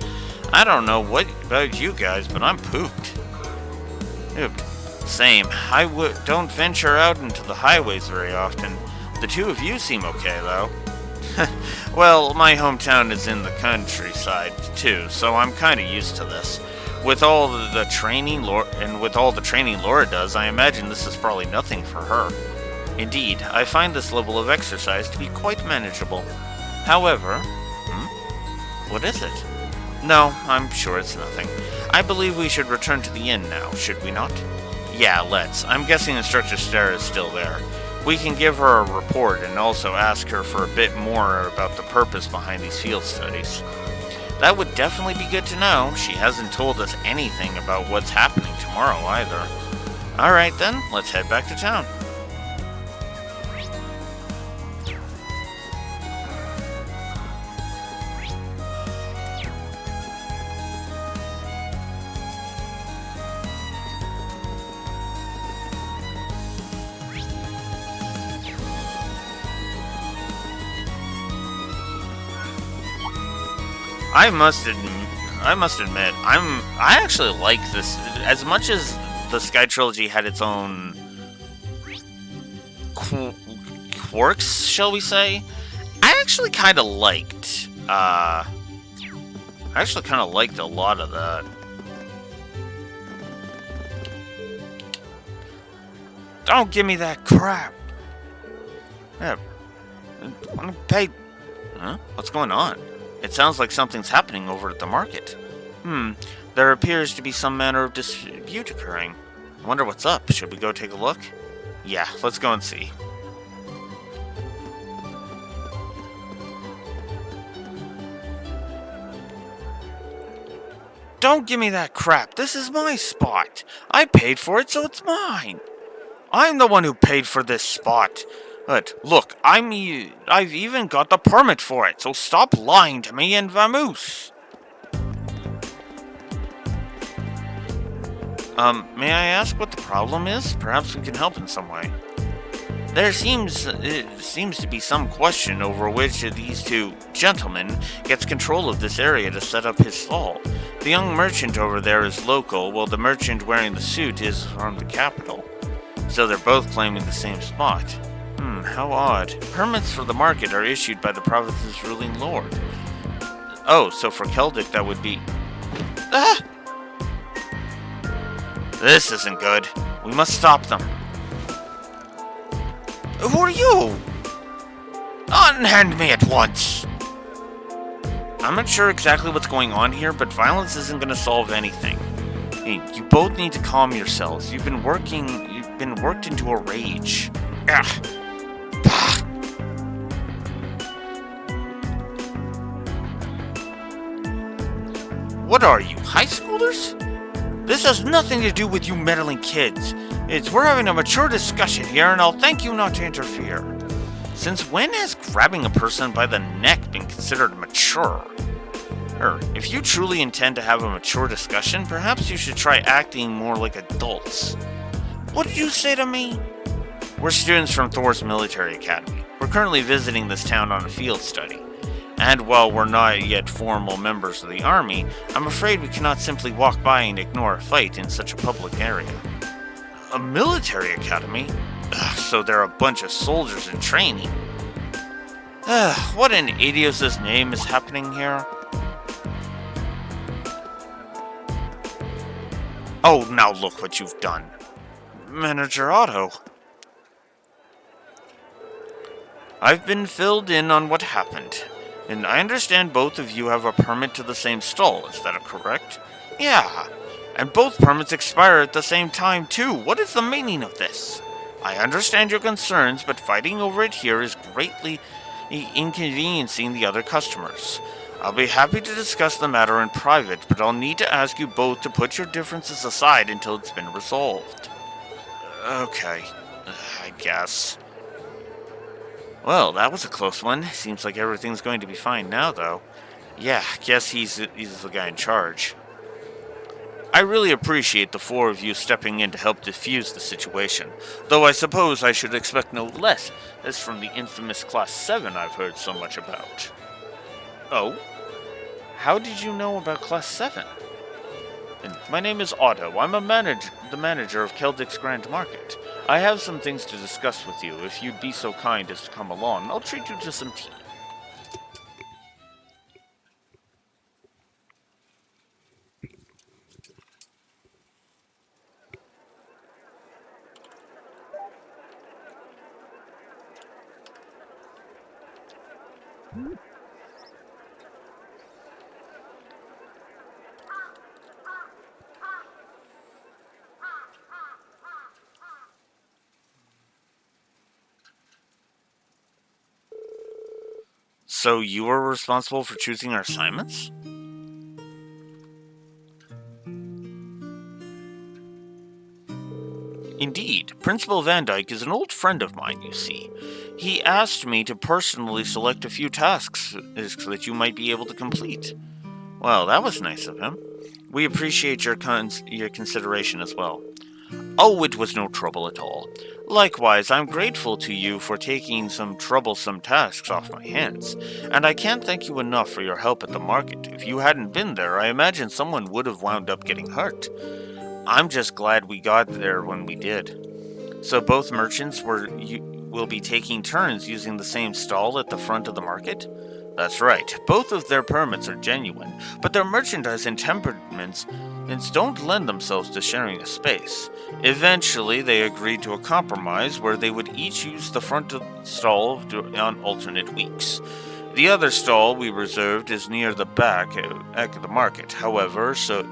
I don't know what about you guys, but I'm pooped. Same. I don't venture out into the highways very often. The two of you seem okay, though. Well, my hometown is in the countryside, too, so I'm kind of used to this. With all the training Laura does, I imagine this is probably nothing for her. Indeed, I find this level of exercise to be quite manageable. However... What is it? No, I'm sure it's nothing. I believe we should return to the inn now, should we not? Yeah, let's. I'm guessing Instructor Stara is still there. We can give her a report and also ask her for a bit more about the purpose behind these field studies. That would definitely be good to know. She hasn't told us anything about what's happening tomorrow either. Alright then, let's head back to town. I must admit, I actually like this as much as the Sky Trilogy had its own quirks, shall we say. I actually kind of liked a lot of that. Don't give me that crap. Yeah. Hey, what's going on? It sounds like something's happening over at the market. There appears to be some manner of dispute occurring. I wonder what's up. Should we go take a look? Yeah, let's go and see. Don't give me that crap. This is my spot. I paid for it, so it's mine. I'm the one who paid for this spot. But look, I've even got the permit for it, so stop lying to me and Vamoose. May I ask what the problem is? Perhaps we can help in some way. It seems to be some question over which of these two gentlemen gets control of this area to set up his stall. The young merchant over there is local, while the merchant wearing the suit is from the capital. So they're both claiming the same spot. How odd. Permits for the market are issued by the province's ruling lord. Oh, so for Keldic that would be... Ah! This isn't good. We must stop them. Who are you? Unhand me at once! I'm not sure exactly what's going on here, but violence isn't going to solve anything. Hey, you both need to calm yourselves. You've been worked into a rage. Ugh. Bah. What are you, high schoolers? This has nothing to do with you meddling kids. We're having a mature discussion here, and I'll thank you not to interfere. Since when has grabbing a person by the neck been considered mature? If you truly intend to have a mature discussion, perhaps you should try acting more like adults. What did you say to me? We're students from Thor's Military Academy. We're currently visiting this town on a field study. And while we're not yet formal members of the army, I'm afraid we cannot simply walk by and ignore a fight in such a public area. A military academy? Ugh, so they're a bunch of soldiers in training. What in Adios' name is happening here? Oh, now look what you've done. Manager Otto. I've been filled in on what happened. And I understand both of you have a permit to the same stall, is that correct? Yeah, and both permits expire at the same time too. What is the meaning of this? I understand your concerns, but fighting over it here is greatly inconveniencing the other customers. I'll be happy to discuss the matter in private, but I'll need to ask you both to put your differences aside until it's been resolved. Okay, I guess. Well, that was a close one. Seems like everything's going to be fine now, though. Yeah, guess he's the guy in charge. I really appreciate the four of you stepping in to help defuse the situation, though I suppose I should expect no less, as from the infamous Class 7 I've heard so much about. Oh? How did you know about Class 7? And my name is Otto. I'm the manager of Keldick's Grand Market. I have some things to discuss with you. If you'd be so kind as to come along, I'll treat you to some tea. So you were responsible for choosing our assignments? Indeed. Principal Van Dyke is an old friend of mine, you see. He asked me to personally select a few tasks that you might be able to complete. Well, that was nice of him. We appreciate your consideration as well. Oh, it was no trouble at all. Likewise, I'm grateful to you for taking some troublesome tasks off my hands, and I can't thank you enough for your help at the market. If you hadn't been there, I imagine someone would have wound up getting hurt. I'm just glad we got there when we did. So both merchants will be taking turns using the same stall at the front of the market? That's right. Both of their permits are genuine, but their merchandise and temperaments don't lend themselves to sharing a space. Eventually, they agreed to a compromise where they would each use the front of the stall on alternate weeks. The other stall we reserved is near the back of the market. However, so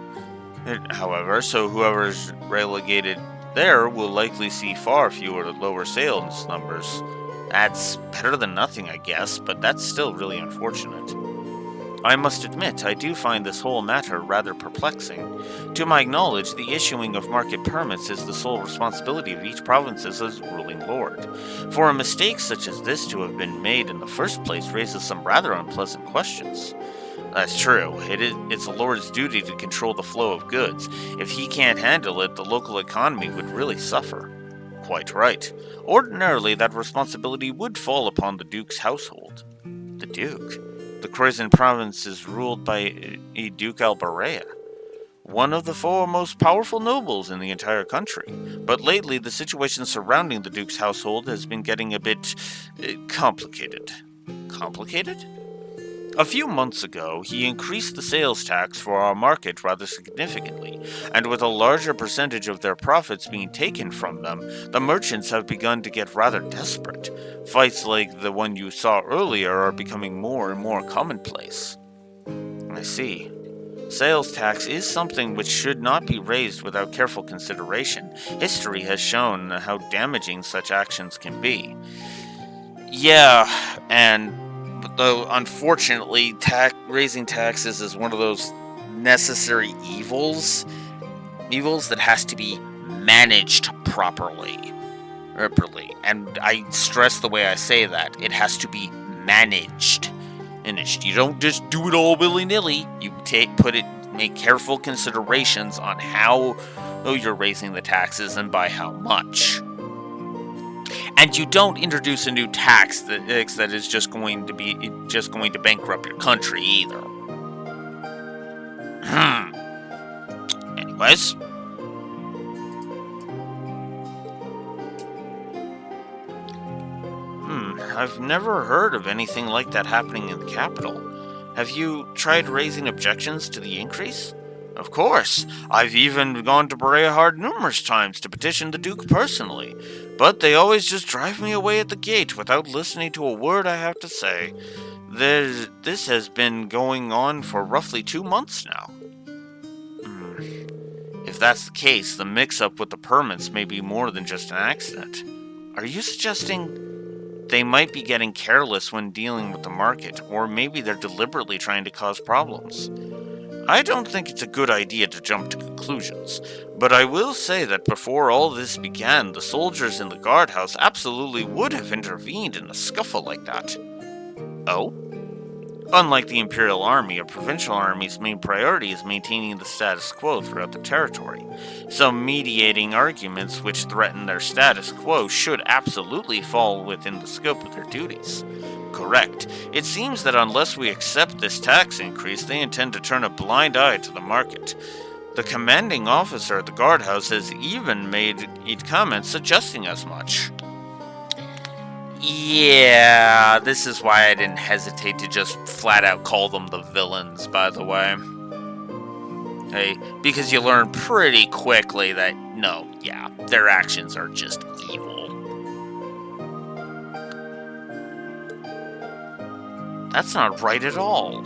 whoever is relegated there will likely see far fewer lower sales numbers. That's better than nothing, I guess, but that's still really unfortunate. I must admit, I do find this whole matter rather perplexing. To my knowledge, the issuing of market permits is the sole responsibility of each province's ruling lord. For a mistake such as this to have been made in the first place raises some rather unpleasant questions. That's true. It's the lord's duty to control the flow of goods. If he can't handle it, the local economy would really suffer. Quite right. Ordinarily, that responsibility would fall upon the Duke's household. The Duke? The Croizon province is ruled by Duke Albarea, one of the four most powerful nobles in the entire country. But lately, the situation surrounding the Duke's household has been getting a bit complicated. Complicated? A few months ago, he increased the sales tax for our market rather significantly, and with a larger percentage of their profits being taken from them, the merchants have begun to get rather desperate. Fights like the one you saw earlier are becoming more and more commonplace. I see. Sales tax is something which should not be raised without careful consideration. History has shown how damaging such actions can be. Yeah, though unfortunately, raising taxes is one of those necessary evils that has to be managed properly. And I stress the way I say that. It has to be managed. You don't just do it all willy-nilly. You make careful considerations on how you're raising the taxes and by how much. And you don't introduce a new tax that is just going to bankrupt your country either. Anyways. I've never heard of anything like that happening in the capital. Have you tried raising objections to the increase? Of course. I've even gone to Bereahard numerous times to petition the Duke personally, but they always just drive me away at the gate without listening to a word I have to say. This has been going on for roughly 2 months now. If that's the case, the mix-up with the permits may be more than just an accident. Are you suggesting they might be getting careless when dealing with the market, or maybe they're deliberately trying to cause problems? I don't think it's a good idea to jump to conclusions, but I will say that before all this began, the soldiers in the guardhouse absolutely would have intervened in a scuffle like that. Oh? Unlike the Imperial Army, a provincial army's main priority is maintaining the status quo throughout the territory, so mediating arguments which threaten their status quo should absolutely fall within the scope of their duties. Correct. It seems that unless we accept this tax increase, they intend to turn a blind eye to the market. The commanding officer at the guardhouse has even made comments suggesting as much. Yeah, this is why I didn't hesitate to just flat out call them the villains, by the way. Hey, because you learn pretty quickly that, their actions are just evil. That's not right at all.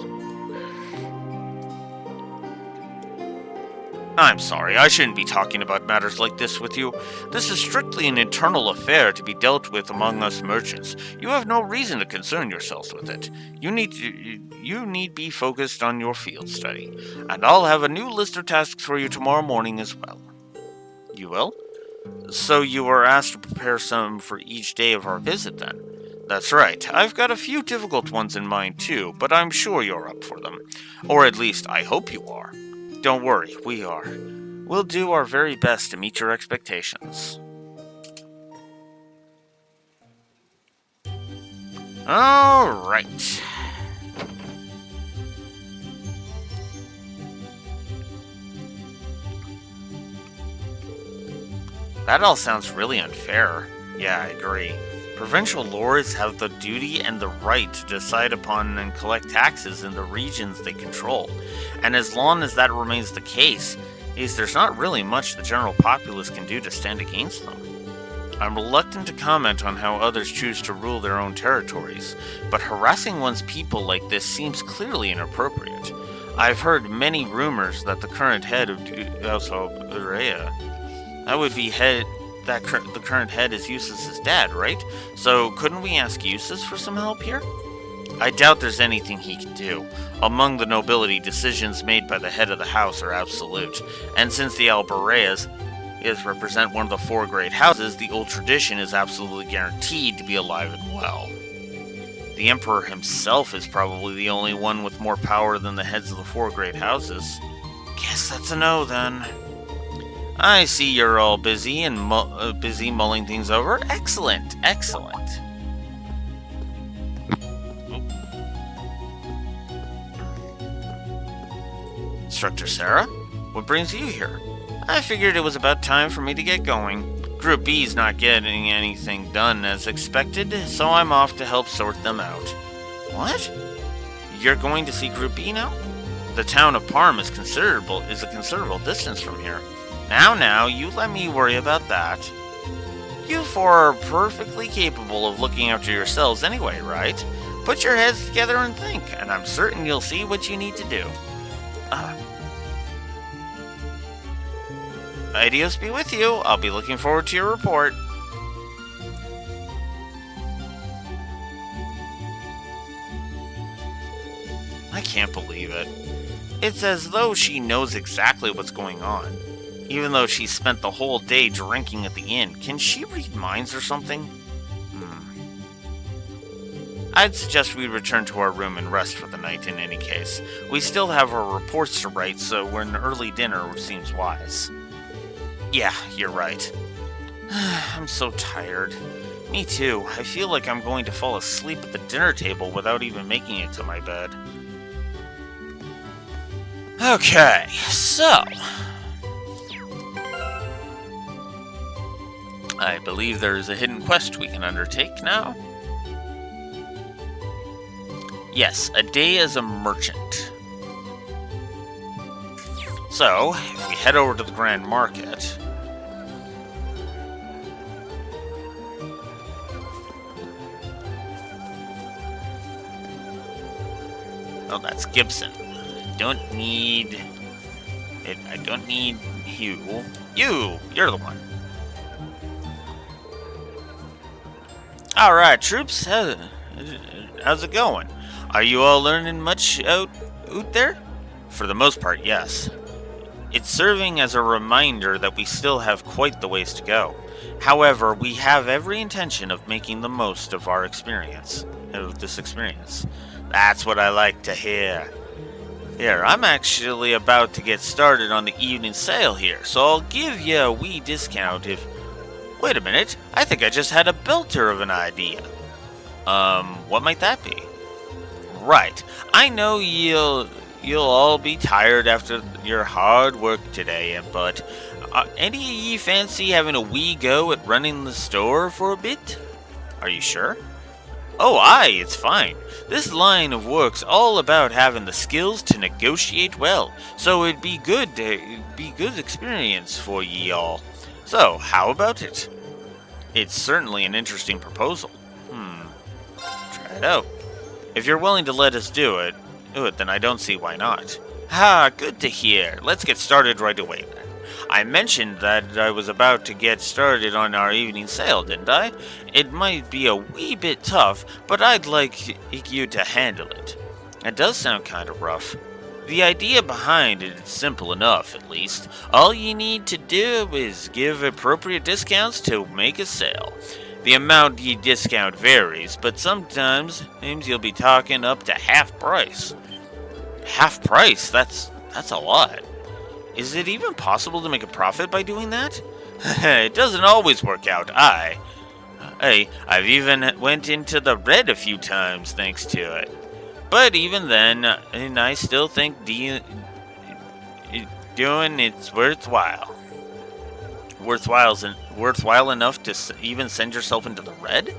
I'm sorry, I shouldn't be talking about matters like this with you. This is strictly an internal affair to be dealt with among us merchants. You have no reason to concern yourselves with it. You need be focused on your field study, and I'll have a new list of tasks for you tomorrow morning as well. You will? So you were asked to prepare some for each day of our visit, then? That's right. I've got a few difficult ones in mind, too, but I'm sure you're up for them. Or at least, I hope you are. Don't worry, we are. We'll do our very best to meet your expectations. Alright. That all sounds really unfair. Yeah, I agree. Provincial lords have the duty and the right to decide upon and collect taxes in the regions they control, and as long as that remains the case, there's not really much the general populace can do to stand against them. I'm reluctant to comment on how others choose to rule their own territories, but harassing one's people like this seems clearly inappropriate. I've heard many rumors that the current head of House Berea, the current head is Eustace's dad, right? So couldn't we ask Eustace for some help here? I doubt there's anything he can do. Among the nobility, decisions made by the head of the house are absolute, and since the Albereas represent one of the 4 great houses, the old tradition is absolutely guaranteed to be alive and well. The Emperor himself is probably the only one with more power than the heads of the 4 great houses. Guess that's a no, then. I see you're all busy and busy mulling things over. Excellent, excellent. Instructor Sarah, what brings you here? I figured it was about time for me to get going. Group B's not getting anything done as expected, so I'm off to help sort them out. What? you're going to see Grupino? The town of Parm is a considerable distance from here. Now, you let me worry about that. You four are perfectly capable of looking after yourselves anyway, right? Put your heads together and think, and I'm certain you'll see what you need to do. Ideas be with you. I'll be looking forward to your report. I can't believe it. It's as though she knows exactly what's going on. Even though she spent the whole day drinking at the inn, can she read minds or something? I'd suggest we return to our room and rest for the night in any case. We still have our reports to write, so an early dinner seems wise. Yeah, you're right. I'm so tired. Me too. I feel like I'm going to fall asleep at the dinner table without even making it to my bed. Okay, so... I believe there is a hidden quest we can undertake now. Yes, a day as a merchant. So, if we head over to the Grand Market... Oh, that's Gibson. I don't need you. You're the one. Alright, troops. How's it going? Are you all learning much out there? For the most part, yes. It's serving as a reminder that we still have quite the ways to go. However, we have every intention of making the most of this experience. That's what I like to hear. Here, I'm actually about to get started on the evening sale here, so I'll give you a wee discount if... Wait a minute, I think I just had a belter of an idea. What might that be? Right, I know you'll all be tired after your hard work today, but any of ye fancy having a wee go at running the store for a bit? Are you sure? Oh, aye, it's fine. This line of work's all about having the skills to negotiate well, so it'd be good experience for ye all. So, how about it? It's certainly an interesting proposal. Try it out. If you're willing to let us do it, then I don't see why not. Good to hear. Let's get started right away then. I mentioned that I was about to get started on our evening sale, didn't I? It might be a wee bit tough, but I'd like you to handle it. It does sound kind of rough. The idea behind it is simple enough, at least. All you need to do is give appropriate discounts to make a sale. The amount you discount varies, but sometimes you'll be talking up to half price. Half price? That's a lot. Is it even possible to make a profit by doing that? It doesn't always work out, I've even went into the red a few times thanks to it. But even then, I still think doing it's worthwhile. Worthwhile enough to even send yourself into the red?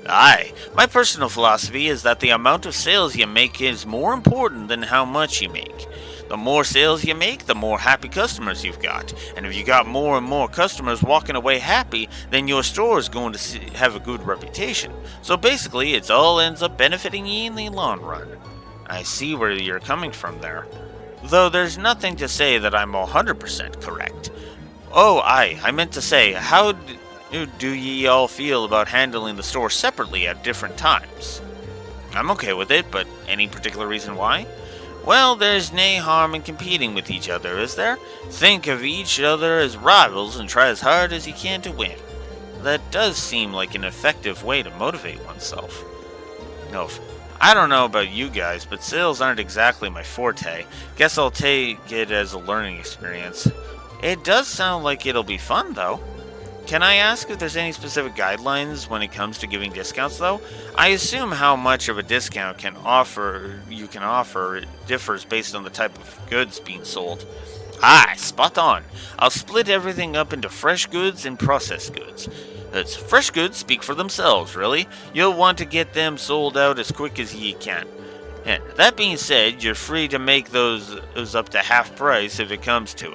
Aye, my personal philosophy is that the amount of sales you make is more important than how much you make. The more sales you make, the more happy customers you've got. And if you got more and more customers walking away happy, then your store is going to have a good reputation. So basically, it all ends up benefiting you in the long run. I see where you're coming from there. Though there's nothing to say that I'm 100% correct. Oh, I meant to say, how do ye all feel about handling the store separately at different times? I'm okay with it, but any particular reason why? Well, there's nae harm in competing with each other, is there? Think of each other as rivals and try as hard as you can to win. That does seem like an effective way to motivate oneself. No, I don't know about you guys, but sales aren't exactly my forte. Guess I'll take it as a learning experience. It does sound like it'll be fun, though. Can I ask if there's any specific guidelines when it comes to giving discounts, though? I assume how much of a discount you can offer differs based on the type of goods being sold. Spot on. I'll split everything up into fresh goods and processed goods. Fresh goods speak for themselves, really. You'll want to get them sold out as quick as ye can. Yeah, that being said, you're free to make those up to half price if it comes to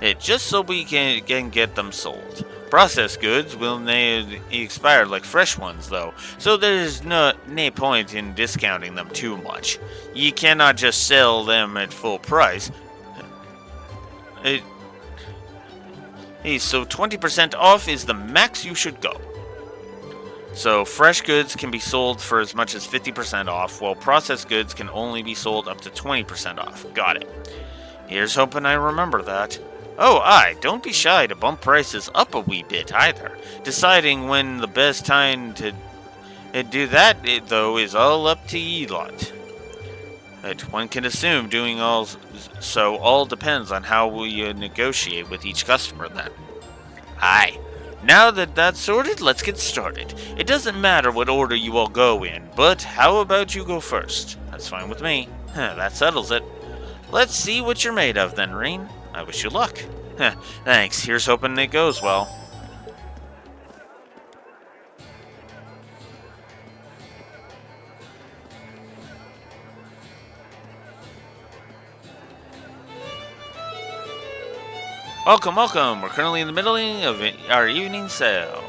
it. Just so we can get them sold. Processed goods will expire like fresh ones, though, so there's no point in discounting them too much. You cannot just sell them at full price. So 20% off is the max you should go. So fresh goods can be sold for as much as 50% off, while processed goods can only be sold up to 20% off. Got it. Here's hoping I remember that. Oh, don't be shy to bump prices up a wee bit either. Deciding when the best time to do that, though, is all up to ye lot. But one can assume doing all depends on how we negotiate with each customer then. Aye. Now that that's sorted, let's get started. It doesn't matter what order you all go in, but how about you go first? That's fine with me. That settles it. Let's see what you're made of then, Reen. I wish you luck. Thanks. Here's hoping it goes well. Welcome, welcome. We're currently in the middle of our evening sale.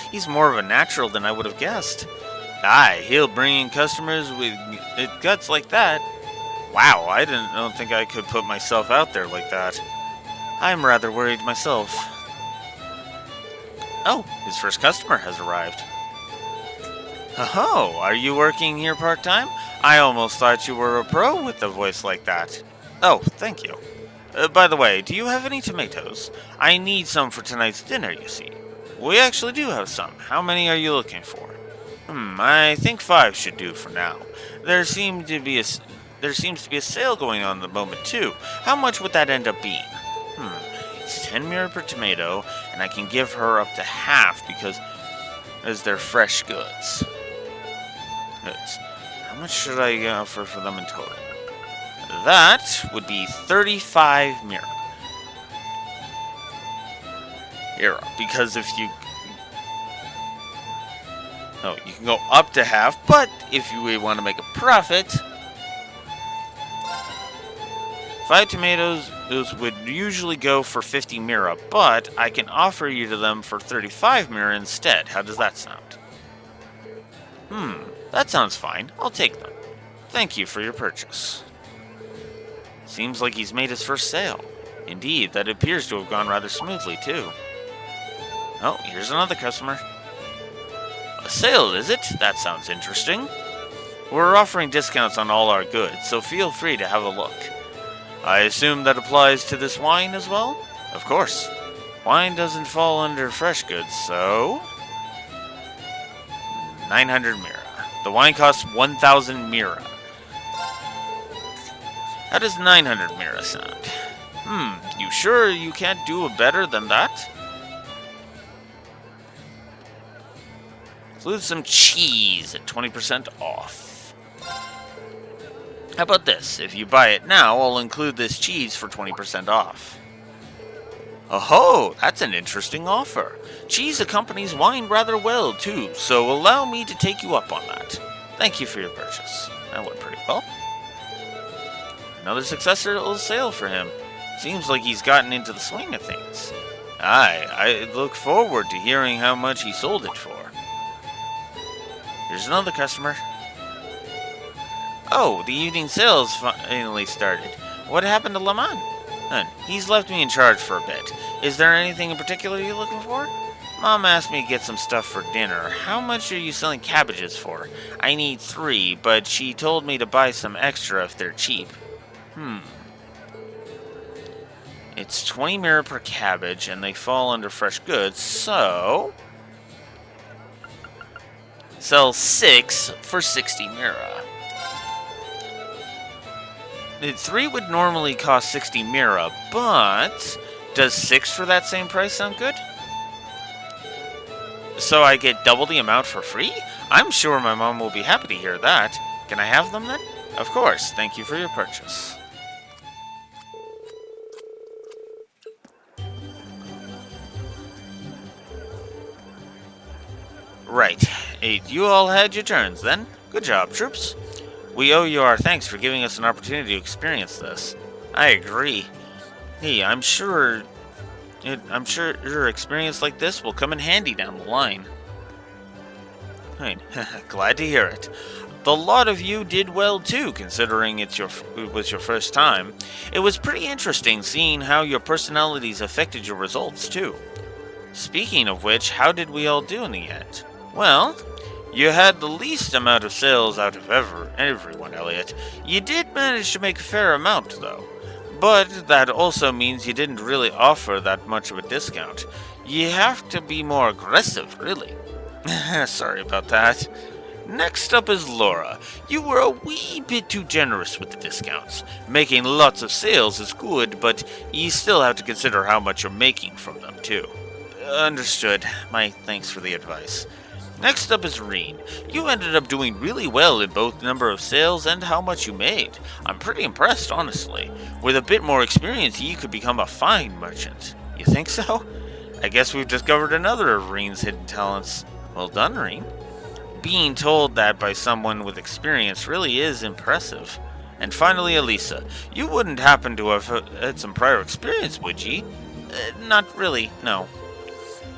He's more of a natural than I would have guessed. Aye, he'll bring in customers with guts like that. Wow, I don't think I could put myself out there like that. I'm rather worried myself. Oh, his first customer has arrived. Oh, are you working here part-time? I almost thought you were a pro with a voice like that. Oh, thank you. By the way, do you have any tomatoes? I need some for tonight's dinner, you see. We actually do have some. How many are you looking for? I think 5 should do for now. There seems to be a sale going on at the moment, too. How much would that end up being? It's 10 mira per tomato, and I can give her up to half because they're fresh goods. How much should I offer for them in total? That would be 35 mira. Because if you... Oh, you can go up to half, but if you want to make a profit... 5 tomatoes would usually go for 50 mira, but I can offer you to them for 35 mira instead. How does that sound? That sounds fine. I'll take them. Thank you for your purchase. Seems like he's made his first sale. Indeed, that appears to have gone rather smoothly, too. Oh, here's another customer. A sale, is it? That sounds interesting. We're offering discounts on all our goods, so feel free to have a look. I assume that applies to this wine as well? Of course. Wine doesn't fall under fresh goods, so... 900 mira. The wine costs 1,000 mira. How does 900 mira sound? You sure you can't do better than that? Include some cheese at 20% off. How about this? If you buy it now, I'll include this cheese for 20% off. Oh, that's an interesting offer. Cheese accompanies wine rather well, too, so allow me to take you up on that. Thank you for your purchase. That went pretty well. Another successful sale for him. Seems like he's gotten into the swing of things. Aye, I look forward to hearing how much he sold it for. Here's another customer. Oh, the evening sales finally started. What happened to Lamont? He's left me in charge for a bit. Is there anything in particular you're looking for? Mom asked me to get some stuff for dinner. How much are you selling cabbages for? I need 3, but she told me to buy some extra if they're cheap. It's 20 mira per cabbage, and they fall under fresh goods, so... Sell 6 for 60 mira. 3 would normally cost 60 mira, but does 6 for that same price sound good? So I get double the amount for free? I'm sure my mom will be happy to hear that. Can I have them then? Of course. Thank you for your purchase. Right. Hey, you all had your turns then. Good job, troops. We owe you our thanks for giving us an opportunity to experience this. I agree. Hey, I'm sure your experience like this will come in handy down the line. Right. Glad to hear it. The lot of you did well too, considering it was your first time. It was pretty interesting seeing how your personalities affected your results too. Speaking of which, how did we all do in the end? Well, you had the least amount of sales out of everyone, Elliot. You did manage to make a fair amount, though. But that also means you didn't really offer that much of a discount. You have to be more aggressive, really. Sorry about that. Next up is Laura. You were a wee bit too generous with the discounts. Making lots of sales is good, but you still have to consider how much you're making from them, too. Understood. My thanks for the advice. Next up is Reen. You ended up doing really well in both number of sales and how much you made. I'm pretty impressed, honestly. With a bit more experience, you could become a fine merchant. You think so? I guess we've discovered another of Reen's hidden talents. Well done, Reen. Being told that by someone with experience really is impressive. And finally, Elisa. You wouldn't happen to have had some prior experience, would ye? Not really, no.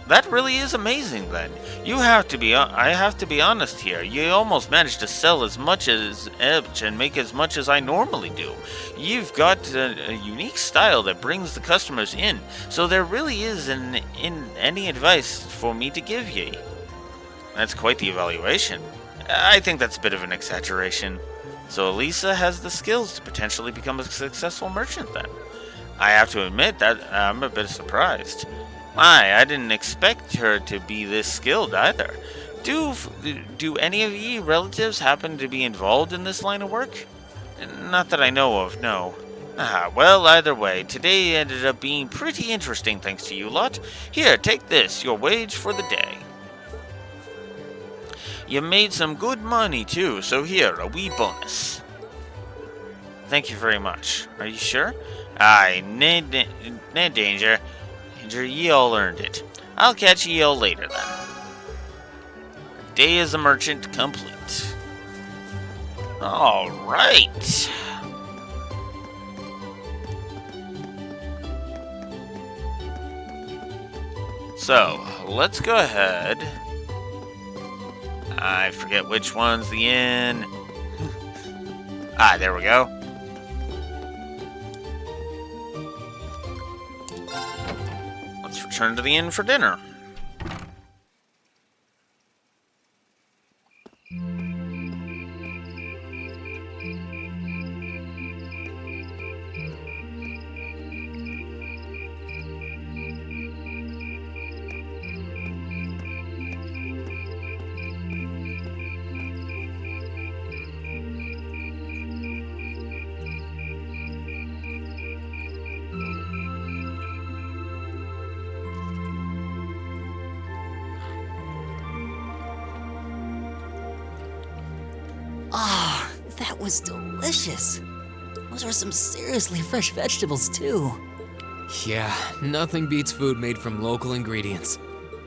That really is amazing, then. I have to be honest here. You almost managed to sell as much as Edge and make as much as I normally do. You've got a unique style that brings the customers in, so there really isn't any advice for me to give ye. That's quite the evaluation. I think that's a bit of an exaggeration. So Elisa has the skills to potentially become a successful merchant, then. I have to admit that I'm a bit surprised. I didn't expect her to be this skilled either. Do any of ye relatives happen to be involved in this line of work? Not that I know of, no. Well, either way, today ended up being pretty interesting thanks to you lot. Here, take this, your wage for the day. You made some good money too, so here, a wee bonus. Thank you very much. Are you sure? Aye, nae danger. Ye all earned it. I'll catch ye all later then. Day as a merchant complete. Alright. So, let's go ahead. I forget which one's the inn. There we go. Return to the inn for dinner. That was delicious. Those were some seriously fresh vegetables, too. Yeah, nothing beats food made from local ingredients.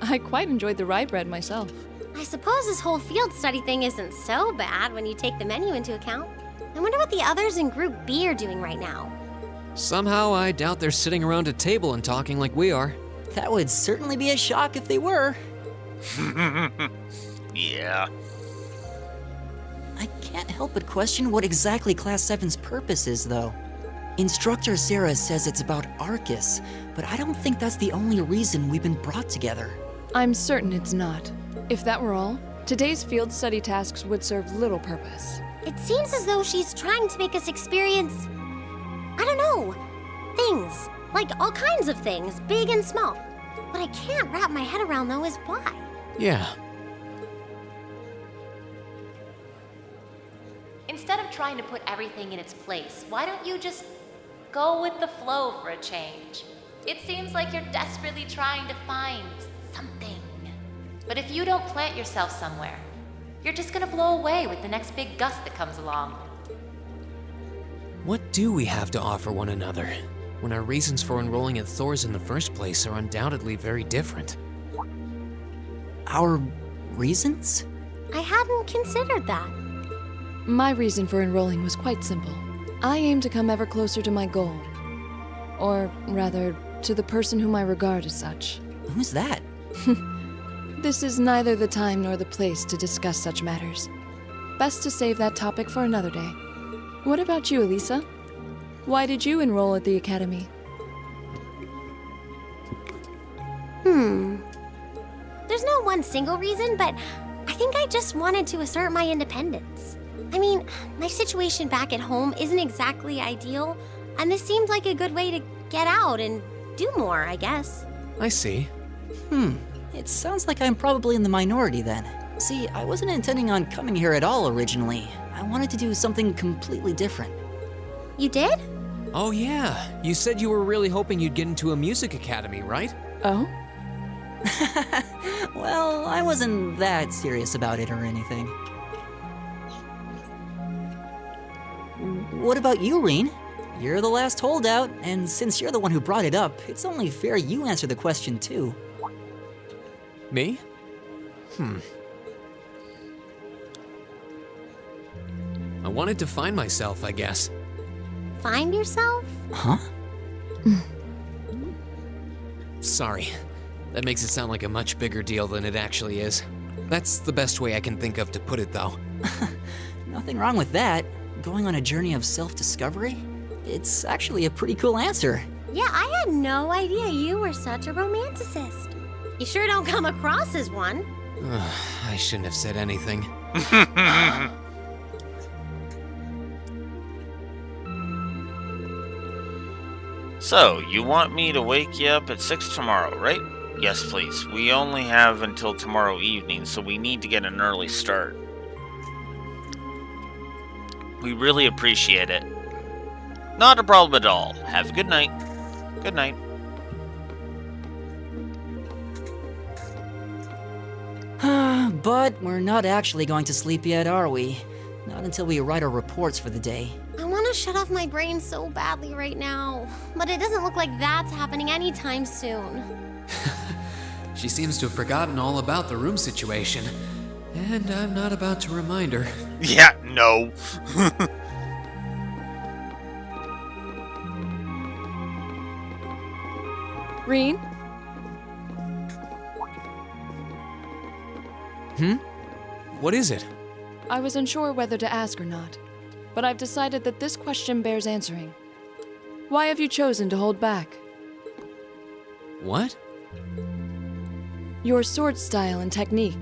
I quite enjoyed the rye bread myself. I suppose this whole field study thing isn't so bad when you take the menu into account. I wonder what the others in Group B are doing right now. Somehow, I doubt they're sitting around a table and talking like we are. That would certainly be a shock if they were. Yeah. I can't help but question what exactly Class 7's purpose is, though. Instructor Sarah says it's about Arcus, but I don't think that's the only reason we've been brought together. I'm certain it's not. If that were all, today's field study tasks would serve little purpose. It seems as though she's trying to make us experience, I don't know, things. Like all kinds of things, big and small. What I can't wrap my head around, though, is why. Yeah. Instead of trying to put everything in its place, why don't you just go with the flow for a change? It seems like you're desperately trying to find something. But if you don't plant yourself somewhere, you're just gonna blow away with the next big gust that comes along. What do we have to offer one another, when our reasons for enrolling at Thor's in the first place are undoubtedly very different? Our reasons? I hadn't considered that. My reason for enrolling was quite simple. I aim to come ever closer to my goal. Or, rather, to the person whom I regard as such. Who's that? This is neither the time nor the place to discuss such matters. Best to save that topic for another day. What about you, Elisa? Why did you enroll at the academy? There's no one single reason, but I think I just wanted to assert my independence. I mean, my situation back at home isn't exactly ideal, and this seemed like a good way to get out and do more, I guess. I see. It sounds like I'm probably in the minority then. See, I wasn't intending on coming here at all originally. I wanted to do something completely different. You did? Oh yeah, you said you were really hoping you'd get into a music academy, right? Oh? Well, I wasn't that serious about it or anything. What about you, Reen? You're the last holdout, and since you're the one who brought it up, it's only fair you answer the question too. Me? I wanted to find myself, I guess. Find yourself? Huh? Sorry. That makes it sound like a much bigger deal than it actually is. That's the best way I can think of to put it, though. Nothing wrong with that. Going on a journey of self-discovery? It's actually a pretty cool answer. Yeah, I had no idea you were such a romanticist. You sure don't come across as one. I shouldn't have said anything. So, you want me to wake you up at 6 tomorrow, right? Yes, please. We only have until tomorrow evening, so we need to get an early start. We really appreciate it. Not a problem at all. Have a good night. Good night. But we're not actually going to sleep yet, are we? Not until we write our reports for the day. I want to shut off my brain so badly right now, but it doesn't look like that's happening anytime soon. She seems to have forgotten all about the room situation. And I'm not about to remind her. Yeah, no. Reen? What is it? I was unsure whether to ask or not, but I've decided that this question bears answering. Why have you chosen to hold back? What? Your sword style and technique.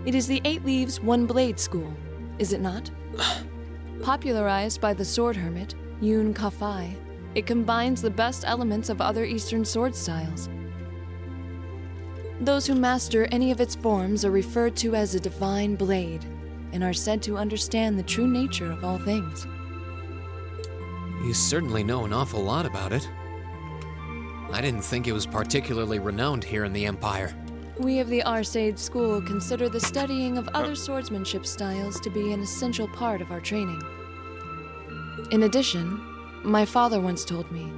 It is the 8 Leaves, 1 Blade school, is it not? Popularized by the sword hermit, Yun Ka-Fai, it combines the best elements of other Eastern sword styles. Those who master any of its forms are referred to as a divine blade, and are said to understand the true nature of all things. You certainly know an awful lot about it. I didn't think it was particularly renowned here in the Empire. We of the Arseid School consider the studying of other swordsmanship styles to be an essential part of our training. In addition, my father once told me,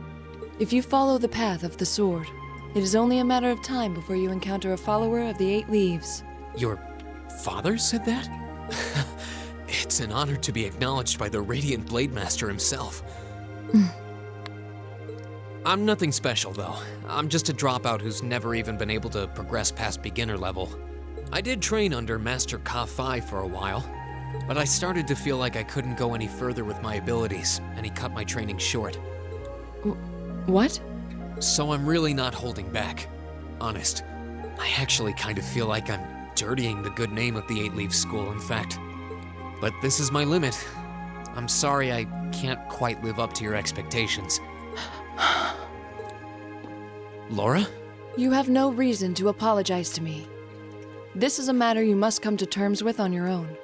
if you follow the path of the sword, it is only a matter of time before you encounter a follower of the 8 Leaves. Your father said that? It's an honor to be acknowledged by the Radiant Blade Master himself. I'm nothing special, though. I'm just a dropout who's never even been able to progress past beginner level. I did train under Master Ka-Fai for a while, but I started to feel like I couldn't go any further with my abilities, and he cut my training short. What? So I'm really not holding back. Honest, I actually kind of feel like I'm dirtying the good name of the 8 Leaf School, in fact. But this is my limit. I'm sorry I can't quite live up to your expectations. Laura? You have no reason to apologize to me. This is a matter you must come to terms with on your own.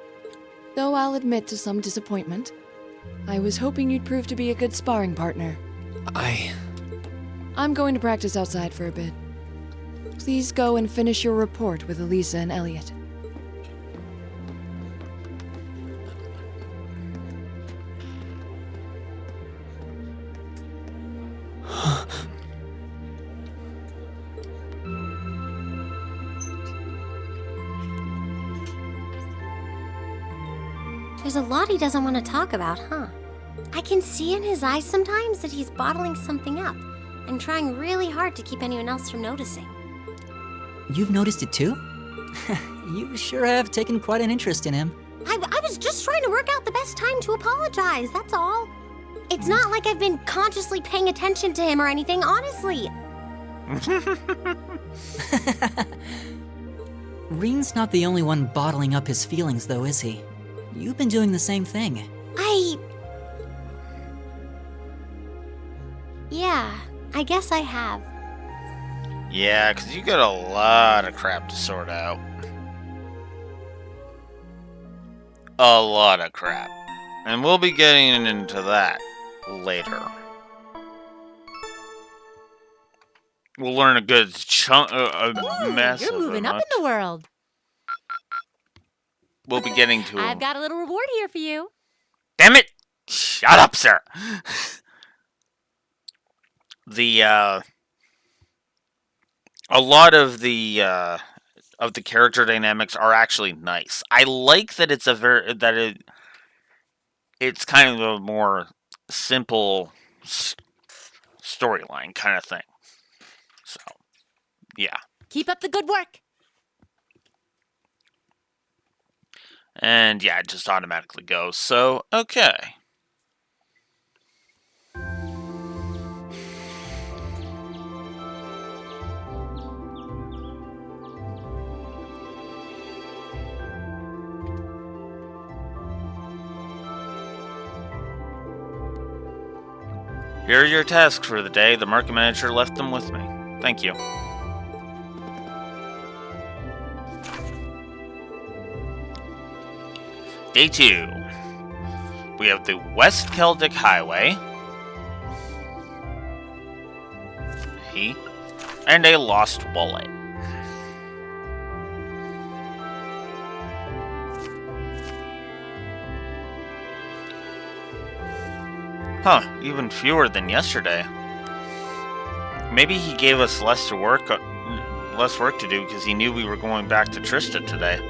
Though I'll admit to some disappointment, I was hoping you'd prove to be a good sparring partner. I'm going to practice outside for a bit. Please go and finish your report with Elisa and Elliot. There's a lot he doesn't want to talk about, huh? I can see in his eyes sometimes that he's bottling something up and trying really hard to keep anyone else from noticing. You've noticed it too? You sure have taken quite an interest in him. I was just trying to work out the best time to apologize, that's all. It's not like I've been consciously paying attention to him or anything, honestly. Reen's not the only one bottling up his feelings, though, is he? You've been doing the same thing. Yeah, I guess I have. Yeah, because you got a lot of crap to sort out. A lot of crap. And we'll be getting into that later. We'll learn a good chunk, massive You're moving up amount. in the world. We'll be getting to I've got a little reward here for you. Damn it! Shut up, sir! A lot of the character dynamics are actually nice. I like that it's it's kind of a more simple storyline kind of thing. So, yeah. Keep up the good work. And yeah, it just automatically goes. So, okay. Here are your tasks for the day. The market manager left them with me. Thank you. Day 2. We have the West Celtic Highway. And a lost wallet. Huh, even fewer than yesterday. Maybe he gave us less work to do because he knew we were going back to Trista today.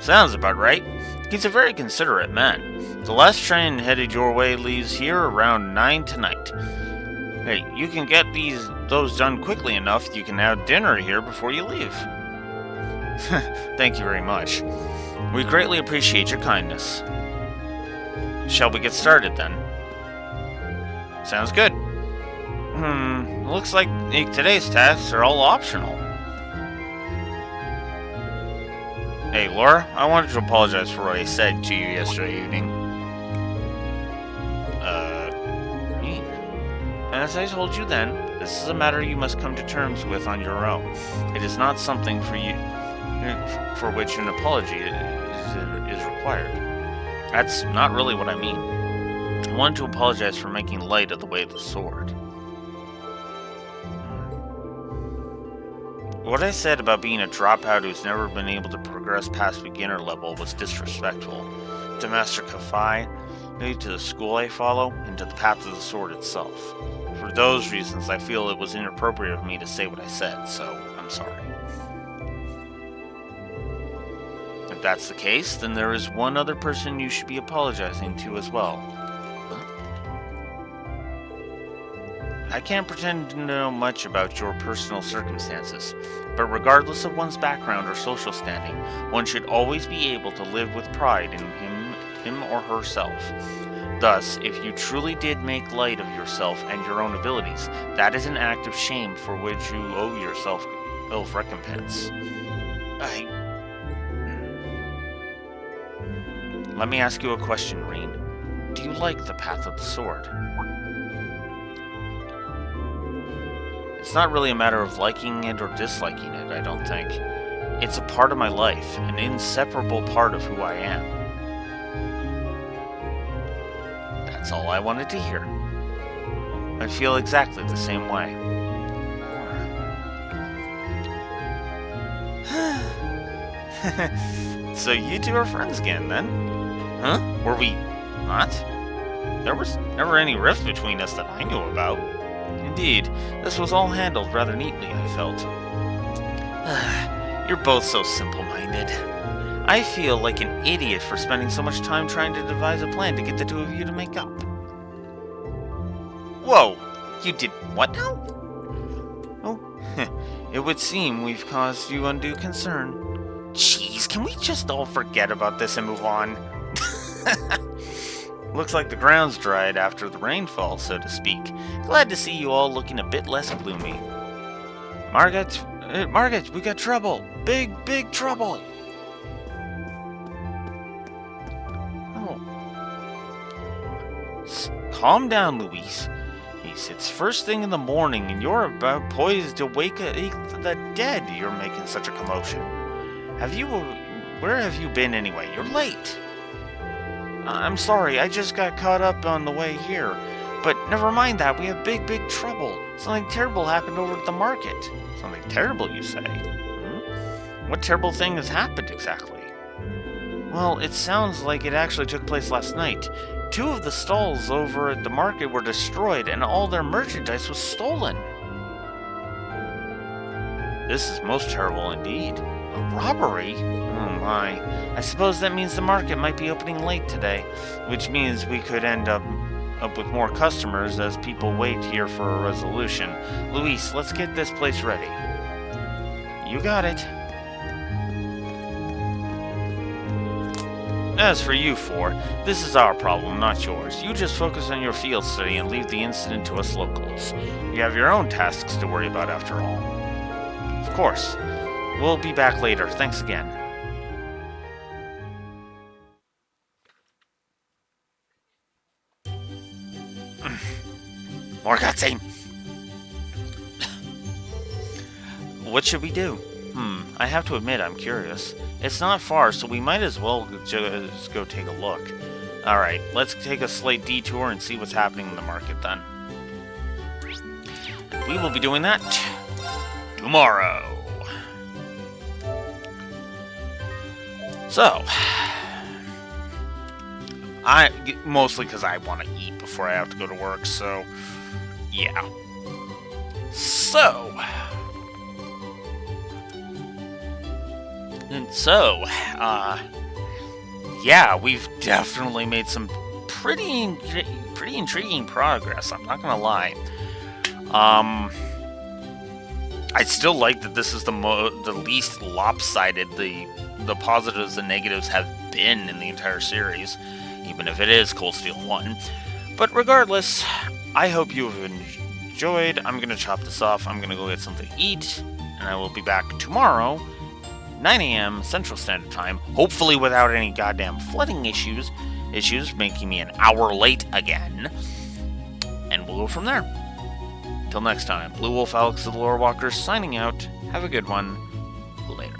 Sounds about right. He's a very considerate man. The last train headed your way leaves here around 9 tonight. Hey, you can get those done quickly enough you can have dinner here before you leave. Thank you very much. We greatly appreciate your kindness. Shall we get started then? Sounds good. Looks like today's tasks are all optional. Hey, Laura, I wanted to apologize for what I said to you yesterday evening. Me? As I told you then, this is a matter you must come to terms with on your own. It is not something for which an apology is required. That's not really what I mean. I wanted to apologize for making light of the way of the sword. What I said about being a dropout who's never been able to progress past beginner level was disrespectful to Master Kafai, to the school I follow, and to the path of the sword itself. For those reasons, I feel it was inappropriate of me to say what I said, so I'm sorry. If that's the case, then there is one other person you should be apologizing to as well. I can't pretend to know much about your personal circumstances, but regardless of one's background or social standing, one should always be able to live with pride in him or herself. Thus, if you truly did make light of yourself and your own abilities, that is an act of shame for which you owe yourself recompense. Let me ask you a question, Reen. Do you like the path of the sword? It's not really a matter of liking it or disliking it, I don't think. It's a part of my life, an inseparable part of who I am. That's all I wanted to hear. I feel exactly the same way. So you two are friends again, then? Huh? Were we not? There was never any rift between us that I knew about. Indeed, this was all handled rather neatly, I felt. You're both so simple-minded. I feel like an idiot for spending so much time trying to devise a plan to get the two of you to make up. Whoa! You did what now? Oh, it would seem we've caused you undue concern. Jeez, can we just all forget about this and move on? Looks like the ground's dried after the rainfall, so to speak. Glad to see you all looking a bit less gloomy. Margaret, we got trouble. Big trouble. Oh. Calm down, Luis. It's first thing in the morning, and you're about poised to wake the dead. You're making such a commotion. Where have you been anyway? You're late. I'm sorry, I just got caught up on the way here. But never mind that, we have big trouble. Something terrible happened over at the market. Something terrible, you say? What terrible thing has happened exactly? Well, it sounds like it actually took place last night. 2 of the stalls over at the market were destroyed, and all their merchandise was stolen. This is most terrible indeed. A robbery? Oh my. I suppose that means the market might be opening late today, which means we could end up with more customers as people wait here for a resolution. Luis, let's get this place ready. You got it. As for you 4, this is our problem, not yours. You just focus on your field study and leave the incident to us locals. You have your own tasks to worry about after all. Of course. We'll be back later. Thanks again. More cutscene! What should we do? I have to admit I'm curious. It's not far, so we might as well just go take a look. Alright, let's take a slight detour and see what's happening in the market then. We will be doing that tomorrow. So, mostly because I want to eat before I have to go to work, so, yeah. Yeah, we've definitely made some pretty intriguing progress, I'm not gonna lie. I still like that this is the least lopsided the positives and negatives have been in the entire series, even if it is Cold Steel 1. But regardless, I hope you have enjoyed. I'm going to chop this off. I'm going to go get something to eat, and I will be back tomorrow, 9 a.m. Central Standard Time, hopefully without any goddamn flooding issues making me an hour late again, and we'll go from there. Till next time, Blue Wolf Alex the Lore Walker signing out. Have a good one. Later.